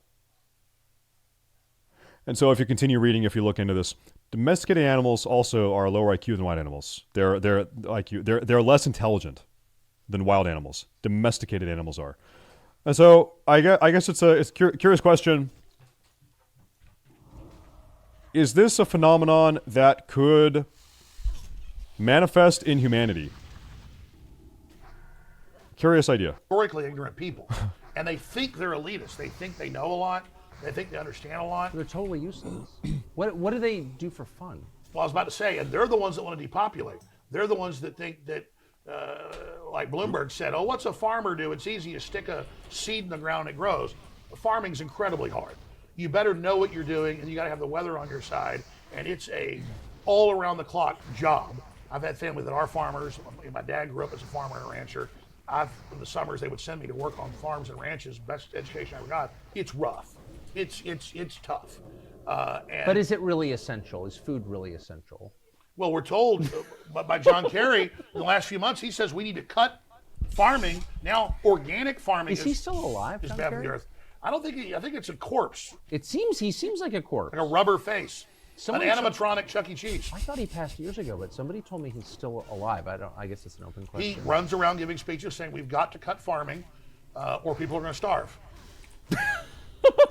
And so if you continue reading, if you look into this, domesticated animals also are lower IQ than wild animals. They're less intelligent than wild animals. Domesticated animals are. And so I guess it's a curious question. Is this a phenomenon that could manifest in humanity? Curious idea. Historically ignorant people. And they think they're elitist. They think they know a lot. They think they understand a lot. They're totally useless. What do they do for fun? Well, I was about to say, and they're the ones that want to depopulate. They're the ones that think that, like Bloomberg said, oh, what's a farmer do? It's easy to stick a seed in the ground, it grows. Farming's incredibly hard. You better know what you're doing, and you got to have the weather on your side, and it's a all-around-the-clock job. I've had family that are farmers. My dad grew up as a farmer and a rancher. In the summers, they would send me to work on farms and ranches. Best education I ever got. It's rough. It's tough. But is it really essential? Is food really essential? Well, we're told by John Kerry in the last few months, he says we need to cut farming. Now, organic farming is he still alive? Is John bad for Kerry? the earth. I don't think I think it's a corpse. He seems like a corpse. Like a rubber face. Somebody an animatronic Chuck E. Cheese. I thought he passed years ago, but somebody told me he's still alive. I guess it's an open question. He runs around giving speeches saying we've got to cut farming, or people are going to starve.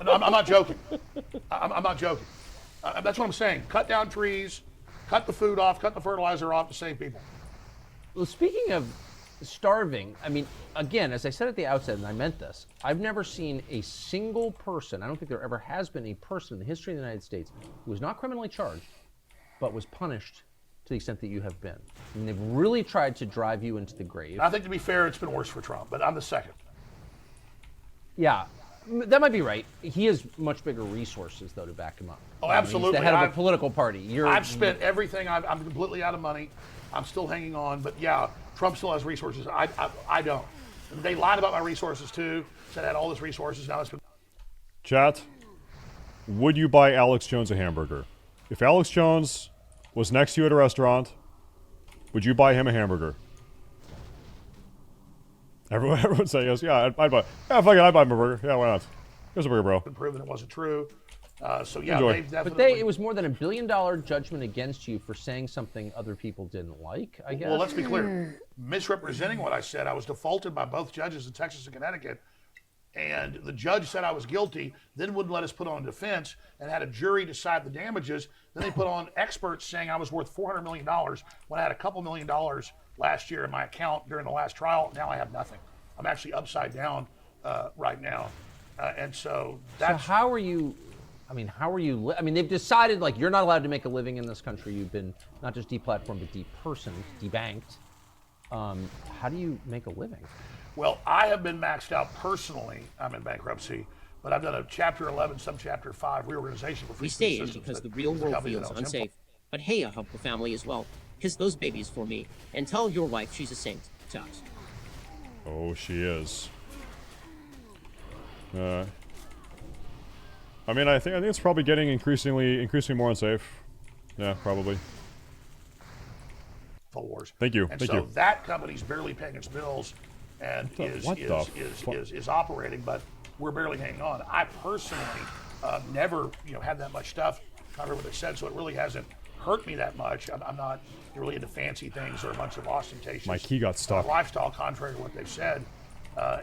I'm not joking. I'm not joking. That's what I'm saying. Cut down trees, cut the food off, cut the fertilizer off to save people. Well, speaking of starving, I mean, again, as I said at the outset, and I meant this, I've never seen a single person, I don't think there ever has been a person in the history of the United States who was not criminally charged, but was punished to the extent that you have been. I mean, they've really tried to drive you into the grave. I think, to be fair, it's been worse for Trump, but I'm the second. Yeah, that might be right. He has much bigger resources, though, to back him up. Oh, absolutely. He's the head of a political party. I've spent everything. I'm completely out of money. I'm still hanging on, but yeah, Trump still has resources. I don't. They lied about my resources too. Said I had all this resources. Now it's been. Chat, would you buy Alex Jones a hamburger? If Alex Jones was next to you at a restaurant, would you buy him a hamburger? Everyone say yes. Yeah, I'd buy. Yeah, fuck it, I'd buy him a burger. Yeah, why not? Here's a burger, bro. Been proven it wasn't true. So yeah, Enjoy. they've definitely. But it was more than $1 billion judgment against you for saying something other people didn't like, I guess. Well, let's be clear. Misrepresenting what I said, I was defaulted by both judges in Texas and Connecticut And the judge said I was guilty, then wouldn't let us put on a defense, and had a jury decide the damages. Then they put on experts saying I was worth $400 million when I had a couple $1 million last year in my account during the last trial. Now I have nothing. I'm actually upside down right now. And so that's... So how are you... I mean, how are you... I mean, they've decided, like, you're not allowed to make a living in this country. You've been not just deplatformed, but depersoned, debanked. How do you make a living? Well, I have been maxed out personally. I'm in bankruptcy, but I've done a Chapter 11, Subchapter 5 reorganization for free We stay in systems because that the real world companies feels that owns unsafe. But hey, I help the family as well. Kiss those babies for me, and tell your wife she's a saint to us. Oh, she is. I mean, I think it's probably getting increasingly more unsafe. Yeah, probably. Wars. Thank you. And Thank so you. that company's barely paying its bills and is operating, but we're barely hanging on. I personally never had that much stuff. Contrary to what they said, so it really hasn't hurt me that much. I'm not really into fancy things or a bunch of ostentatious My key got stuck. lifestyle, contrary to what they've said.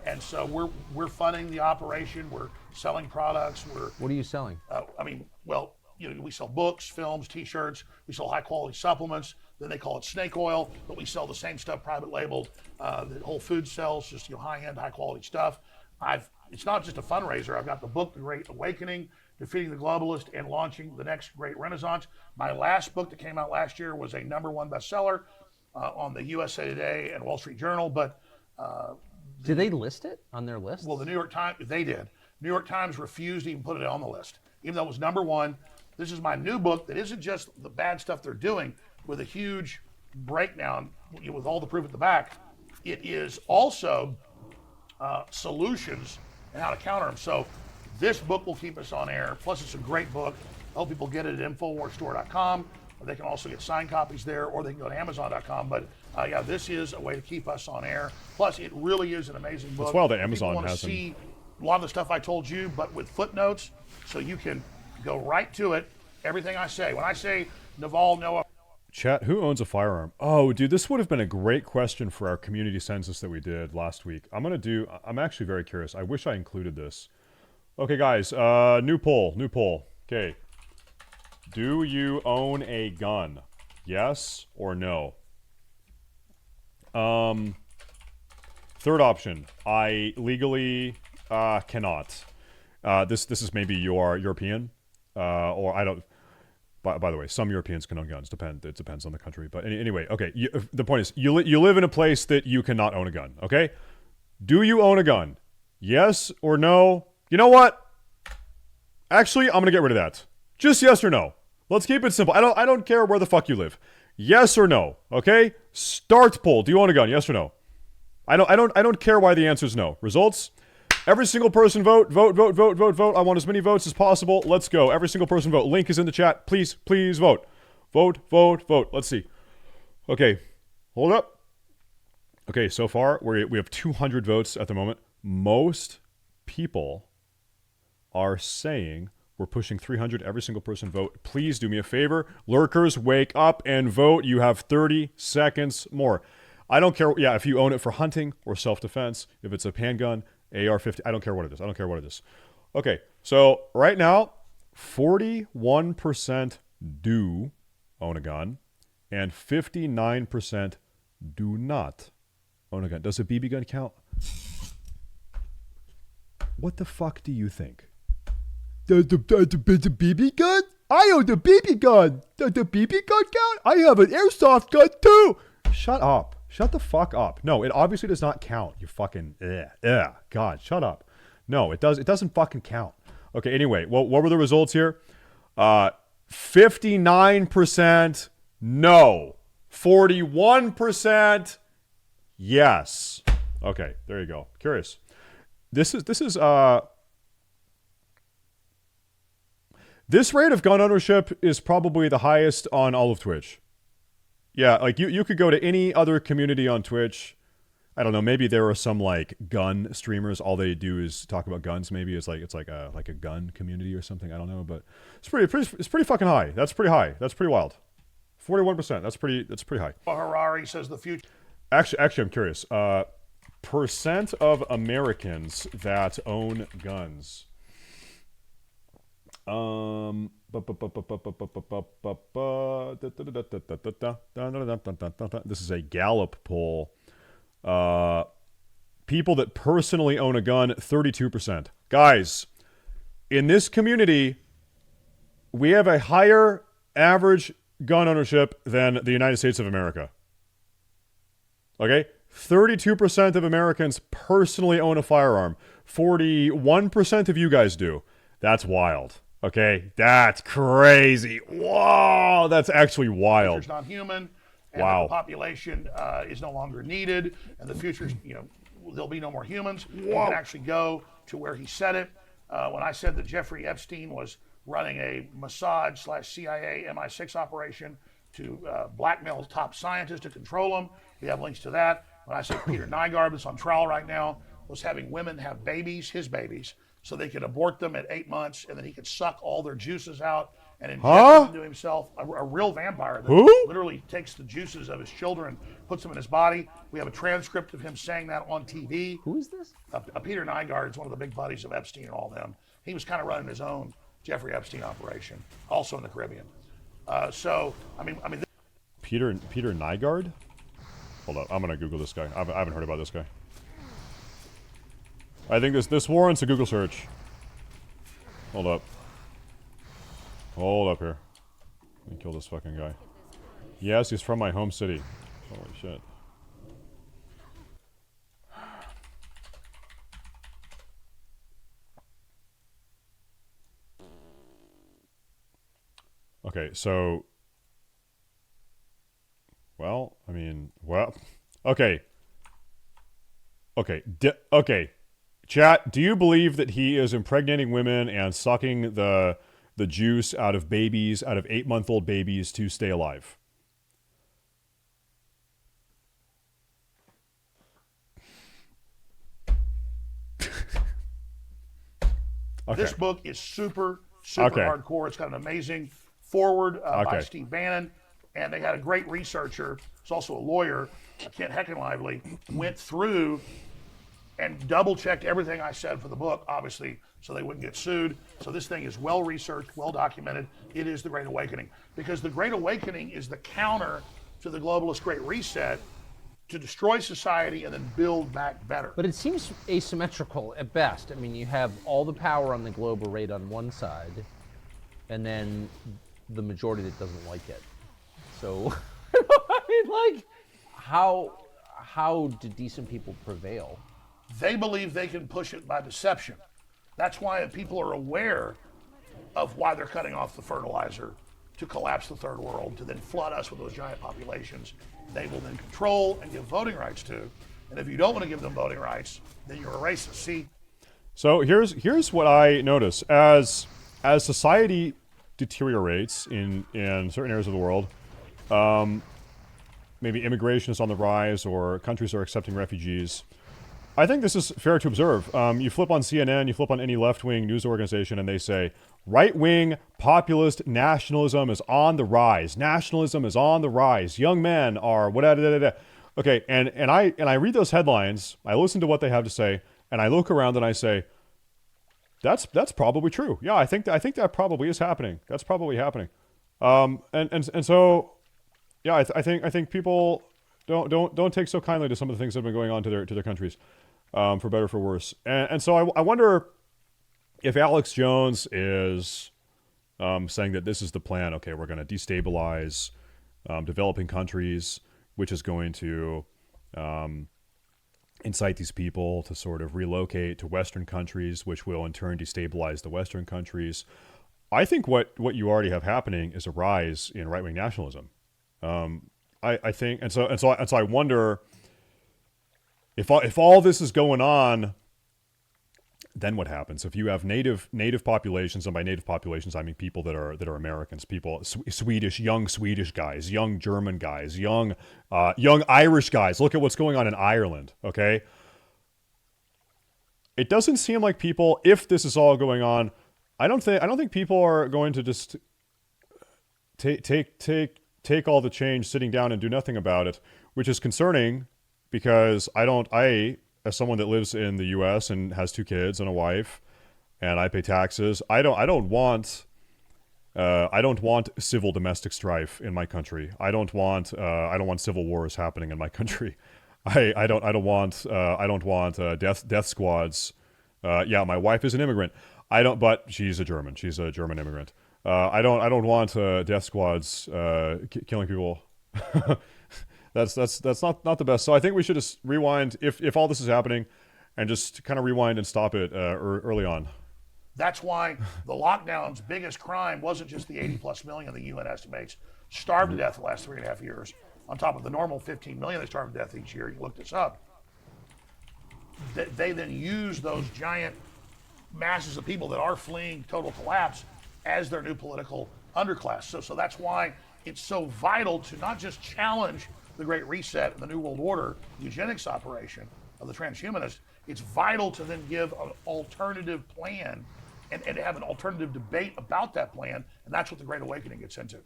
And so we're funding the operation. We're selling products. What are you selling? We sell books, films, T-shirts. We sell high-quality supplements. Then they call it snake oil, but we sell the same stuff private labeled that Whole Foods sells, just high-end, high-quality stuff. It's not just a fundraiser. I've got the book, The Great Awakening, Defeating the Globalist, and Launching the Next Great Renaissance. My last book that came out last year was a #1 bestseller on the USA Today and Wall Street Journal, but did they list it on their list? Well, the New York Times, they did. New York Times refused to even put it on the list, even though it was #1. This is my new book that isn't just the bad stuff they're doing with a huge breakdown with all the proof at the back. It is also solutions and how to counter them. So this book will keep us on air. Plus, it's a great book. I hope people get it at InfoWarsStore.com. They can also get signed copies there, or they can go to Amazon.com. But yeah, this is a way to keep us on air. Plus, it really is an amazing book. That's wild that People Amazon want to hasn't. see a lot of the stuff I told you, but with footnotes, so you can go right to it. Everything I say. When I say Naval, Noah. Chat, who owns a firearm? Oh, dude, this would have been a great question for our community census that we did last week. I'm actually very curious. I wish I included this. Okay, guys, new poll. Okay. Do you own a gun? Yes or no? Third option, I legally cannot. This is maybe you are European, or I don't. By the way, some Europeans can own guns. It depends on the country. But anyway, okay. The point is, you live in a place that you cannot own a gun. Okay. Do you own a gun? Yes or no? You know what? Actually, I'm gonna get rid of that. Just yes or no. Let's keep it simple. I don't care where the fuck you live. Yes or no. Okay. Start poll. Do you own a gun? Yes or no? I don't care why the answer is no. Results. Every single person vote. I want as many votes as possible. Let's go. Every single person vote. Link is in the chat. Please vote. Vote. Let's see. Okay. Hold up. Okay, so far we have 200 votes at the moment. Most people are saying we're pushing 300. Every single person vote. Please do me a favor. Lurkers, wake up and vote. You have 30 seconds more. I don't care. Yeah, if you own it for hunting or self-defense, if it's a handgun, AR-15, I don't care what it is. Okay, so right now, 41% do own a gun, and 59% do not own a gun. Does a BB gun count? What the fuck do you think? The BB gun? I own the BB gun. Does the BB gun count? I have an airsoft gun too. Shut up. Shut the fuck up. No, it obviously does not count. You fucking God, shut up. No, it doesn't fucking count. Okay, anyway, well, what were the results here? 59% no. 41% yes. Okay, there you go. Curious. This rate of gun ownership is probably the highest on all of Twitch. Yeah, like you could go to any other community on Twitch. I don't know, maybe there are some like gun streamers. All they do is talk about guns. Maybe it's like a gun community or something. I don't know, but it's pretty fucking high. That's pretty high. That's pretty wild. 41%. That's pretty high. Harari says the future. Actually, I'm curious. percent of Americans that own guns. This is a Gallup poll. People that personally own a gun, 32%. Guys, in this community, we have a higher average gun ownership than the United States of America. Okay? 32% of Americans personally own a firearm. 41% of you guys do. That's wild. Okay? That's crazy. Whoa! That's actually wild. Nature's not human. And Wow. the population is no longer needed. And the future's, there'll be no more humans. We can actually go to where he said it. When I said that Jeffrey Epstein was running a Mossad/CIA MI6 operation to blackmail top scientists to control them, we have links to that. When I said Peter Nygaard, that's on trial right now, was having women have babies, his babies, so they could abort them at 8 months, and then he could suck all their juices out and inject them into himself. A real vampire that literally takes the juices of his children, puts them in his body. We have a transcript of him saying that on TV. Who is this? Peter Nygaard is one of the big buddies of Epstein and all them. He was kind of running his own Jeffrey Epstein operation, also in the Caribbean. Peter Nygaard? Hold up, I'm gonna Google this guy. I haven't heard about this guy. I think this warrants a Google search. Hold up. Hold up here. Let me kill this fucking guy. Yes, he's from my home city. Holy shit. Okay, so... Well, I mean, well... Okay. Okay. Okay. Chat, do you believe that he is impregnating women and sucking the juice out of babies, out of 8-month-old babies to stay alive? Okay. This book is super hardcore. It's got an amazing foreword by Steve Bannon, and they had a great researcher, who's also a lawyer, Kent Heckenlively, went through and double-checked everything I said for the book, obviously, so they wouldn't get sued. So this thing is well-researched, well-documented. It is the Great Awakening. Because the Great Awakening is the counter to the globalist Great Reset to destroy society and then build back better. But it seems asymmetrical at best. I mean, you have all the power on the globe arrayed on one side, and then the majority that doesn't like it. So, I mean, like, how do decent people prevail? They believe they can push it by deception. That's why people are aware of why they're cutting off the fertilizer to collapse the third world, to then flood us with those giant populations. They will then control and give voting rights to. And if you don't want to give them voting rights, then you're a racist. See? So here's what I notice. As society deteriorates in certain areas of the world, maybe immigration is on the rise or countries are accepting refugees, I think this is fair to observe. You flip on CNN, you flip on any left-wing news organization, and they say, right-wing populist nationalism is on the rise. Nationalism is on the rise. Young men are whatever. Okay, and I read those headlines, I listen to what they have to say, and I look around and I say, that's probably true. Yeah, I think that probably is happening. That's probably happening. And so, yeah, I think people don't take so kindly to some of the things that have been going on to their countries, for better or for worse. And so I wonder if Alex Jones is saying that this is the plan. Okay, we're going to destabilize developing countries, which is going to incite these people to sort of relocate to Western countries, which will in turn destabilize the Western countries. I think what you already have happening is a rise in right-wing nationalism. I think, and so I wonder if all this is going on, then what happens? If you have native populations, and by native populations I mean people that are Americans, people young Swedish guys, young German guys, young Irish guys. Look at what's going on in Ireland. Okay, it doesn't seem like people, if this is all going on, I don't think people are going to just take all the change sitting down and do nothing about it, which is concerning because I as someone that lives in the U.S. and has 2 kids and a wife, and I pay taxes, I don't want civil domestic strife in my country. I don't want civil wars happening in my country. I don't want death squads. Yeah, my wife is an immigrant. But she's a German. She's a German immigrant. I don't want death squads killing people. That's not the best. So I think we should just rewind if all this is happening, and just kind of rewind and stop it early on. That's why the lockdown's biggest crime wasn't just the 80+ million the UN estimates starved to death the last 3.5 years, on top of the normal 15 million they starve to death each year. You look this up. They then use those giant masses of people that are fleeing total collapse as their new political underclass. So that's why it's so vital to not just challenge the Great Reset and the New World Order eugenics operation of the transhumanists. It's vital to then give an alternative plan and to have an alternative debate about that plan, and that's what the Great Awakening gets into.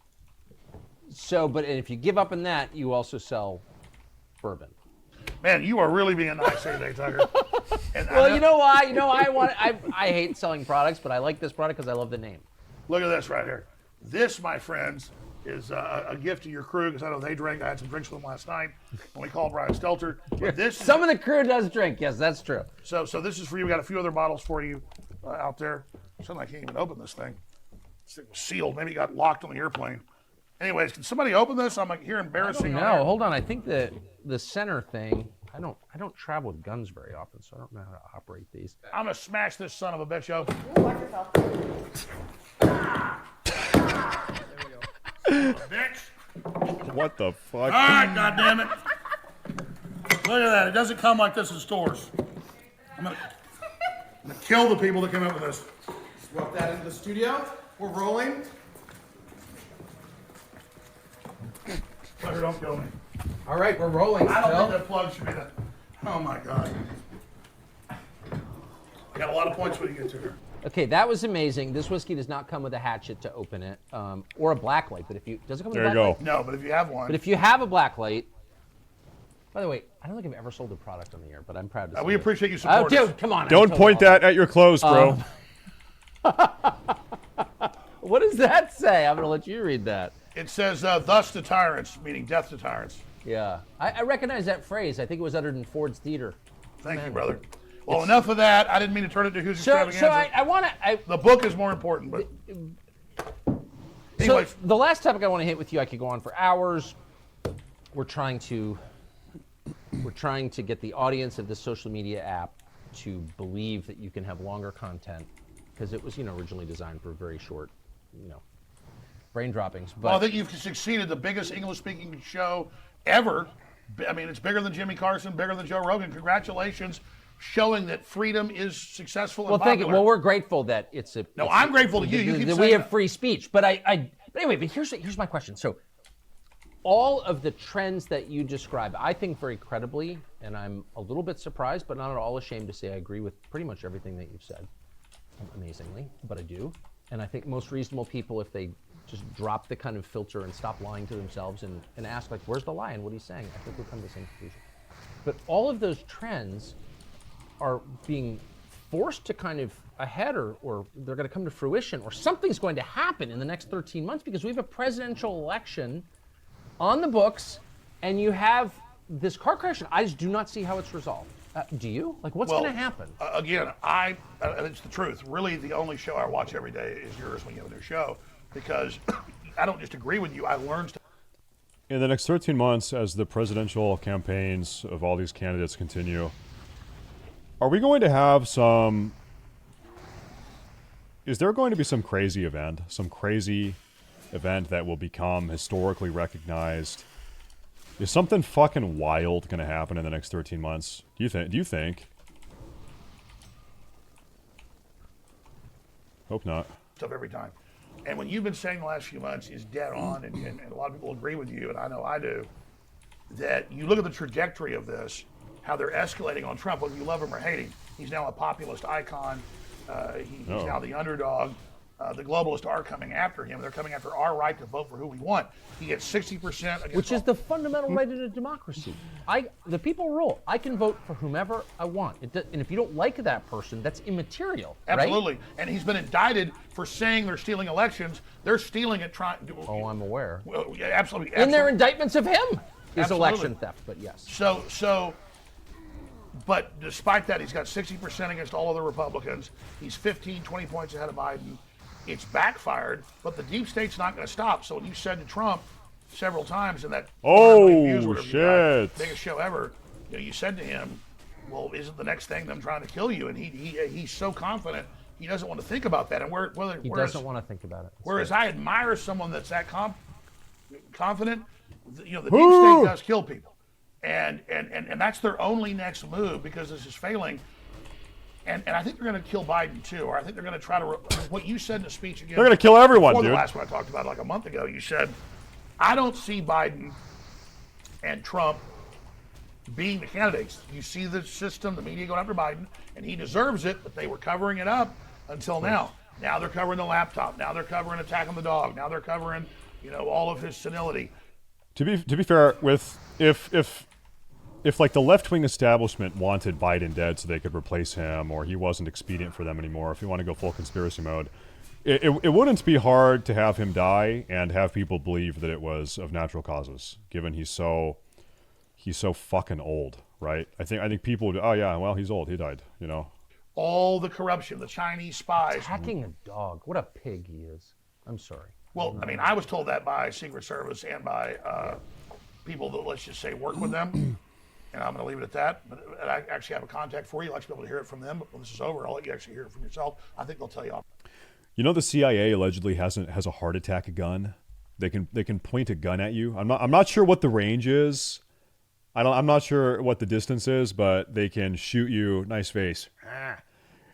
So, but if you give up on that, you also sell bourbon. Man, you are really being nice here today, Tucker. And well, you know why? I hate selling products, but I like this product because I love the name. Look at this right here. This, my friends, is a gift to your crew, because I know they drink. I had some drinks with them last night when we called Brian Stelter. But Some of the crew does drink. Yes, that's true. So this is for you. We got a few other bottles for you out there. Suddenly I can't even open this thing. This thing was sealed. Maybe it got locked on the airplane. Anyways, can somebody open this? I'm like here embarrassing. No, hold on. I think the center thing. I don't travel with guns very often, so I don't know how to operate these. I'm gonna smash this son of a bitch open. Watch yourself. Bitch. What the fuck? All right, goddammit. Look at that. It doesn't come like this in stores. I'm gonna kill the people that came up with this. Swap that into the studio. We're rolling. Tucker, don't kill me. All right, we're rolling. I don't think that plug should be that. Oh my God. I got a lot of points when you get to here. Okay, that was amazing. This whiskey does not come with a hatchet to open it, or a black light. But does it come with a black light? No, but if you have one. But if you have a black light, by the way, I don't think I've ever sold a product on the air, but I'm proud to say we it. appreciate you supporting us. Dude, come on. Don't point that at your clothes, bro. What does that say? I'm going to let you read that. It says, thus to tyrants, meaning death to tyrants. Yeah. I recognize that phrase. I think it was uttered in Ford's Theater. Thank you, brother. Well, enough of that. I didn't mean to turn it to Who's Extravaganza. So I want to... The book is more important, but... Anyways. So the last topic I want to hit with you, I could go on for hours. We're trying to get the audience of this social media app to believe that you can have longer content, because it was, originally designed for very short, brain droppings. But well, I think you've succeeded. The biggest English-speaking show ever. I mean, it's bigger than Jimmy Carson, bigger than Joe Rogan. Congratulations, showing that freedom is successful and popular. Thank you. Well, we're grateful that it's a... No, I'm grateful to you. You keep saying we have free speech. But anyway, here's my question. So all of the trends that you describe, I think very credibly, and I'm a little bit surprised, but not at all ashamed to say I agree with pretty much everything that you've said, amazingly, but I do. And I think most reasonable people, if they just drop the kind of filter and stop lying to themselves and ask, like, where's the lie and what he's saying, I think we'll come to the same conclusion. But all of those trends are being forced to kind of ahead, or they're going to come to fruition, or something's going to happen in the next 13 months, because we have a presidential election on the books, and you have this car crash. I just do not see how it's resolved. Do you? Like, what's going to happen? Again, it's the truth. Really, the only show I watch every day is yours when you have a new show, because I don't just agree with you. I learn stuff. In the next 13 months, as the presidential campaigns of all these candidates continue, are we going to have some... Is there going to be some crazy event that will become historically recognized? Is something fucking wild going to happen in the next 13 months? Do you think? Hope not. Stuff every time. And what you've been saying the last few months is dead on, and a lot of people agree with you, and I know I do, that you look at the trajectory of this, how they're escalating on Trump, whether you love him or hate him. He's now a populist icon. He's now the underdog. the globalists are coming after him. They're coming after our right to vote for who we want. He gets 60% against Which is the fundamental right in a democracy. The people rule. I can vote for whomever I want. And if you don't like that person, that's immaterial. Absolutely. Right? And he's been indicted for saying they're stealing elections. They're stealing it. Oh, I'm aware. Well, yeah, absolutely. In their indictments of him is Absolutely. election theft, but yes. But despite that, he's got 60% against all other Republicans. He's 15, 20 points ahead of Biden. It's backfired, but the deep state's not going to stop. So when you said to Trump several times in that shit, biggest show ever, you said to him, well, isn't the next thing them trying to kill you? And he's so confident he doesn't want to think about that. And he doesn't want to think about it. Whereas I admire someone that's that confident. The deep state does kill people, and that's their only next move because this is failing. And I think they're going to kill Biden too, or I think they're going to try to. What you said in the speech again. They're going to kill everyone, dude. The last one I talked about like a month ago, you said, I don't see Biden and Trump being the candidates. You see the system, the media going after Biden, and he deserves it, but they were covering it up until now. Now they're covering the laptop. Now they're covering attack on the dog. Now they're covering, all of his senility. To be fair, with if like the left-wing establishment wanted Biden dead so they could replace him, or he wasn't expedient for them anymore, if you want to go full conspiracy mode, it wouldn't be hard to have him die and have people believe that it was of natural causes, given he's so fucking old, right? I think people would, oh yeah, well, he's old, he died, All the corruption, the Chinese spies. Attacking a dog. What a pig he is. I'm sorry. Well, I mean, I was told that by Secret Service and by people that, let's just say, work with them. And I'm going to leave it at that. But I actually have a contact for you. I'd like to be able to hear it from them. But when this is over, I'll let you actually hear it from yourself. I think they'll tell you. The CIA allegedly has a heart attack gun. They can point a gun at you. I'm not sure what the range is. I'm not sure what the distance is, but they can shoot you. Nice face.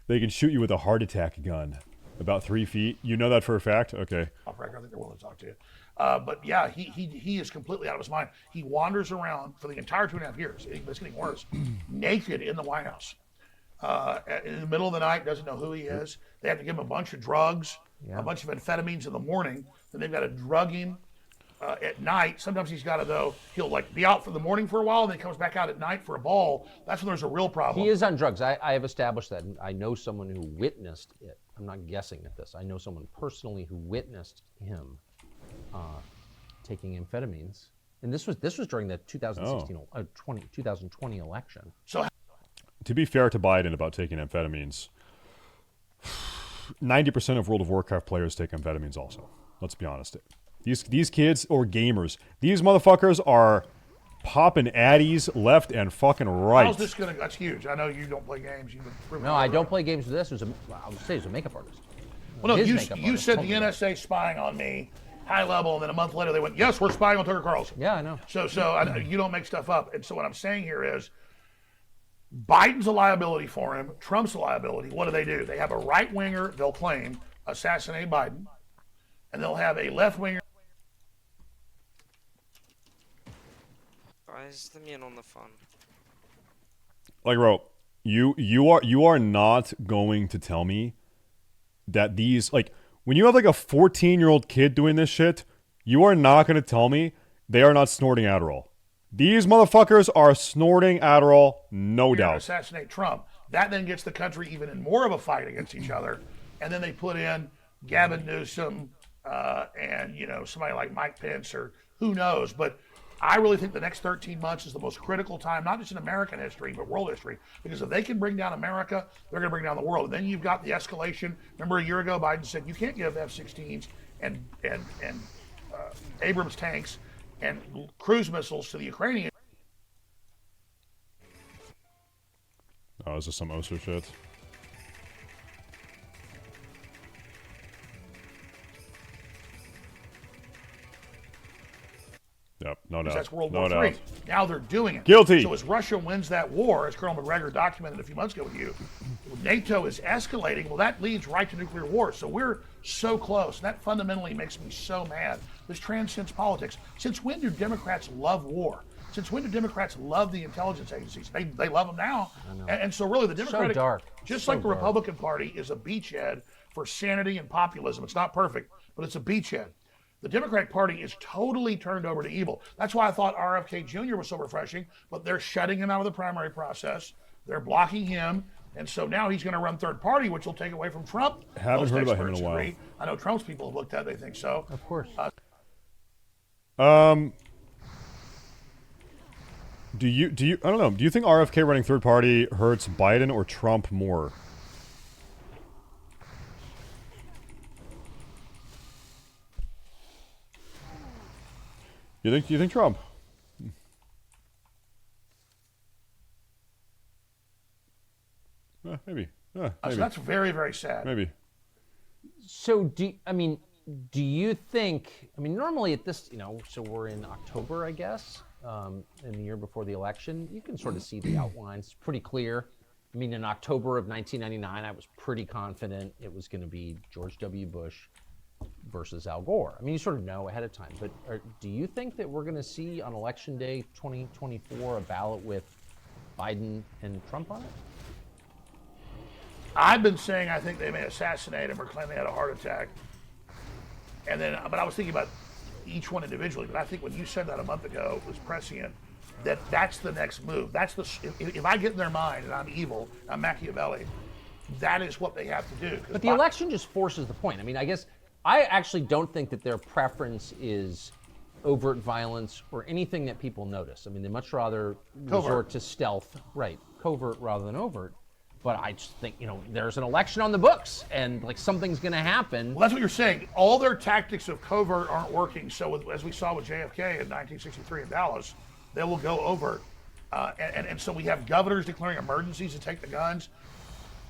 They can shoot you with a heart attack gun, about 3 feet. You know that for a fact? Okay. Off record, I think they're willing to talk to you. But yeah, he is completely out of his mind. He wanders around for the entire 2.5 years. It's getting worse. Naked in the White House. In the middle of the night, doesn't know who he is. They have to give him a bunch of drugs, a bunch of amphetamines in the morning. Then they've got to drug him at night. Sometimes he's got to, though, he'll like be out for the morning for a while, and then he comes back out at night for a ball. That's when there's a real problem. He is on drugs. I have established that. And I know someone who witnessed it. I'm not guessing at this. I know someone personally who witnessed him taking amphetamines. And this was during the 2020 election. So, to be fair to Biden about taking amphetamines, 90% of World of Warcraft players take amphetamines also. Let's be honest. These kids or gamers, these motherfuckers are popping addies left and fucking right. How's this gonna? That's huge. I know you don't play games. No, I don't play games with this. I would say he's a makeup artist. Well, no, you said the NSA spying on me, high level, and then a month later they went, yes, we're spying on Tucker Carlson. Yeah, I know. So you don't make stuff up. And so what I'm saying here is, Biden's a liability for him. Trump's a liability. What do? They have a right winger, they'll claim, assassinate Biden, and they'll have a left winger. Guys, let me in on the fun. Like, bro, you are not going to tell me that these, like, when you have like a 14-year-old kid doing this shit, you are not going to tell me they are not snorting Adderall. These motherfuckers are snorting Adderall, no doubt. Assassinate Trump. That then gets the country even in more of a fight against each other. And then they put in Gavin Newsom and, somebody like Mike Pence or who knows. But I really think the next 13 months is the most critical time, not just in American history, but world history. Because if they can bring down America, they're going to bring down the world. And then you've got the escalation. Remember a year ago, Biden said you can't give F-16s and Abrams tanks and cruise missiles to the Ukrainians. Oh, is this some Oster shit? Yep, no doubt. That's World no War doubt. III. Now they're doing it. Guilty. So as Russia wins that war, as Colonel McGregor documented a few months ago with you, NATO is escalating. Well, that leads right to nuclear war. So we're so close. And that fundamentally makes me so mad. This transcends politics. Since when do Democrats love war? Since when do Democrats love the intelligence agencies? They love them now. And so really the Democratic, so dark. just so like the dark. Republican Party is a beachhead for sanity and populism. It's not perfect, but it's a beachhead. The Democratic Party is totally turned over to evil. That's why I thought RFK Jr. was so refreshing, but they're shutting him out of the primary process. They're blocking him. And so now he's going to run third party, which will take away from Trump. Haven't heard about him in a while. Agree. I know Trump's people have looked at it, they think so. Of course. Do you I don't know, do you think RFK running third party hurts Biden or Trump more? You think Trump? Maybe. So that's very, very sad. Maybe. So do you think? I mean, normally at this, so we're in October, I guess, in the year before the election. You can sort of see the outlines. It's pretty clear. I mean, in October of 1999, I was pretty confident it was going to be George W. Bush versus Al Gore. I mean, you sort of know ahead of time. But do you think that we're going to see on Election Day 2024 a ballot with Biden and Trump on it? I've been saying I think they may assassinate him or claim they had a heart attack. And then, but I was thinking about each one individually. But I think when you said that a month ago, it was prescient, that's the next move. That's if I get in their mind and I'm evil, I'm Machiavelli, that is what they have to do. But the election just forces the point. I mean, I guess I actually don't think that their preference is overt violence or anything that people notice. I mean, they much rather resort to stealth, right, covert rather than overt. But I just think, there's an election on the books and like something's going to happen. Well, that's what you're saying. All their tactics of covert aren't working. So as we saw with JFK in 1963 in Dallas, they will go overt. And so we have governors declaring emergencies to take the guns.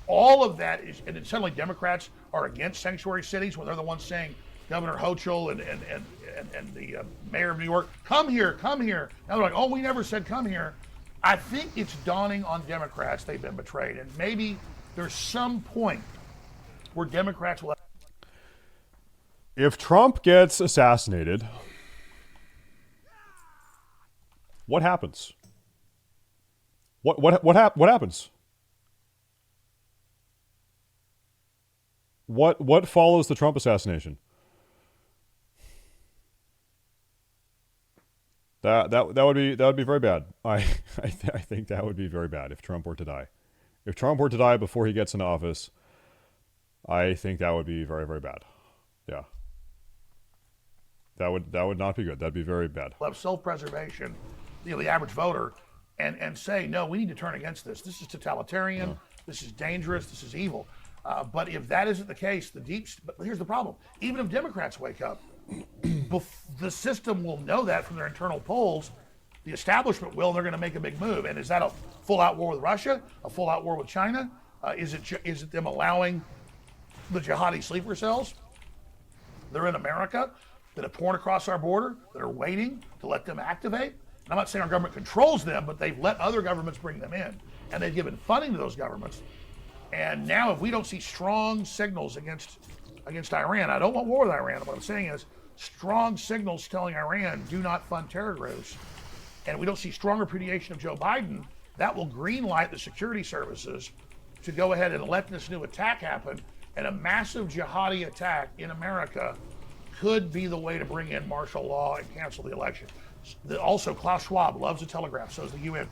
All of that is, and then suddenly Democrats are against sanctuary cities when they're the ones saying, Governor Hochul and the mayor of New York, come here, come here. Now they're like, oh, we never said come here. I think it's dawning on Democrats they've been betrayed, and maybe there's some point where Democrats will. If Trump gets assassinated, what happens? What happens? What follows the Trump assassination? That would be very bad. I think that would be very bad if Trump were to die. If Trump were to die before he gets into office, I think that would be very, very bad. Yeah. That would not be good. That'd be very bad. Have self-preservation, the average voter, and say, no, we need to turn against this. This is totalitarian. This is dangerous. This is evil. But if that isn't the case, but here's the problem. Even if Democrats wake up, the system will know that from their internal polls. The establishment will, and they're going to make a big move. And is that a full-out war with Russia? A full-out war with China? Is it them allowing the jihadi sleeper cells? They're in America that have poured across our border, that are waiting to let them activate. And I'm not saying our government controls them, but they've let other governments bring them in. And they've given funding to those governments. And now if we don't see strong signals against Iran, I don't want war with Iran. What I'm saying is strong signals telling Iran, do not fund terror groups. And we don't see strong repudiation of Joe Biden, that will greenlight the security services to go ahead and let this new attack happen. And a massive jihadi attack in America could be the way to bring in martial law and cancel the election. Also, Klaus Schwab loves the Telegraph, so does the UN.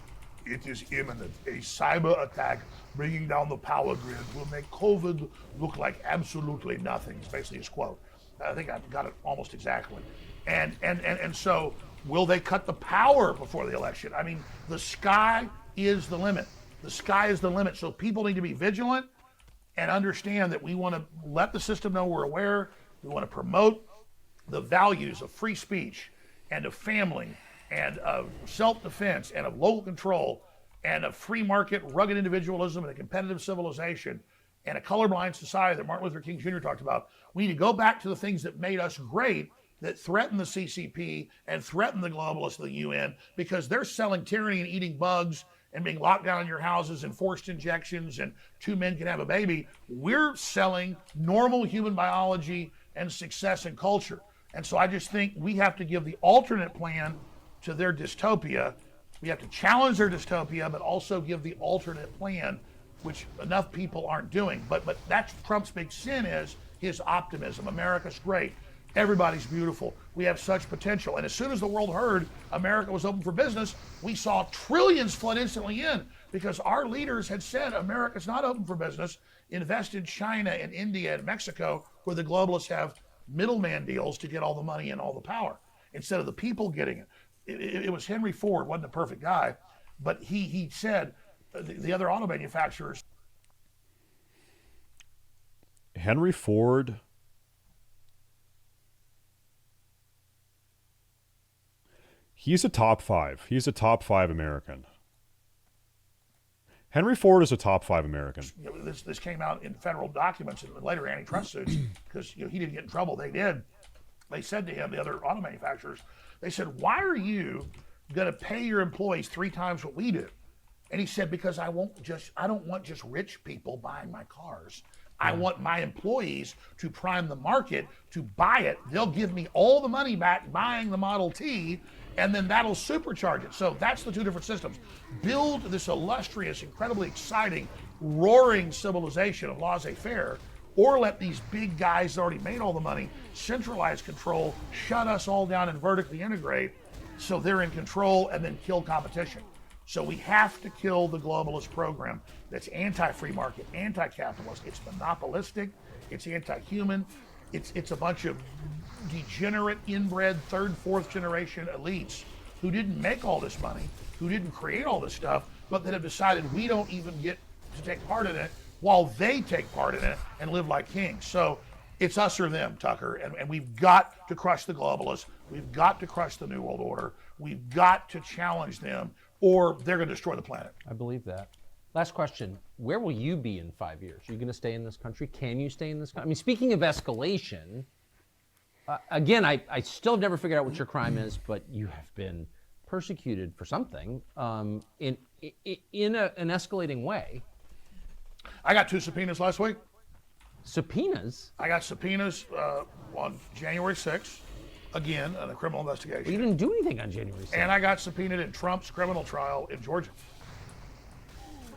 It is imminent. A cyber attack bringing down the power grid will make COVID look like absolutely nothing. It's basically his quote. I think I got it almost exactly. And so will they cut the power before the election? I mean, the sky is the limit. The sky is the limit. So people need to be vigilant and understand that we want to let the system know we're aware. We want to promote the values of free speech and of family and of self-defense and of local control and of free market, rugged individualism and a competitive civilization and a colorblind society that Martin Luther King Jr. talked about. We need to go back to the things that made us great, that threaten the CCP and threaten the globalists of the UN, because they're selling tyranny and eating bugs and being locked down in your houses and forced injections and two men can have a baby. We're selling normal human biology and success and culture. And so I just think we have to give the alternate plan to their dystopia. We have to challenge their dystopia, but also give the alternate plan which enough people aren't doing. But that's Trump's big sin, is his optimism. America's great. Everybody's beautiful. We have such potential. And as soon as the world heard America was open for business, we saw trillions flood instantly in, because our leaders had said America's not open for business. Invest in China and India and Mexico, where the globalists have middleman deals to get all the money and all the power, instead of the people getting it. It was Henry Ford, wasn't the perfect guy, but he said the other auto manufacturers. Henry Ford. He's a top 5. He's a top 5 American. Henry Ford is a top 5 American. You know, this came out in federal documents and later antitrust suits, because he didn't get in trouble. They did. They said to him, the other auto manufacturers, they said, "Why are you going to pay your employees 3 times what we do?" And he said, "Because I don't want just rich people buying my cars. I want my employees to prime the market to buy it. They'll give me all the money back buying the Model T, and then that'll supercharge it." So that's the 2 different systems. Build this illustrious, incredibly exciting, roaring civilization of laissez-faire, or let these big guys that already made all the money centralize control, shut us all down, and vertically integrate so they're in control, and then kill competition. So we have to kill the globalist program that's anti-free market, anti-capitalist. It's monopolistic. It's anti-human. It's a bunch of degenerate, inbred, 3rd, 4th generation elites who didn't make all this money, who didn't create all this stuff, but that have decided we don't even get to take part in it, while they take part in it and live like kings. So it's us or them, Tucker, and we've got to crush the globalists. We've got to crush the New World Order. We've got to challenge them, or they're going to destroy the planet. I believe that. Last question. Where will you be in 5 years? Are you going to stay in this country? Can you stay in this country? I mean, speaking of escalation, again, I still have never figured out what your crime is, but you have been persecuted for something in an escalating way. I got 2 subpoenas last week. Subpoenas? I got subpoenas on January 6th, again, in a criminal investigation. Well, you didn't do anything on January 6th. And I got subpoenaed in Trump's criminal trial in Georgia.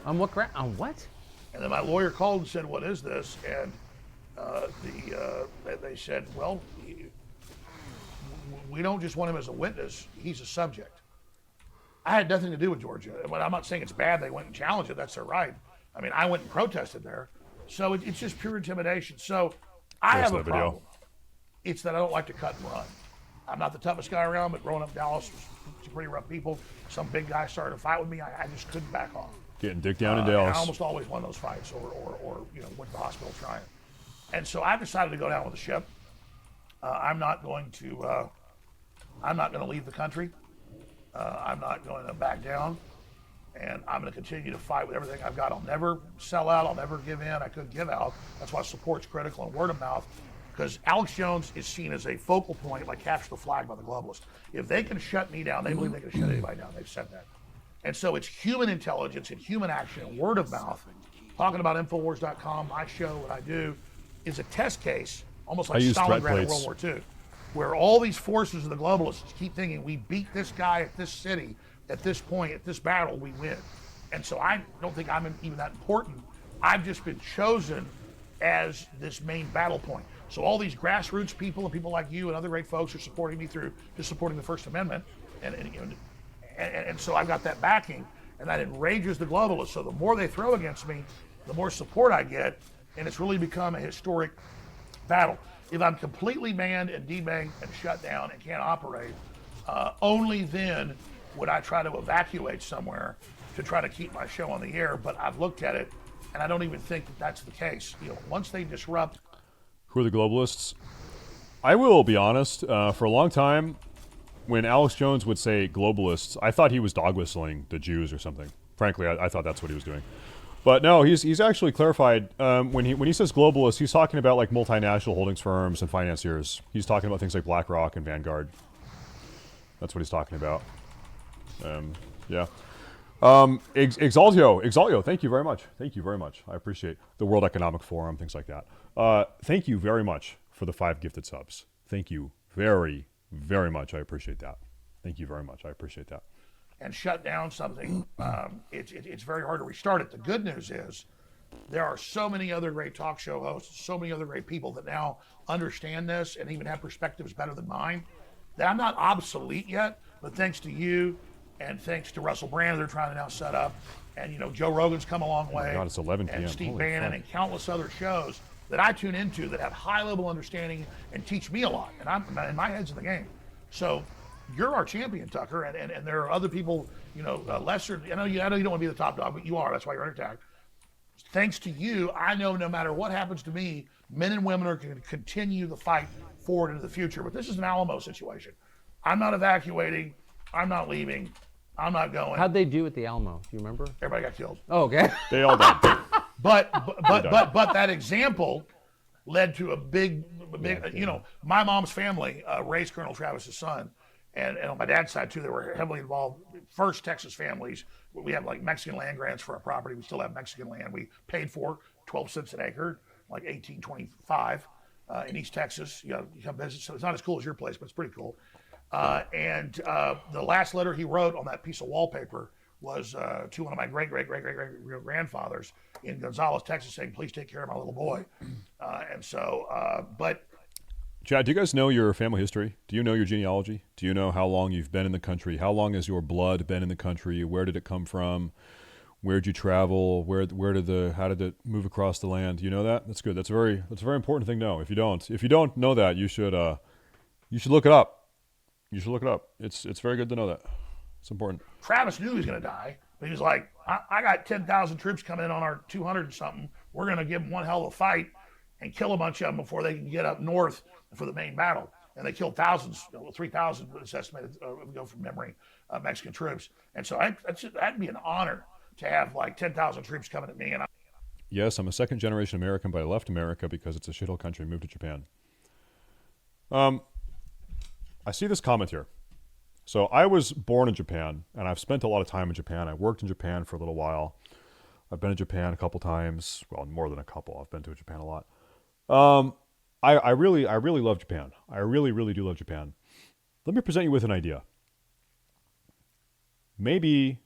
On what ground? On what? And then my lawyer called and said, "What is this?" And they said, "Well, we don't just want him as a witness. He's a subject." I had nothing to do with Georgia. I'm not saying it's bad they went and challenged it. That's their right. I mean, I went and protested there. So it's just pure intimidation. So I have a problem. It's that I don't like to cut and run. I'm not the toughest guy around, but growing up in Dallas, some pretty rough people. Some big guy started a fight with me. I just couldn't back off. Getting dick down in Dallas. I almost always won those fights, or went to the hospital trying. And so I decided to go down with the ship. I'm not going to leave the country. I'm not going to back down, and I'm going to continue to fight with everything I've got. I'll never sell out. I'll never give in. I couldn't give out. That's why support's critical and word of mouth, because Alex Jones is seen as a focal point, like capture the flag by the globalists. If they can shut me down, they believe they can shut anybody down. They've said that. And so it's human intelligence and human action and word of mouth. Talking about Infowars.com, my show, what I do, is a test case, almost like Stalingrad in World War II, where all these forces of the globalists keep thinking, we beat this guy at this city, at this point, at this battle, we win. And so I don't think I'm even that important. I've just been chosen as this main battle point. So all these grassroots people and people like you and other great folks are supporting me through just supporting the First Amendment. And so I've got that backing, and that enrages the globalists. So the more they throw against me, the more support I get, and it's really become a historic battle. If I'm completely manned and debanked and shut down and can't operate, only then would I try to evacuate somewhere to try to keep my show on the air. But I've looked at it, and I don't even think that that's the case. Once they disrupt. Who are the globalists? I will be honest. For a long time, when Alex Jones would say globalists, I thought he was dog whistling the Jews or something. Frankly, I thought that's what he was doing. But no, he's actually clarified. When he says globalists, he's talking about like multinational holdings firms and financiers. He's talking about things like BlackRock and Vanguard. That's what he's talking about. Yeah. Exaltio, thank you very much. Thank you very much. I appreciate the World Economic Forum, things like that. Thank you very much for the 5 gifted subs. Thank you very, very much. I appreciate that. Thank you very much. I appreciate that. and shut down something, it's very hard to restart it. The good news is there are so many other great talk show hosts, so many other great people that now understand this and even have perspectives better than mine, that I'm not obsolete yet, but thanks to you and thanks to Russell Brand, they're trying to now set up, and Joe Rogan's come a long way. Oh God, it's 11 p.m. And Steve Holy Bannon fuck. and countless other shows that I tune into that have high level understanding and teach me a lot. And my head's in the game. So you're our champion, Tucker, and there are other people, lesser. I know you don't want to be the top dog, but you are. That's why you're under attack. Thanks to you, I know no matter what happens to me, men and women are going to continue the fight forward into the future. But this is an Alamo situation. I'm not evacuating. I'm not leaving. I'm not going. How'd they do at the Alamo? Do you remember? Everybody got killed. Oh, okay. They all died. But that example led to a big, my mom's family raised Colonel Travis's son. And on my dad's side, too, they were heavily involved. First Texas families, we have like Mexican land grants for our property. We still have Mexican land. We paid for 12 cents an acre, like 1825 in East Texas. You come visit. So it's not as cool as your place, but it's pretty cool. And the last letter he wrote on that piece of wallpaper was to one of my great-great-great-great-grandfathers in Gonzales, Texas, saying, please take care of my little boy. But Chad, do you guys know your family history? Do you know your genealogy? Do you know how long you've been in the country? How long has your blood been in the country? Where did it come from? Where did you travel? How did it move across the land? Do you know that? That's good. That's a very important thing to know. If you don't know that, you should look it up. You should look it up. It's very good to know that. It's important. Travis knew he was going to die, but he was like, I got 10,000 troops coming in on our 200 and something. We're going to give them one hell of a fight and kill a bunch of them before they can get up north for the main battle. And they killed thousands, 3,000 is estimated, we go from memory, Mexican troops. And so that'd be an honor to have like 10,000 troops coming at me. Yes, I'm a second-generation American, but I left America because it's a shithole country and moved to Japan. I see this comment here. So I was born in Japan, and I've spent a lot of time in Japan. I worked in Japan for a little while. I've been to Japan a couple times. Well, more than a couple. I've been to Japan a lot. I really love Japan. I really do love Japan. Let me present you with an idea. Maybe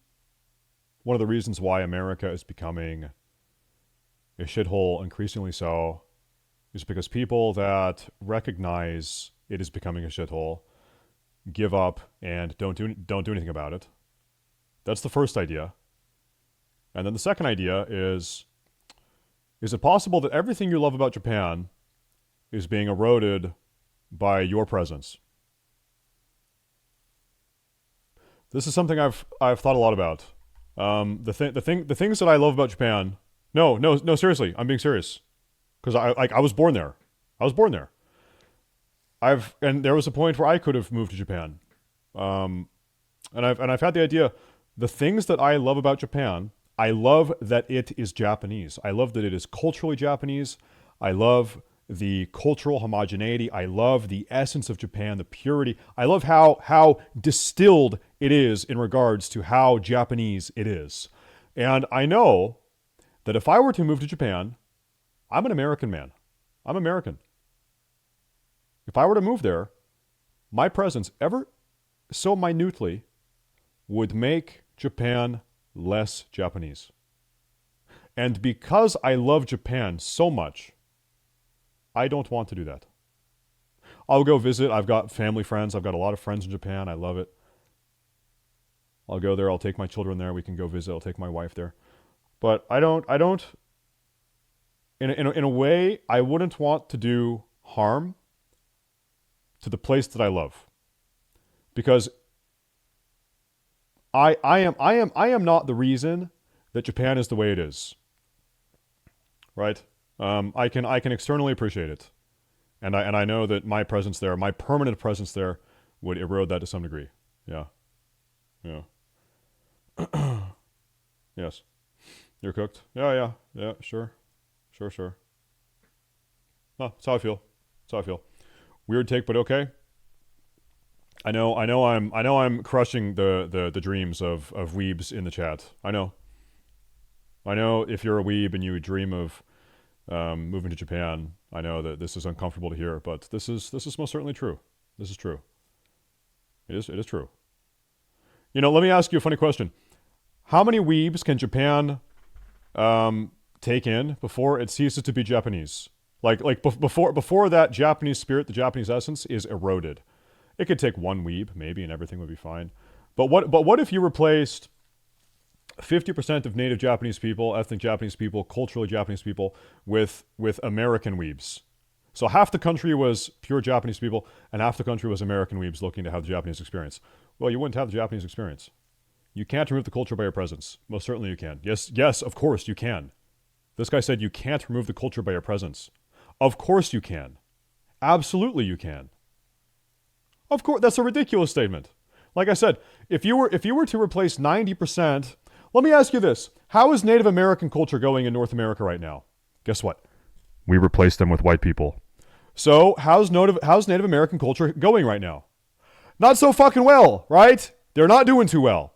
one of the reasons why America is becoming a shithole increasingly so is because people that recognize it is becoming a shithole give up and don't do anything about it. That's the first idea. And then the second idea is it possible that everything you love about Japan is being eroded by your presence? This is something I've thought a lot about. The things that I love about Japan. No, seriously, I'm being serious. Because I was born there. And there was a point where I could have moved to Japan. And I've had the idea, the things that I love about Japan, I love that it is Japanese. I love that it is culturally Japanese. I love the cultural homogeneity. I love the essence of Japan, the purity. I love how distilled it is in regards to how Japanese it is. And I know that if I were to move to Japan, I'm an American man. I'm American. If I were to move there, my presence ever so minutely would make Japan less Japanese. And because I love Japan so much, I don't want to do that. I'll go visit. I've got family friends. I've got a lot of friends in Japan. I love it. I'll go there. I'll take my children there. We can go visit. I'll take my wife there. But I don't, in a way, I wouldn't want to do harm to the place that I love. Because I am not the reason that Japan is the way it is. Right? I can externally appreciate it. And I know that my presence there, my permanent presence there, would erode that to some degree. Yeah. Yes. You're cooked? Yeah, sure. No, that's how I feel. Weird take, but okay. I know I'm crushing the dreams of weebs in the chat. I know if you're a weeb and you dream of moving to Japan, I know that this is uncomfortable to hear, but this is most certainly true. This is true. It is true. You know, let me ask you a funny question. How many weebs can Japan take in before it ceases to be Japanese? Before that Japanese spirit, the Japanese essence is eroded. It could take one weeb, maybe, and everything would be fine. But what if you replaced 50% of native Japanese people, ethnic Japanese people, culturally Japanese people with American weebs? So half the country was pure Japanese people, and half the country was American weebs looking to have the Japanese experience. Well, you wouldn't have the Japanese experience. You can't remove the culture by your presence. Most certainly you can. Yes, of course you can. This guy said you can't remove the culture by your presence. Of course you can. Absolutely you can. Of course, that's a ridiculous statement. Like I said, if you were to replace 90%, let me ask you this. How is Native American culture going in North America right now? Guess what? We replaced them with white people. So how's Native American culture going right now? Not so fucking well, right? They're not doing too well.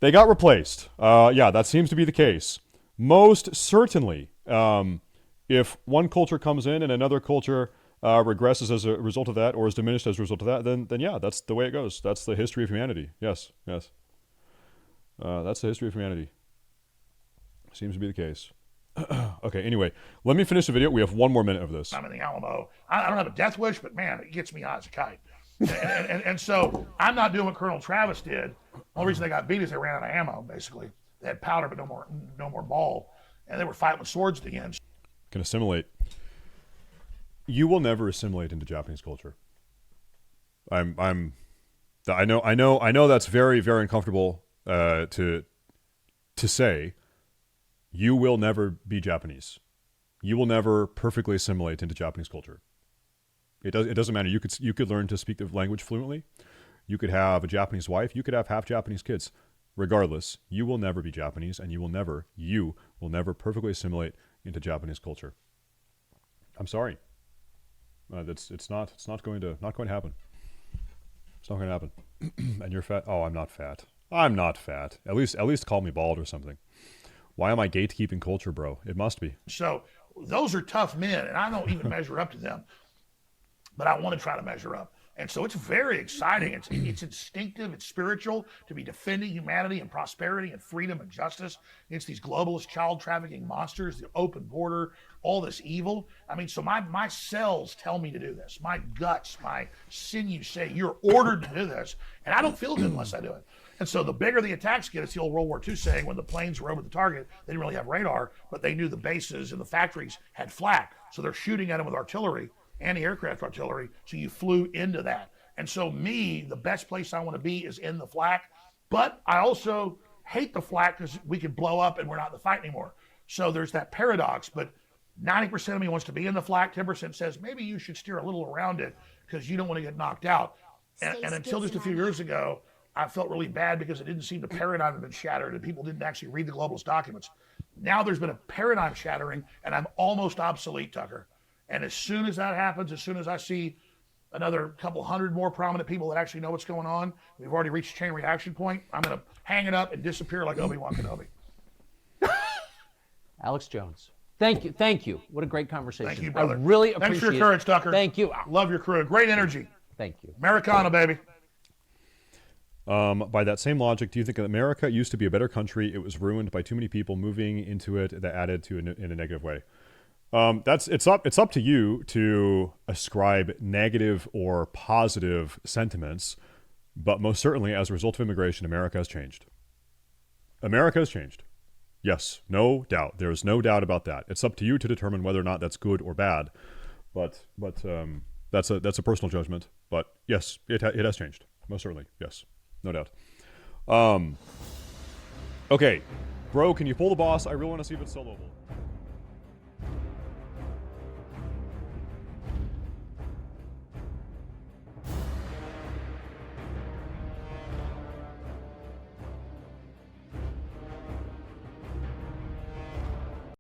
They got replaced. Yeah, that seems to be the case. Most certainly, if one culture comes in and another culture regresses as a result of that, or is diminished as a result of that, then yeah, that's the way it goes. That's the history of humanity. Yes. That's the history of humanity. Seems to be the case. Okay, anyway, let me finish the video. We have 1 more minute of this. I'm in the Alamo. I don't have a death wish, but man, it gets me high as a kite. and so I'm not doing what Colonel Travis did. The only reason they got beat is they ran out of ammo, basically. They had powder, but no more ball. And they were fighting with swords at the end. Can assimilate. You will never assimilate into Japanese culture. I know that's very, very uncomfortable to say. You will never be Japanese. You will never perfectly assimilate into Japanese culture. It doesn't matter. You could learn to speak the language fluently. You could have a Japanese wife. You could have half Japanese kids. Regardless, you will never be Japanese, and you will never perfectly assimilate into Japanese culture. I'm sorry. It's not going to happen. It's not going to happen. And you're fat. Oh, I'm not fat. I'm not fat. At least call me bald or something. Why am I gatekeeping culture, bro? It must be. So those are tough men, and I don't even measure up to them, but I want to try to measure up. And so it's very exciting. It's instinctive. It's spiritual to be defending humanity and prosperity and freedom and justice against these globalist child trafficking monsters, the open border, all this evil. I mean, so my cells tell me to do this. My guts, my sinews say you're ordered to do this. And I don't feel good unless I do it. And so the bigger the attacks get, it's the old World War II saying when the planes were over the target, they didn't really have radar, but they knew the bases and the factories had flak. So they're shooting at them with artillery, anti-aircraft artillery, so you flew into that. And so the best place I want to be is in the flak, but I also hate the flak because we could blow up and we're not in the fight anymore. So there's that paradox, but 90% of me wants to be in the flak, 10% says maybe you should steer a little around it because you don't want to get knocked out. And until just a few years ago, I felt really bad because it didn't seem the paradigm had been shattered and people didn't actually read the globalist documents. Now there's been a paradigm shattering and I'm almost obsolete, Tucker. And as soon as that happens, as soon as I see another couple hundred more prominent people that actually know what's going on, we've already reached chain reaction point, I'm going to hang it up and disappear like Obi-Wan Kenobi. Alex Jones. Thank you. What a great conversation. Thank you, brother. I really appreciate it. Thanks for your courage, Tucker. Thank you. Love your crew. Great energy. Thank you. Americana, baby. By that same logic, do you think that America used to be a better country? It was ruined by too many people moving into it that added to it in a negative way. It's up to you to ascribe negative or positive sentiments, but most certainly as a result of immigration, America has changed. America has changed. Yes, no doubt. There is no doubt about that. It's up to you to determine whether or not that's good or bad, but that's a personal judgment. But yes, it has changed. Most certainly, yes, no doubt. Okay, bro, can you pull the boss? I really want to see if it's soloable.